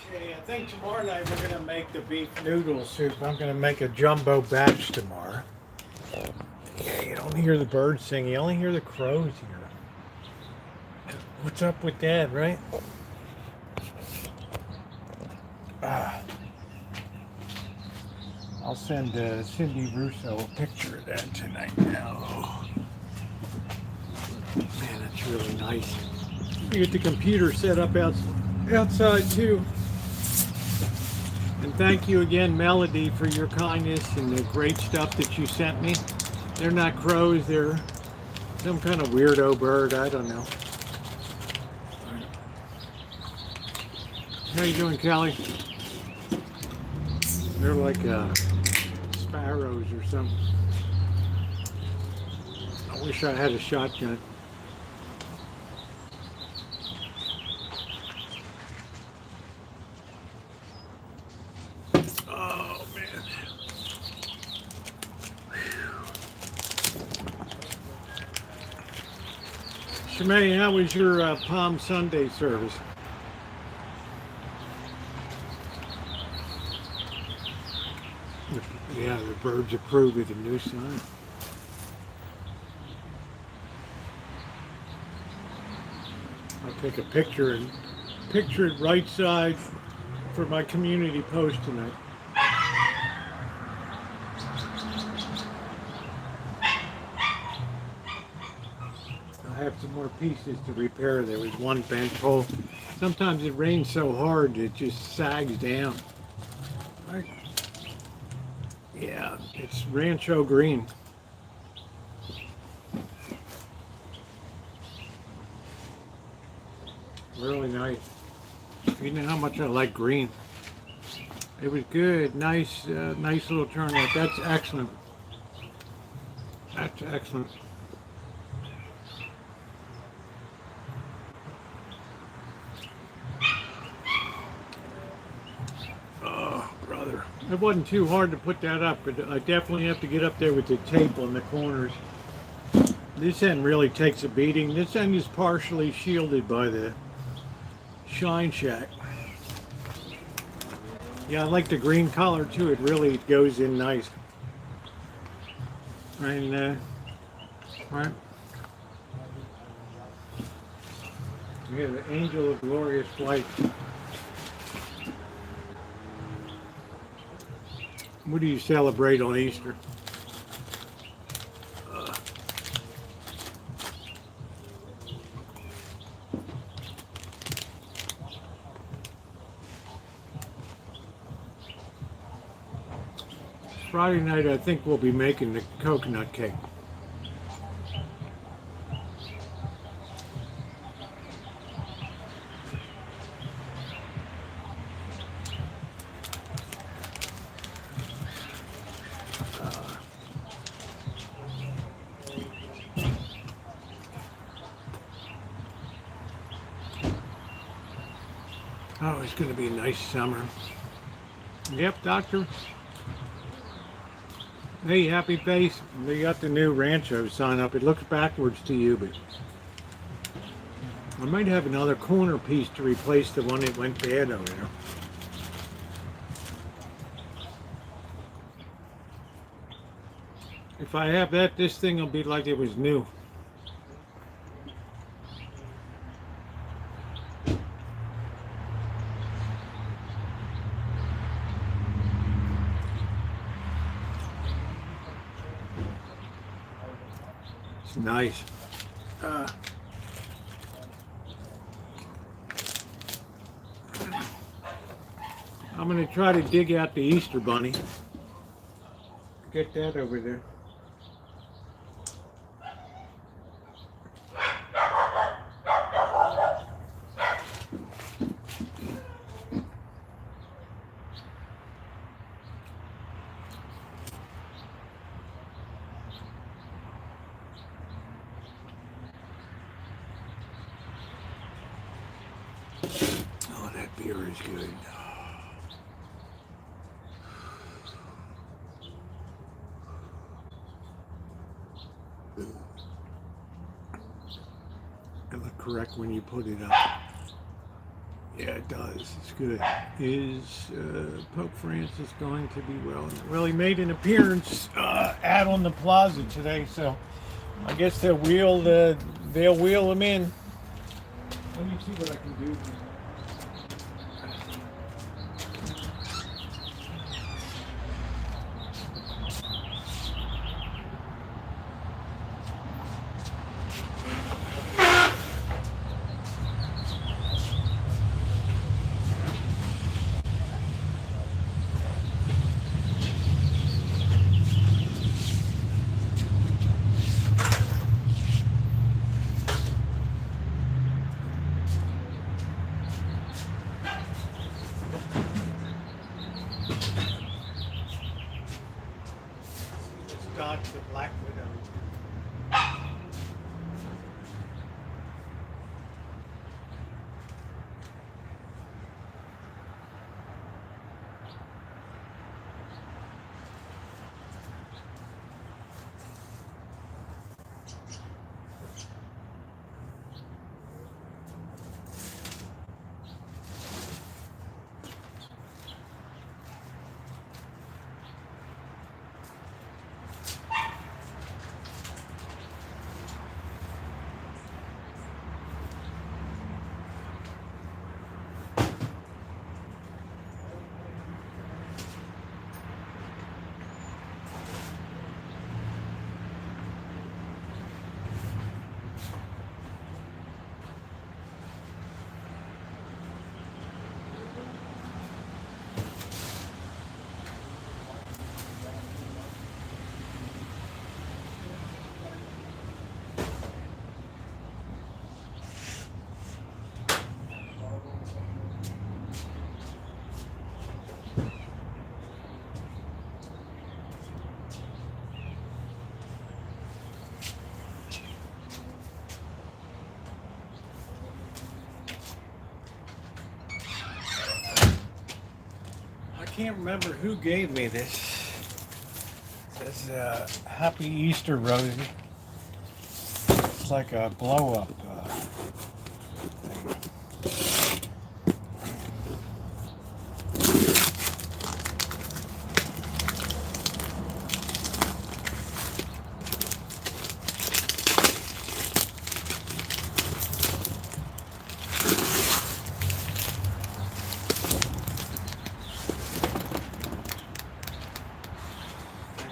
Okay, I think tomorrow night we're gonna make the beef noodle soup. I'm gonna make a jumbo batch tomorrow. Yeah, you don't hear the birds sing, you only hear the crows here. What's up with that, right? Ah. I'll send Cindy Russo a picture of that tonight now. Man, that's really nice. You get the computer set up outside too. And thank you again, Melody, for your kindness and the great stuff that you sent me. They're not crows, they're some kind of weirdo bird, I don't know. How you doing, Callie? They're like sparrows or something. I wish I had a shotgun. Oh man. Shemay, how was your Palm Sunday service? Yeah, the birds approve of the new sign. I'll take a picture and picture it right side for my community post tonight. I have some more pieces to repair. There was one bent pole. Sometimes it rains so hard it just sags down. Right. Yeah, it's Rancho green. Really nice. You know how much I like green. It was good. Nice, nice little turnout. That's excellent. That's excellent. Oh, brother. It wasn't too hard to put that up, but I definitely have to get up there with the tape on the corners. This end really takes a beating. This end is partially shielded by the Shine Shack. Yeah, I like the green color too. It really goes in nice. And, right. We have the Angel of Glorious Flight. What do you celebrate on Easter? Friday night, I think we'll be making the coconut cake. Oh, it's going to be a nice summer. Yep, doctor. Hey, happy face. They got the new rancho sign up. It looks backwards to you, but I might have another corner piece to replace the one that went bad over there. If I have that, this thing will be like it was new. It's nice. I'm going to try to dig out the Easter bunny. Get that over there. Oh, that beer is good. And the correct when you put it up. Yeah, it does. It's good. Is Pope Francis going to be well? Well, he made an appearance out on the plaza today, so I guess they'll wheel him in. Let me see what I can do. Dodge the Black Widow. I can't remember who gave me this. It says Happy Easter, Rosie. It's like a blow-up thing.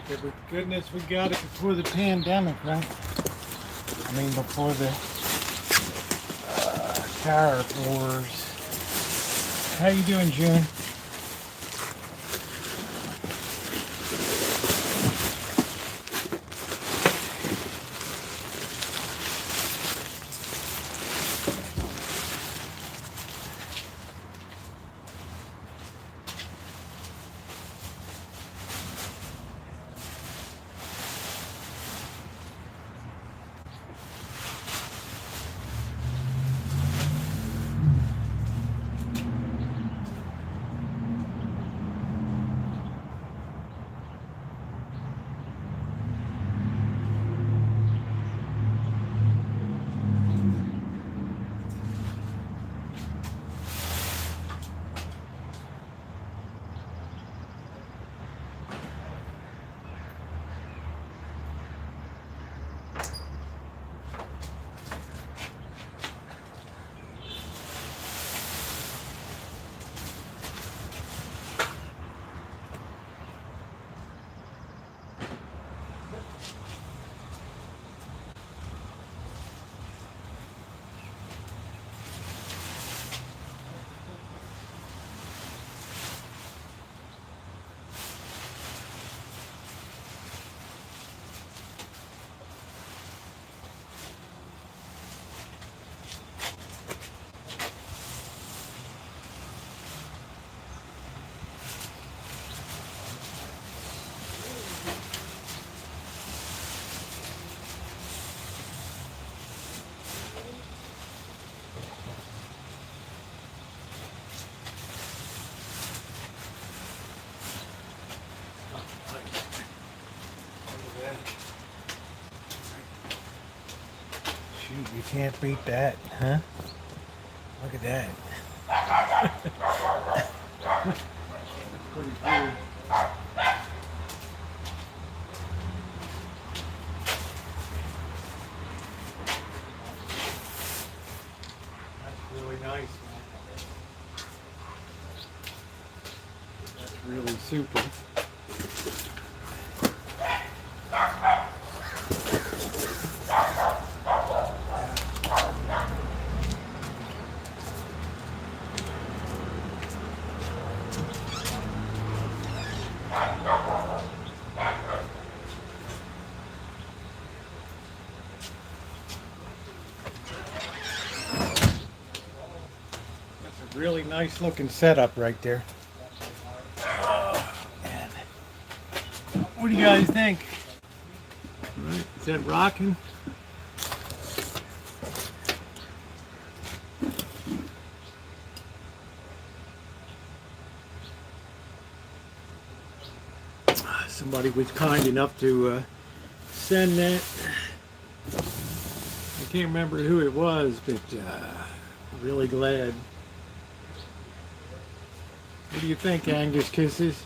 Thank goodness we got it before the pandemic, right? I mean, before the tariff wars. How you doing, June? Shoot, you can't beat that, huh? Look at that. That's pretty cool. That's really nice, man. That's really super. That's a really nice looking setup right there. Oh, man. What do you guys think? All right, is that rocking? Somebody was kind enough to send that. I can't remember who it was, but really glad. What do you think, Angus Kisses?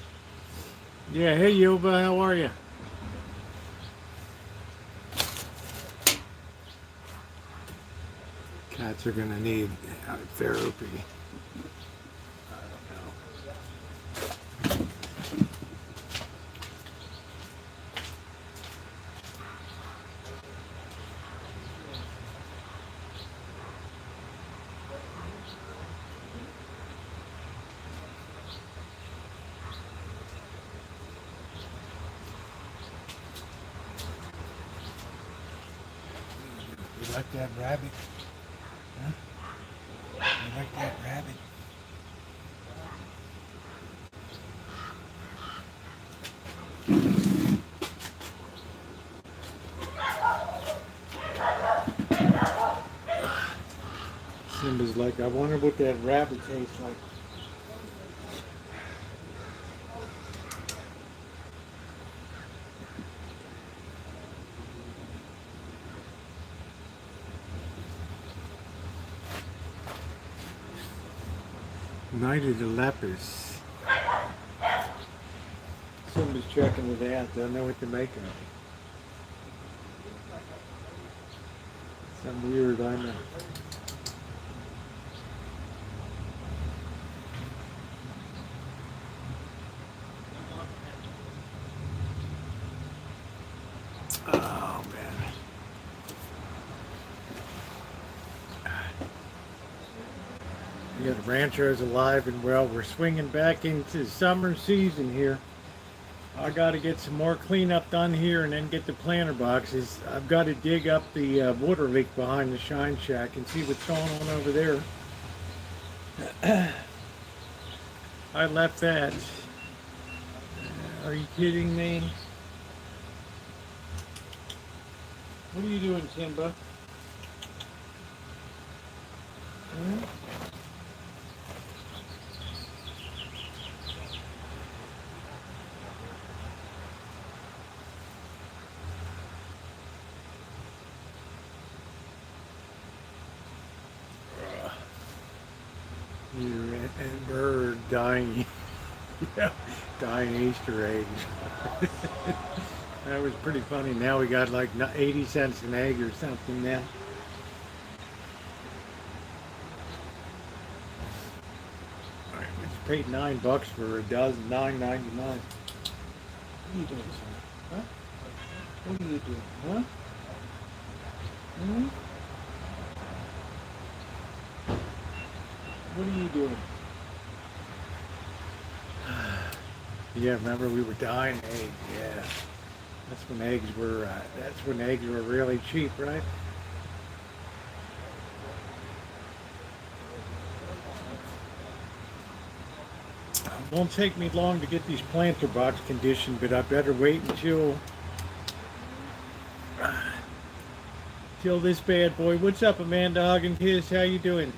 Yeah, hey Yuba, how are you? Cats are gonna need therapy. I don't know. You like that rabbit? Huh? You like that rabbit? Simba's like, I wonder what that rabbit tastes like. Night of the Lepers. Simba's checking it out. Don't know what to make of it. Some weird, I know. Oh man. Yeah, the rancho's alive and well. We're swinging back into summer season here. I got to get some more cleanup done here and then get the planter boxes. I've got to dig up the water leak behind the shine shack and see what's going on over there. I left that. Are you kidding me? What are you doing, Simba? Hmm? And bird dying, yeah, dying Easter eggs. That was pretty funny. Now we got like 80 cents an egg or something now. All right, we just paid $9 for a dozen, $9.99. What are you doing, son? Huh? What are you doing? Huh? Hmm? What are you doing? Yeah, remember we were dying eggs. Yeah, that's when eggs were. That's when eggs were really cheap, right? It won't take me long to get these planter box conditioned, but I better wait until this bad boy. What's up, Amanda Hug and Kiss? How you doing?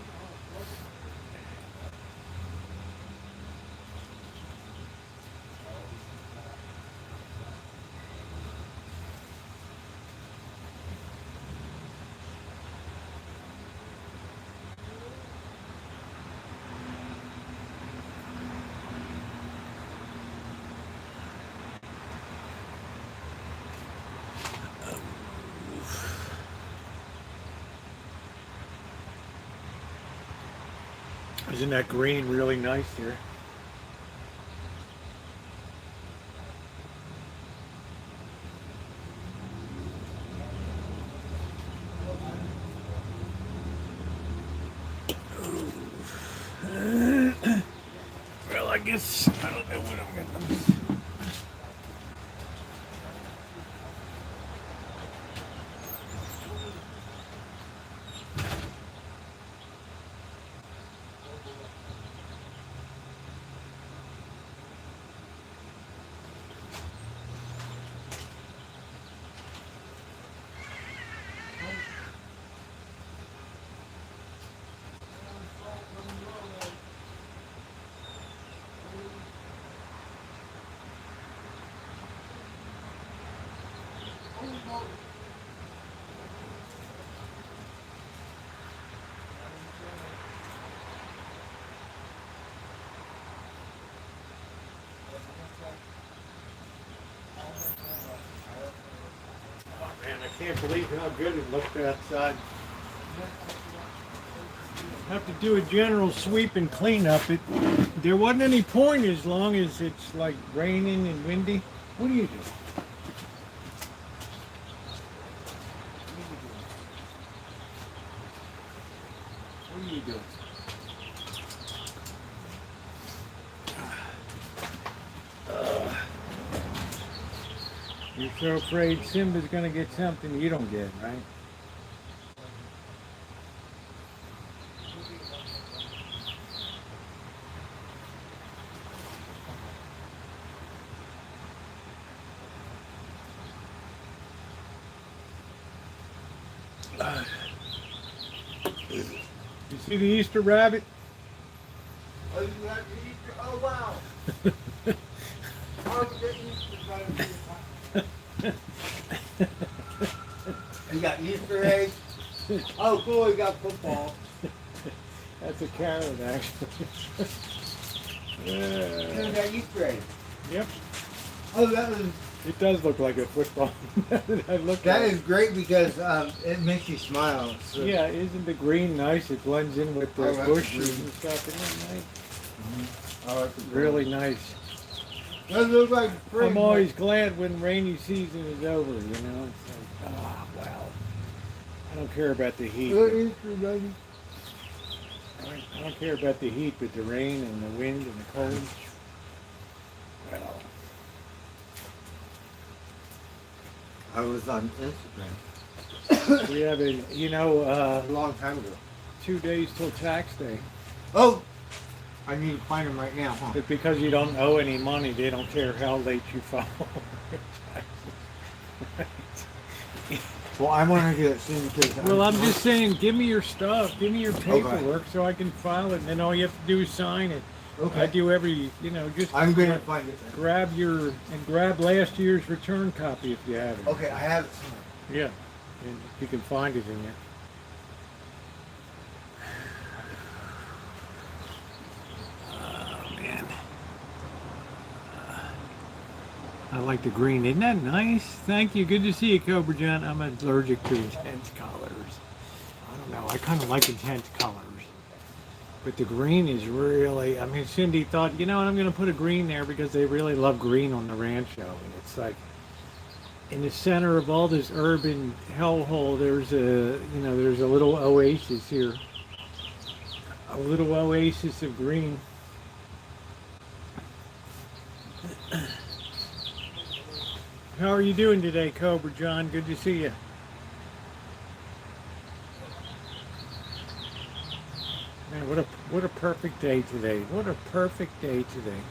Isn't that green really nice here? Well, I guess I don't know what I'm gonna. Man, I can't believe how good it looked outside. Have to do a general sweep and clean up. There wasn't any point as long as it's like raining and windy. What are you doing? What are you doing? You're so afraid Simba's gonna get something you don't get, right? You see the Easter rabbit? Oh, you got Easter? Oh, wow. Oh, the Easter rabbit. You got Easter eggs? Oh, cool, you got football. That's a carrot, actually. You got Easter eggs. Yep. Oh, that was... It does look like a football. I look That at is great because it makes you smile. So. Yeah, isn't the green nice? It blends in with the Oh, that's bushes green. and stuff. Isn't that nice? Mm-hmm. I like the Really nice. That looks like spring. I'm always glad when rainy season is over, you know? It's like, oh, wow. I don't care about the heat. Easter, baby. I don't care about the heat, but the rain and the wind and the cold. Well, I was on Instagram we have a, a long time ago. 2 days till tax day. Oh, I need to find them right now, huh? But because you don't owe any money, they don't care how late you file your taxes. Well, I want to get it soon because. Well, I'm just saying, give me your stuff, give me your paperwork so I can file it, and then all you have to do is sign it. Okay. I do every, just I'm going to find it then. grab last year's return copy if you have it. Okay, I have it somewhere. Yeah, and you can find it in there. Oh, man. I like the green. Isn't that nice? Thank you. Good to see you, Cobra John. I'm allergic to intense colors. I don't know. I kind of like intense colors. But the green is really, Cindy thought, what, I'm going to put a green there because they really love green on the rancho. And it's like, in the center of all this urban hellhole, there's a little oasis here. A little oasis of green. How are you doing today, Cobra John? Good to see you. Man, what a perfect day today. What a perfect day today.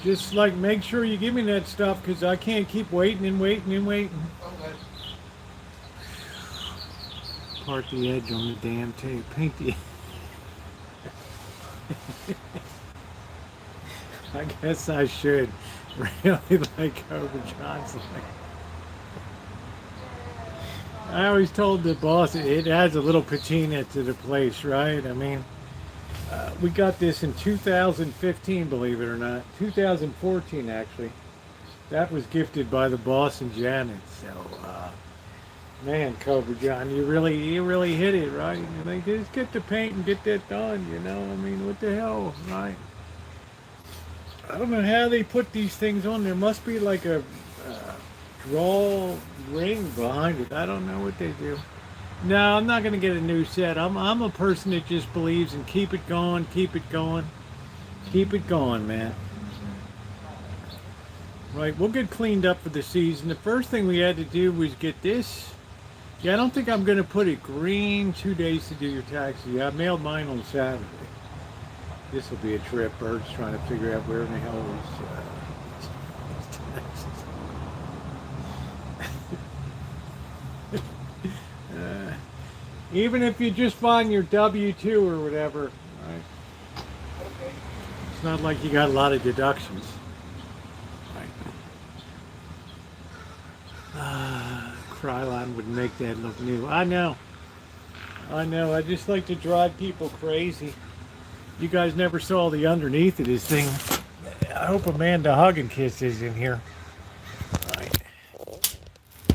Just like make sure you give me that stuff because I can't keep waiting and waiting and waiting. Okay. Part the edge on the damn tape. Paint the. I guess I should really like Cobra Johnson. I always told the boss it adds a little patina to the place, right? We got this in 2015, believe it or not. 2014, actually. That was gifted by the boss and Janet. So, Man, Cobra John, you really hit it, right? You know, just get the paint and get that done, you know? I mean, what the hell, right? I don't know how they put these things on. There must be like a draw ring behind it. I don't know what they do. No, I'm not going to get a new set. I'm a person that just believes in keep it going, keep it going, keep it going, man. Right, we'll get cleaned up for the season. The first thing we had to do was get this. Yeah, I don't think I'm going to put it green. 2 days to do your taxes. Yeah, I mailed mine on Saturday. This will be a trip. Bird's trying to figure out where in the hell is even if you just find your W-2 or whatever, right? It's not like you got a lot of deductions. Right. Kryline would make that look new. I know. I just like to drive people crazy. You guys never saw the underneath of this thing. I hope Amanda Hug and Kiss is in here. Right.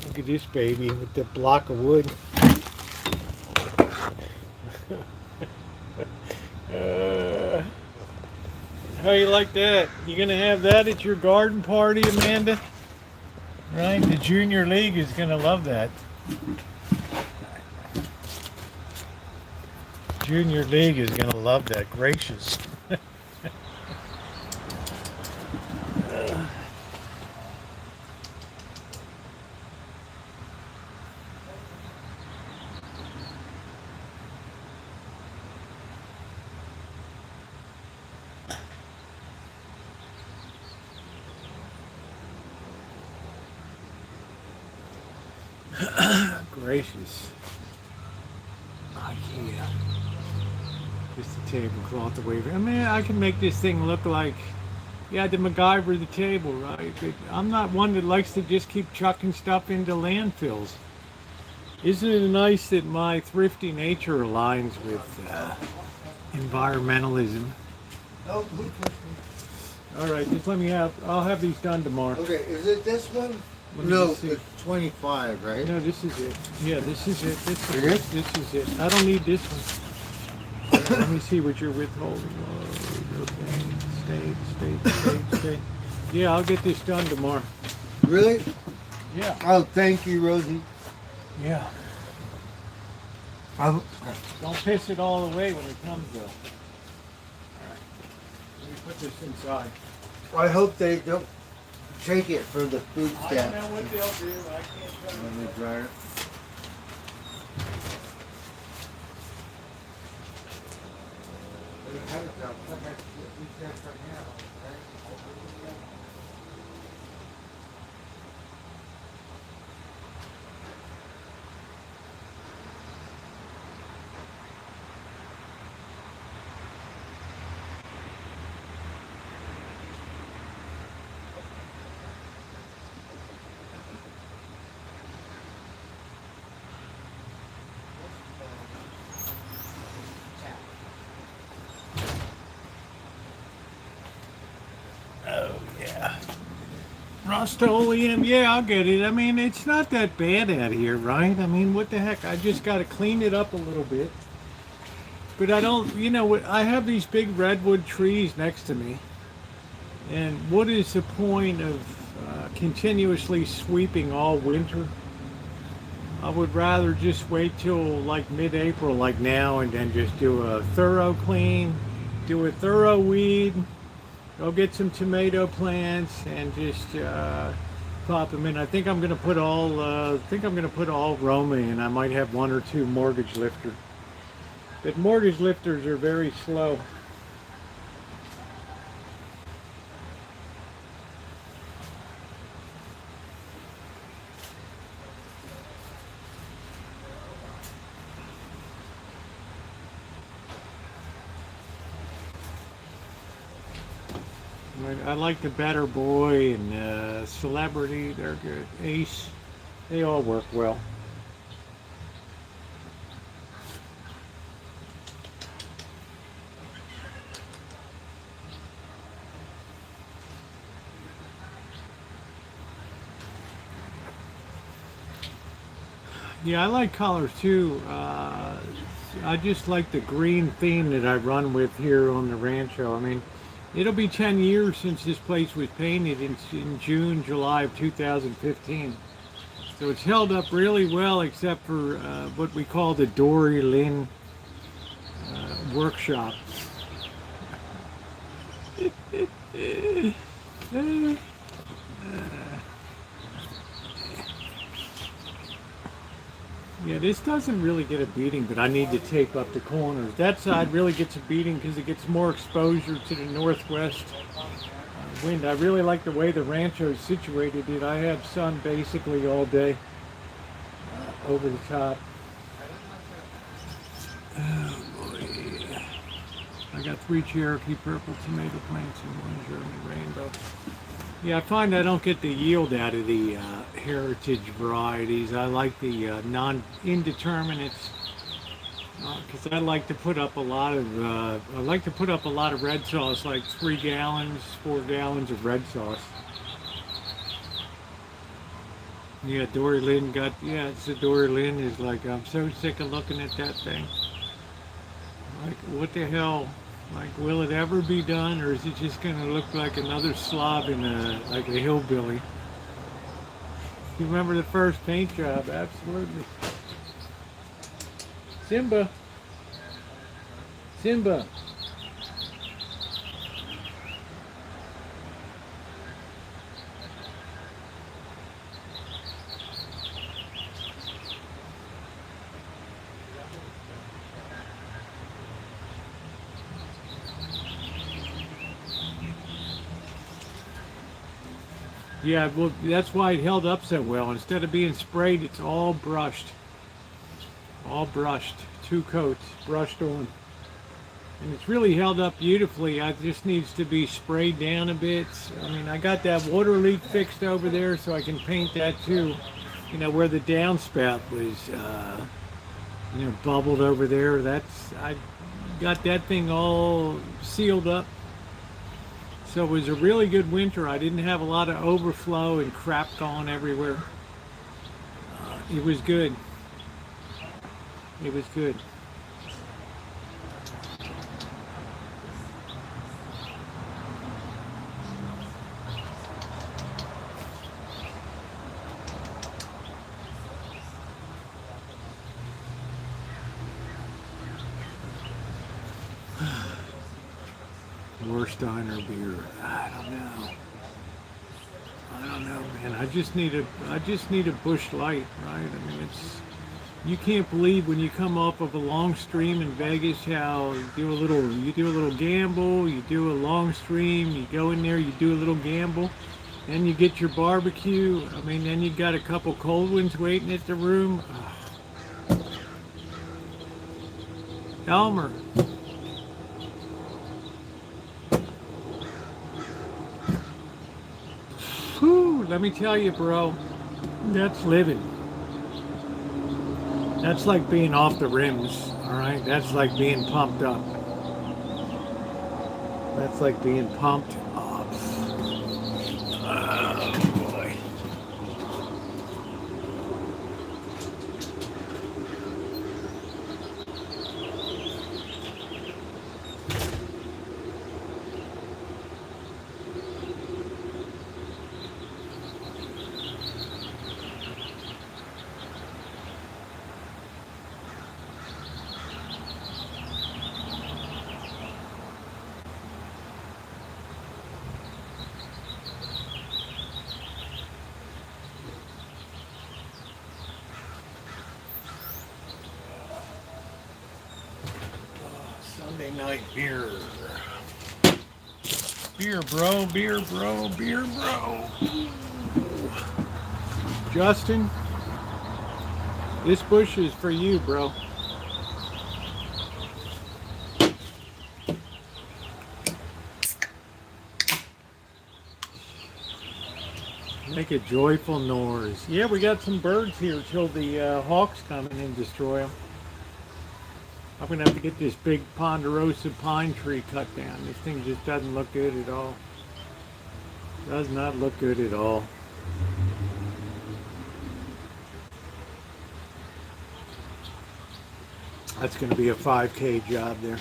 Look at this baby with the block of wood. How you like that? You gonna have that at your garden party, Amanda? Right? The junior league is gonna love that. Junior league is gonna love that. Gracious. Gracious. Yeah. Just a tablecloth away. I mean, I can make this thing look like, yeah, the MacGyver the table, right? But I'm not one that likes to just keep chucking stuff into landfills. Isn't it nice that my thrifty nature aligns with environmentalism? Oh, good question. All right, just let me have. I'll have these done tomorrow. Okay, is it this one? Let me No, just see. it's 25, right? No, this is it. Yeah, this is it. This It is is? This is it. I don't need this one. Let me see what you're withholding. Oh, okay. Stay. Yeah, I'll get this done tomorrow. Really? Yeah. Oh, thank you, Rosie. Yeah. Oh, Don't piss it all away when it comes, though. All right. Let me put this inside. I hope they don't take it for the food I don't know stamps. what they'll do. I can't tell Let you. me dry it. Oh, yeah. Rust-Oleum, yeah, I'll get it. I mean, it's not that bad out here, right? I mean, what the heck? I just got to clean it up a little bit. But I don't, I have these big redwood trees next to me. And what is the point of continuously sweeping all winter? I would rather just wait till like mid-April, like now, and then just do a thorough clean, do a thorough weed, go get some tomato plants, and just pop them in. I think I'm gonna put all Roma in. I might have one or two mortgage lifter, but mortgage lifters are very slow. I like the Better Boy and Celebrity. They're good. Ace. They all work well. Yeah, I like colors too. I just like the green theme that I run with here on the rancho. I mean, it'll be 10 years since this place was painted in June, July of 2015. So it's held up really well, except for what we call the Dory Lynn workshop. Yeah, this doesn't really get a beating, but I need to tape up the corners. That side really gets a beating because it gets more exposure to the northwest wind. I really like the way the rancho is situated. I have sun basically all day over the top. Oh boy. I got 3 Cherokee purple tomato plants and 1 German rainbow. Yeah, I find I don't get the yield out of the heritage varieties. I like the non-indeterminates because I like to put up a lot of red sauce, like 3 gallons, 4 gallons of red sauce. Yeah, Dory Lynn it's the Dory Lynn is like, I'm so sick of looking at that thing. Like, what the hell? Like, will it ever be done, or is it just going to look like another slob in like a hillbilly? You remember the first paint job? Absolutely. Simba. Simba. Yeah, well, that's why it held up so well. Instead of being sprayed, it's all brushed. All brushed. 2 coats brushed on. And it's really held up beautifully. It just needs to be sprayed down a bit. I mean, I got that water leak fixed over there, so I can paint that too. You know, where the downspout was, bubbled over there. I got that thing all sealed up. So it was a really good winter. I didn't have a lot of overflow and crap going everywhere. It was good. It was good. Warsteiner beer. I don't know, man. I just need a Busch Light, right? I mean, you can't believe when you come off of a long stream in Vegas how you do a little gamble, you do a long stream, you go in there, you do a little gamble, then you get your barbecue. I mean, then you got a couple cold ones waiting at the room. Elmer. Whew, let me tell you, bro, that's living. That's like being off the rims, all right? That's like being pumped up. That's like being pumped up. Oh, boy. Sunday night beer. Beer, bro, beer, bro, beer, bro. Justin, this bush is for you, bro. Make a joyful noise. Yeah, we got some birds here till the hawks come in and destroy them. I'm going to have to get this big ponderosa pine tree cut down. This thing just doesn't look good at all. Does not look good at all. That's going to be a 5K job there.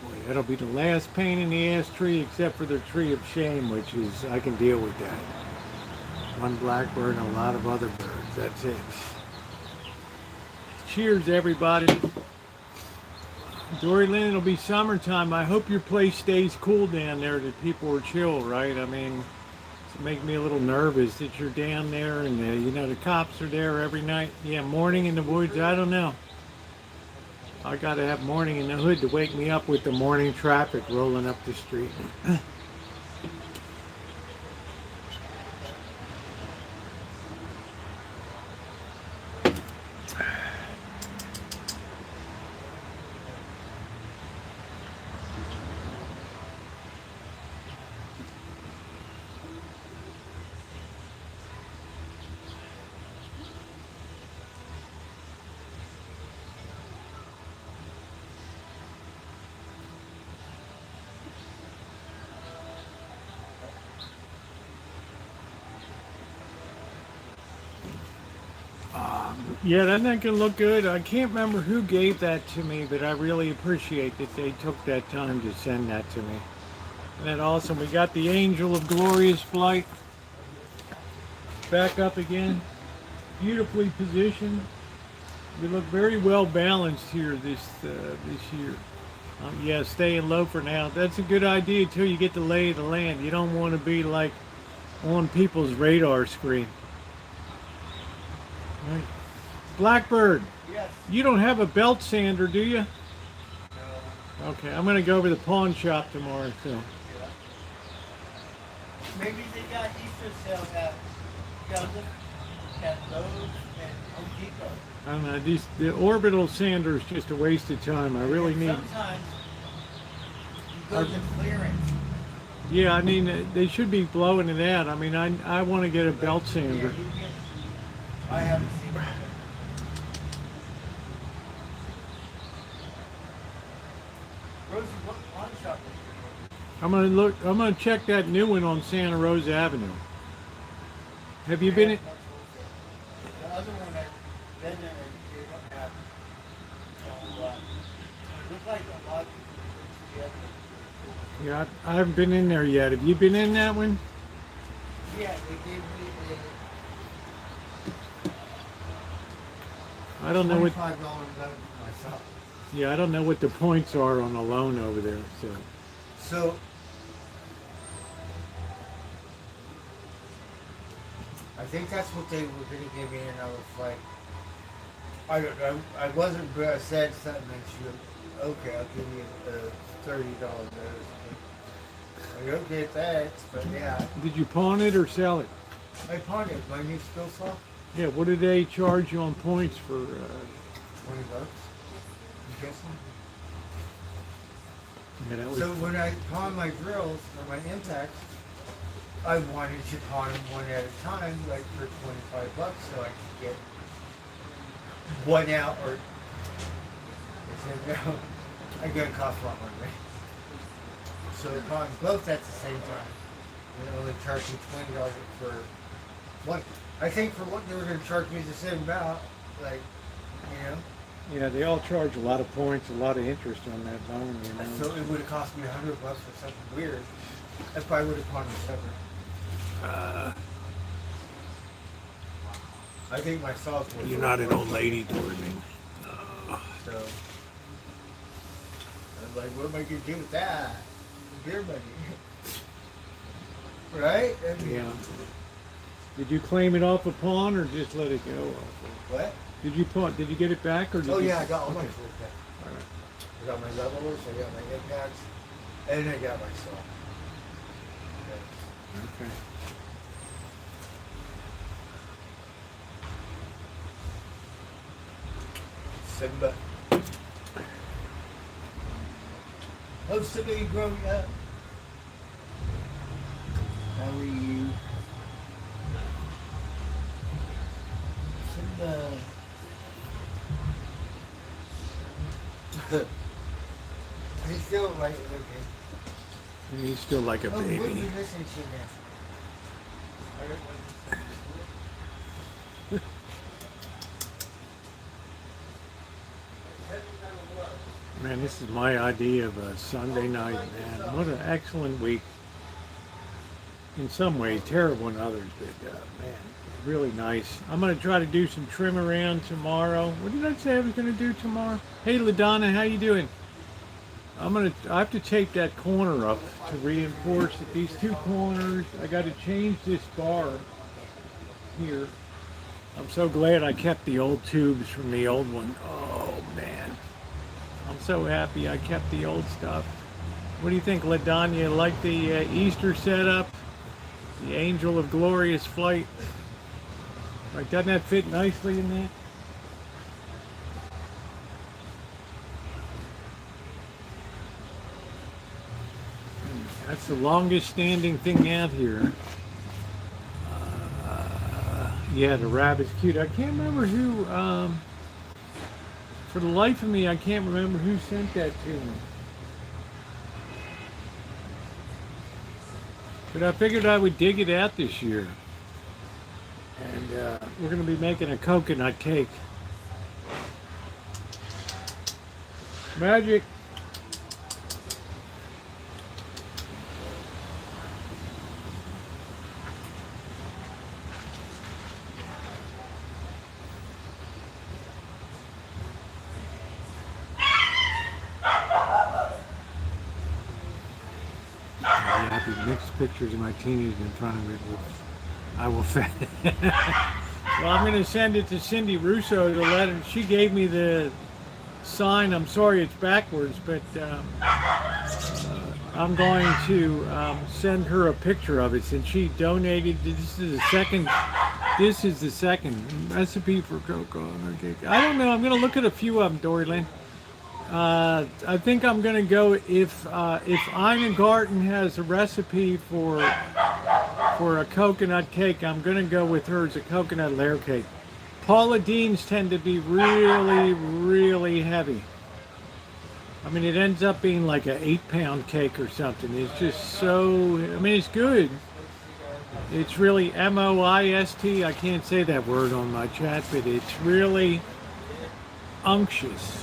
Boy, that'll be the last pain in the ass tree, except for the tree of shame, which is, I can deal with that. One blackbird and a lot of other birds. That's it. Cheers, everybody. Dory Lynn, it'll be summertime. I hope your place stays cool down there, that people are chill, right? I mean, it makes me a little nervous that you're down there and, you know, the cops are there every night. Yeah, morning in the woods, I don't know. I got to have morning in the hood to wake me up with the morning traffic rolling up the street. Yeah, that's not gonna look good. I can't remember who gave that to me, but I really appreciate that they took that time to send that to me. Isn't that awesome? We got the Angel of Glorious Flight back up again, beautifully positioned. We look very well balanced here this year. Yeah, staying low for now. That's a good idea until you get the lay of the land. You don't want to be like on people's radar screen. Right. Blackbird, Yes. you don't have a belt sander, do you? No. Okay, I'm gonna go over the pawn shop tomorrow, so. Yeah. Maybe they got Easter sale at Lowe's and Home Depot. I don't know, the orbital sander is just a waste of time. I really And need. sometimes you go to clearance. Yeah, I mean, they should be blowing it out. I mean, I want to get a belt Yeah, sander. you get, I haven't seen it. Rosie, what pawn shop is it? I'm gonna check that new one on Santa Rosa Avenue. Have you been in? The other one I've been there and they don't have a lot. It looks like a lot together. Yeah, I haven't been in there yet. Have you been in that one? Yeah, they gave me I don't know what. $25 loan for myself. Yeah, I don't know what the points are on a loan over there. So. So I think that's what they were going to give me another flight. I don't know. I wasn't, but I said something and she was, okay, I'll give you a $30 notice. I don't get that, but yeah. Did you pawn it or sell it? I pawned it. My new skill saw, Yeah. What did they charge you on points for? $20. You guessing? Yeah, that was. So when I pawn my drills or my impacts, I wanted to pawn them one at a time, like for $25, so I could get one out. Or I said no, I'm gonna cost a lot more, right? So I pawned both at the same time. And only charged me $20 for one. I think for what they were gonna charge me the same amount, like, you know. Yeah, they all charge a lot of points, a lot of interest on that loan. You know. So it would have cost me $100 for something weird. I probably would have pawned them separate. I think my sauce was. You're not an old lady, Dorothy. So I was like, what am I gonna do with that? Beer money. Right? I mean, Yeah. Did you claim it off a pawn or just let it go? What? Did you pawn? Did you get it back or? Did Oh you, yeah, I got all my okay. tools back. All right. I got my levelers, I got my impacts, and I got my saw. Okay. Simba. Oh, Simba, you growing up? How are you? Simba. He's still like, okay. And he's still like a Oh, what are baby. you listening to now? I don't want to listen to Man, this is my idea of a Sunday night, man. What an excellent week. In some ways, terrible in others, but man, really nice. I'm going to try to do some trim around tomorrow. What did I say I was going to do tomorrow? Hey, LaDonna, how you doing? I have to tape that corner up to reinforce it. These two corners. I got to change this bar here. I'm so glad I kept the old tubes from the old one. Oh man, I'm so happy I kept the old stuff. What do you think, LaDonna? Like the Easter setup? The Angel of Glorious Flight. Like, doesn't that fit nicely in that? That's the longest standing thing out here. Yeah, the rabbit's cute. I can't remember who, for the life of me, I can't remember who sent that to me. But I figured I would dig it out this year. And we're going to be making a coconut cake. Magic. Mixed pictures of my teenage in front of it. I will send it. Well, I'm going to send it to Cindy Russo to let her. She gave me the sign. I'm sorry it's backwards, but I'm going to send her a picture of it since she donated. This is the second recipe for cocoa cake. I don't know. I'm going to look at a few of them, Dory Lynn. I think I'm gonna go if Ina Garten has a recipe for a coconut cake. I'm gonna go with her as a coconut layer cake. Paula Deen's tend to be really heavy. I mean, it ends up being like an 8-pound cake or something. It's just so. I mean, it's good. It's really moist. I can't say that word on my chat, but it's really unctuous.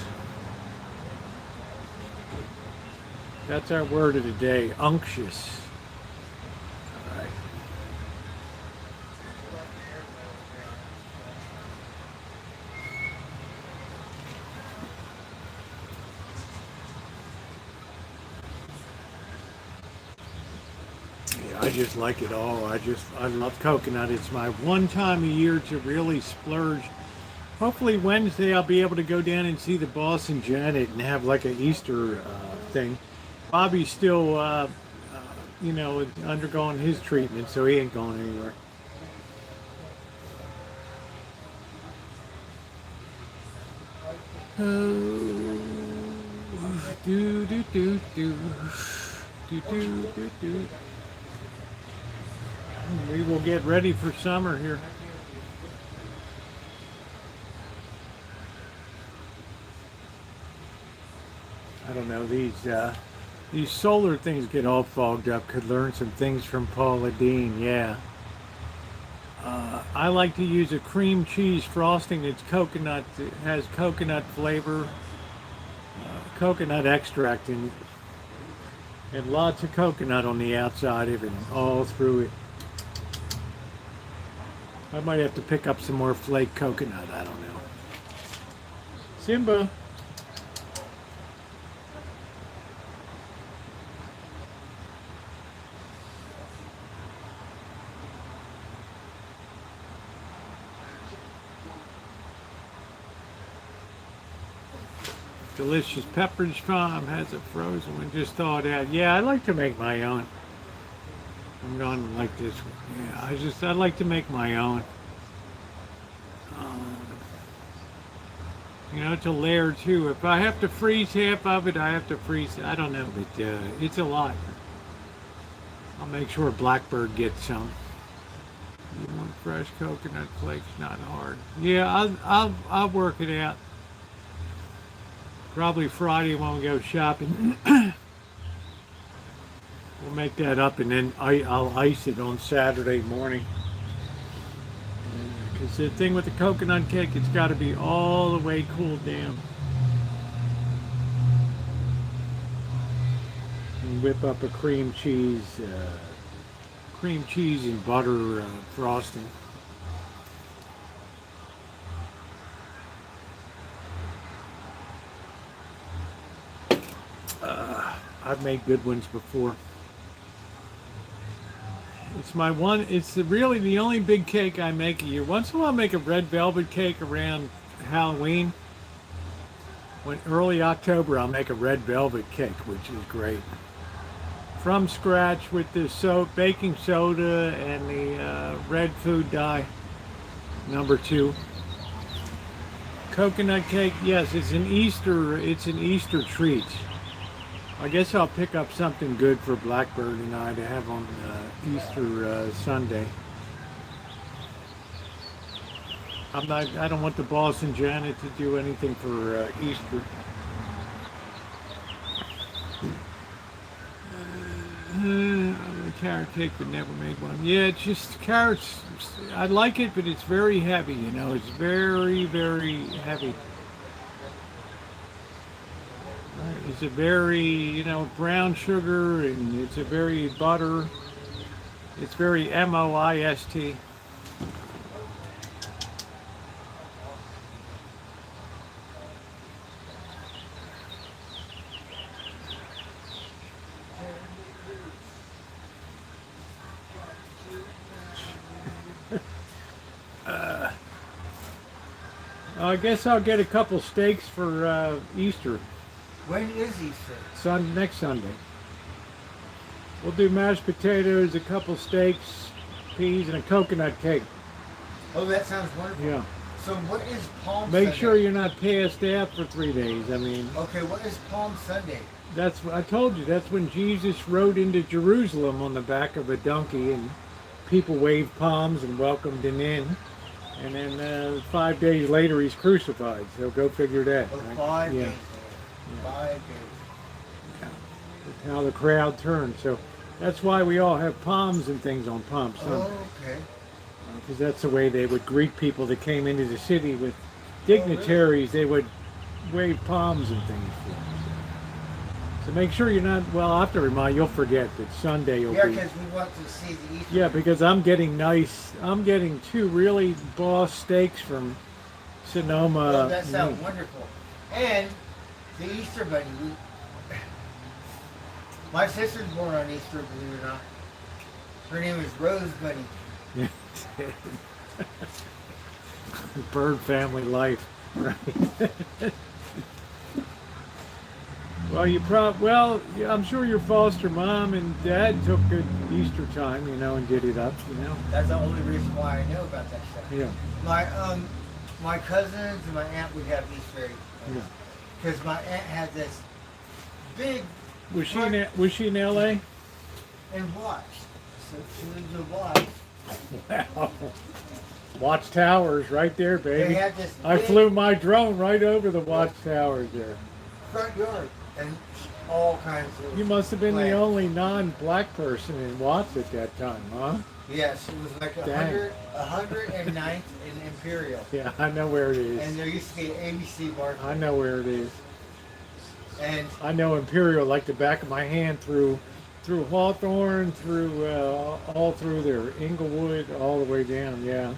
That's our word of the day, unctuous. All right. Yeah, I just like it all. I love coconut. It's my one time a year to really splurge. Hopefully Wednesday I'll be able to go down and see the boss and Janet and have like an Easter thing. Bobby's still, undergoing his treatment, so he ain't going anywhere. Oh, do do do do do do do do. We will get ready for summer here. I don't know, these solar things get all fogged up. Could learn some things from Paula Deen, yeah. I like to use a cream cheese frosting that's coconut, it has coconut flavor, coconut extract, and lots of coconut on the outside of it, all through it. I might have to pick up some more flake coconut, I don't know. Simba. Delicious Pepperidge Farm has a frozen one, just thawed out. Yeah, I like to make my own. I'm going like this one. Yeah, I like to make my own. It's a layer too. If I have to freeze half of it, I have to freeze. I don't know, but it's a lot. I'll make sure Blackbird gets some. You want fresh coconut flakes? Not hard. Yeah, I'll work it out. Probably Friday when we go shopping. We'll make that up and then I'll ice it on Saturday morning. Because the thing with the coconut cake, it's got to be all the way cooled down. and whip up a cream cheese and butter frosting. I've made good ones before. It's really the only big cake I make a year. Once in a while I make a red velvet cake around Halloween. When early October I'll make a red velvet cake, which is great. From scratch with the baking soda and the red food dye, #2. Coconut cake, yes, it's an Easter treat. I guess I'll pick up something good for Blackbird and I to have on Easter Sunday. I don't want the boss and Janet to do anything for Easter. Carrot cake, but never made one. Yeah, it's just carrots. I like it, but it's very heavy. You know, it's very, very heavy. It's a very, brown sugar, and it's a very butter. It's very moist. I guess I'll get a couple steaks for Easter. When is Easter? Next Sunday. We'll do mashed potatoes, a couple steaks, peas, and a coconut cake. Oh, that sounds wonderful. Yeah. So what is Palm Sunday? Make sure you're not passed out for 3 days. I mean. Okay, what is Palm Sunday? I told you, that's when Jesus rode into Jerusalem on the back of a donkey, and people waved palms and welcomed him in. And then 5 days later, he's crucified. So go figure that. Oh, right? 5 days. Yeah. 5 days. That's how the crowd turned. So that's why we all have palms and things on Palm Sunday. Oh, okay. Because that's the way they would greet people that came into the city with dignitaries. They would wave palms and things. So make sure you're not, well, I'll have to remind you, you'll forget that Sunday will be. Yeah, because we want to see the Easter. Yeah, because I'm getting 2 really boss steaks from Sonoma. Oh, that sounds wonderful. And the Easter Bunny. My sister's born on Easter, believe it or not. Her name is Rose Bunny. Bird family life, right? Well, I'm sure your foster mom and dad took good Easter time, and did it up, That's the only reason why I know about that stuff. Yeah. My cousins and my aunt would have Easter eggs. Yeah. Because my aunt had this big. Was she in L.A.? And Watch. So she lives in Watch. Wow. Watchtowers right there, baby. They had this I big flew my drone right over the watchtowers there. front yard and all kinds of. You must have been the plants. only non-black person in Watts at that time, huh? Yes, it was like 109th and Imperial. Yeah, I know where it is. And there used to be an ABC market. I know where it is. And I know Imperial like the back of my hand through Hawthorne, all through there, Inglewood, all the way down. Yeah.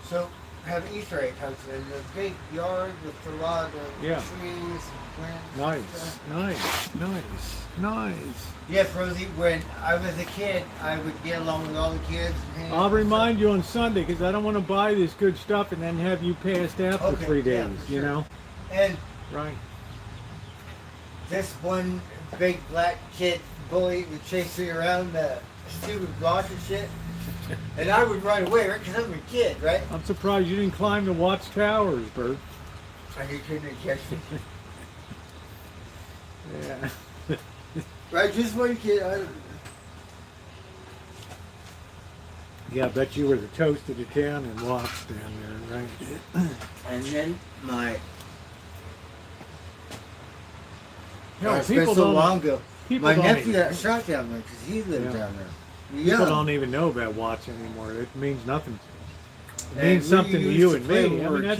so have Easter egg hunts in the big yard with a lot of Yeah. trees and plants. Nice. Yes, Rosie, when I was a kid, I would get along with all the kids. And I'll remind you on Sunday because I don't want to buy this good stuff and then have you passed out for Okay, 3 yeah, days. for You sure. know, And right? this one big black kid bully would chase me around the stupid block and shit. And I would run away, right? Because I'm a kid, right? I'm surprised you didn't climb the Watts Towers, Bert. And he couldn't catch me. Yeah. Right, just one kid. Yeah, I bet you were the toast of the town in Watts down there, right? And then my. You know, I spent people so don't- long ago. people My don't nephew even- got shot down there because he lived Yeah. down there. People Yeah. don't even know about Watts anymore. It means nothing to them. It means we something to used you to and play me. when I we mean, were that's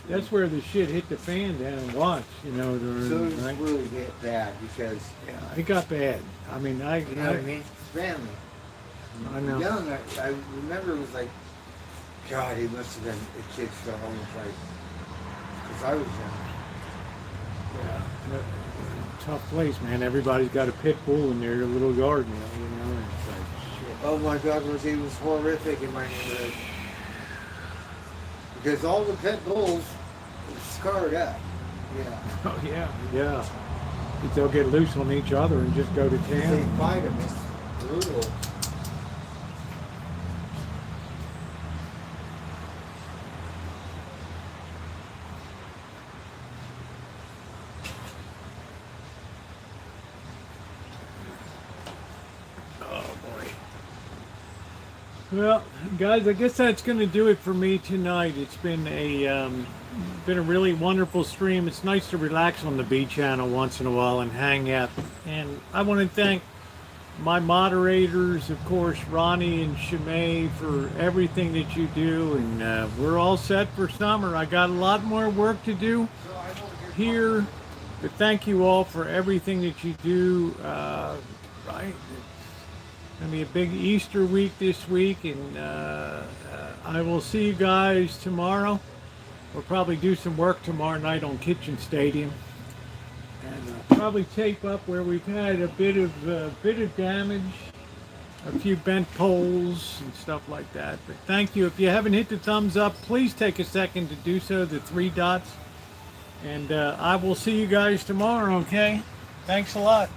kids. where the shit hit the fan down and watch, you know. So it Right? really get bad because, Yeah, it got bad. I mean, you know what I mean? It's family. I know. Young, I remember it was like, God, he must have been a kid so almost like, because I was young. Yeah, tough place, man. Everybody's got a pit bull in their little yard now, you know. And it's like, shit. Oh my God, he was horrific in my neighborhood. Because all the pit bulls were scarred up. Yeah. Oh yeah, yeah. They'll get loose on each other and just go to They town. fight them. It's brutal. Oh boy. Well, guys, I guess that's going to do it for me tonight. It's been a really wonderful stream. It's nice to relax on the B channel once in a while and hang out. And I want to thank my moderators, of course, Ronnie and Shimei, for everything that you do. And we're all set for summer. I got a lot more work to do here, but thank you all for everything that you do. Right. Gonna be a big Easter week this week, and I will see you guys tomorrow. We'll probably do some work tomorrow night on Kitchen Stadium, and probably tape up where we've had a bit of damage, a few bent poles and stuff like that. But thank you. If you haven't hit the thumbs up, please take a second to do so. The 3 dots, and I will see you guys tomorrow. Okay? Thanks a lot.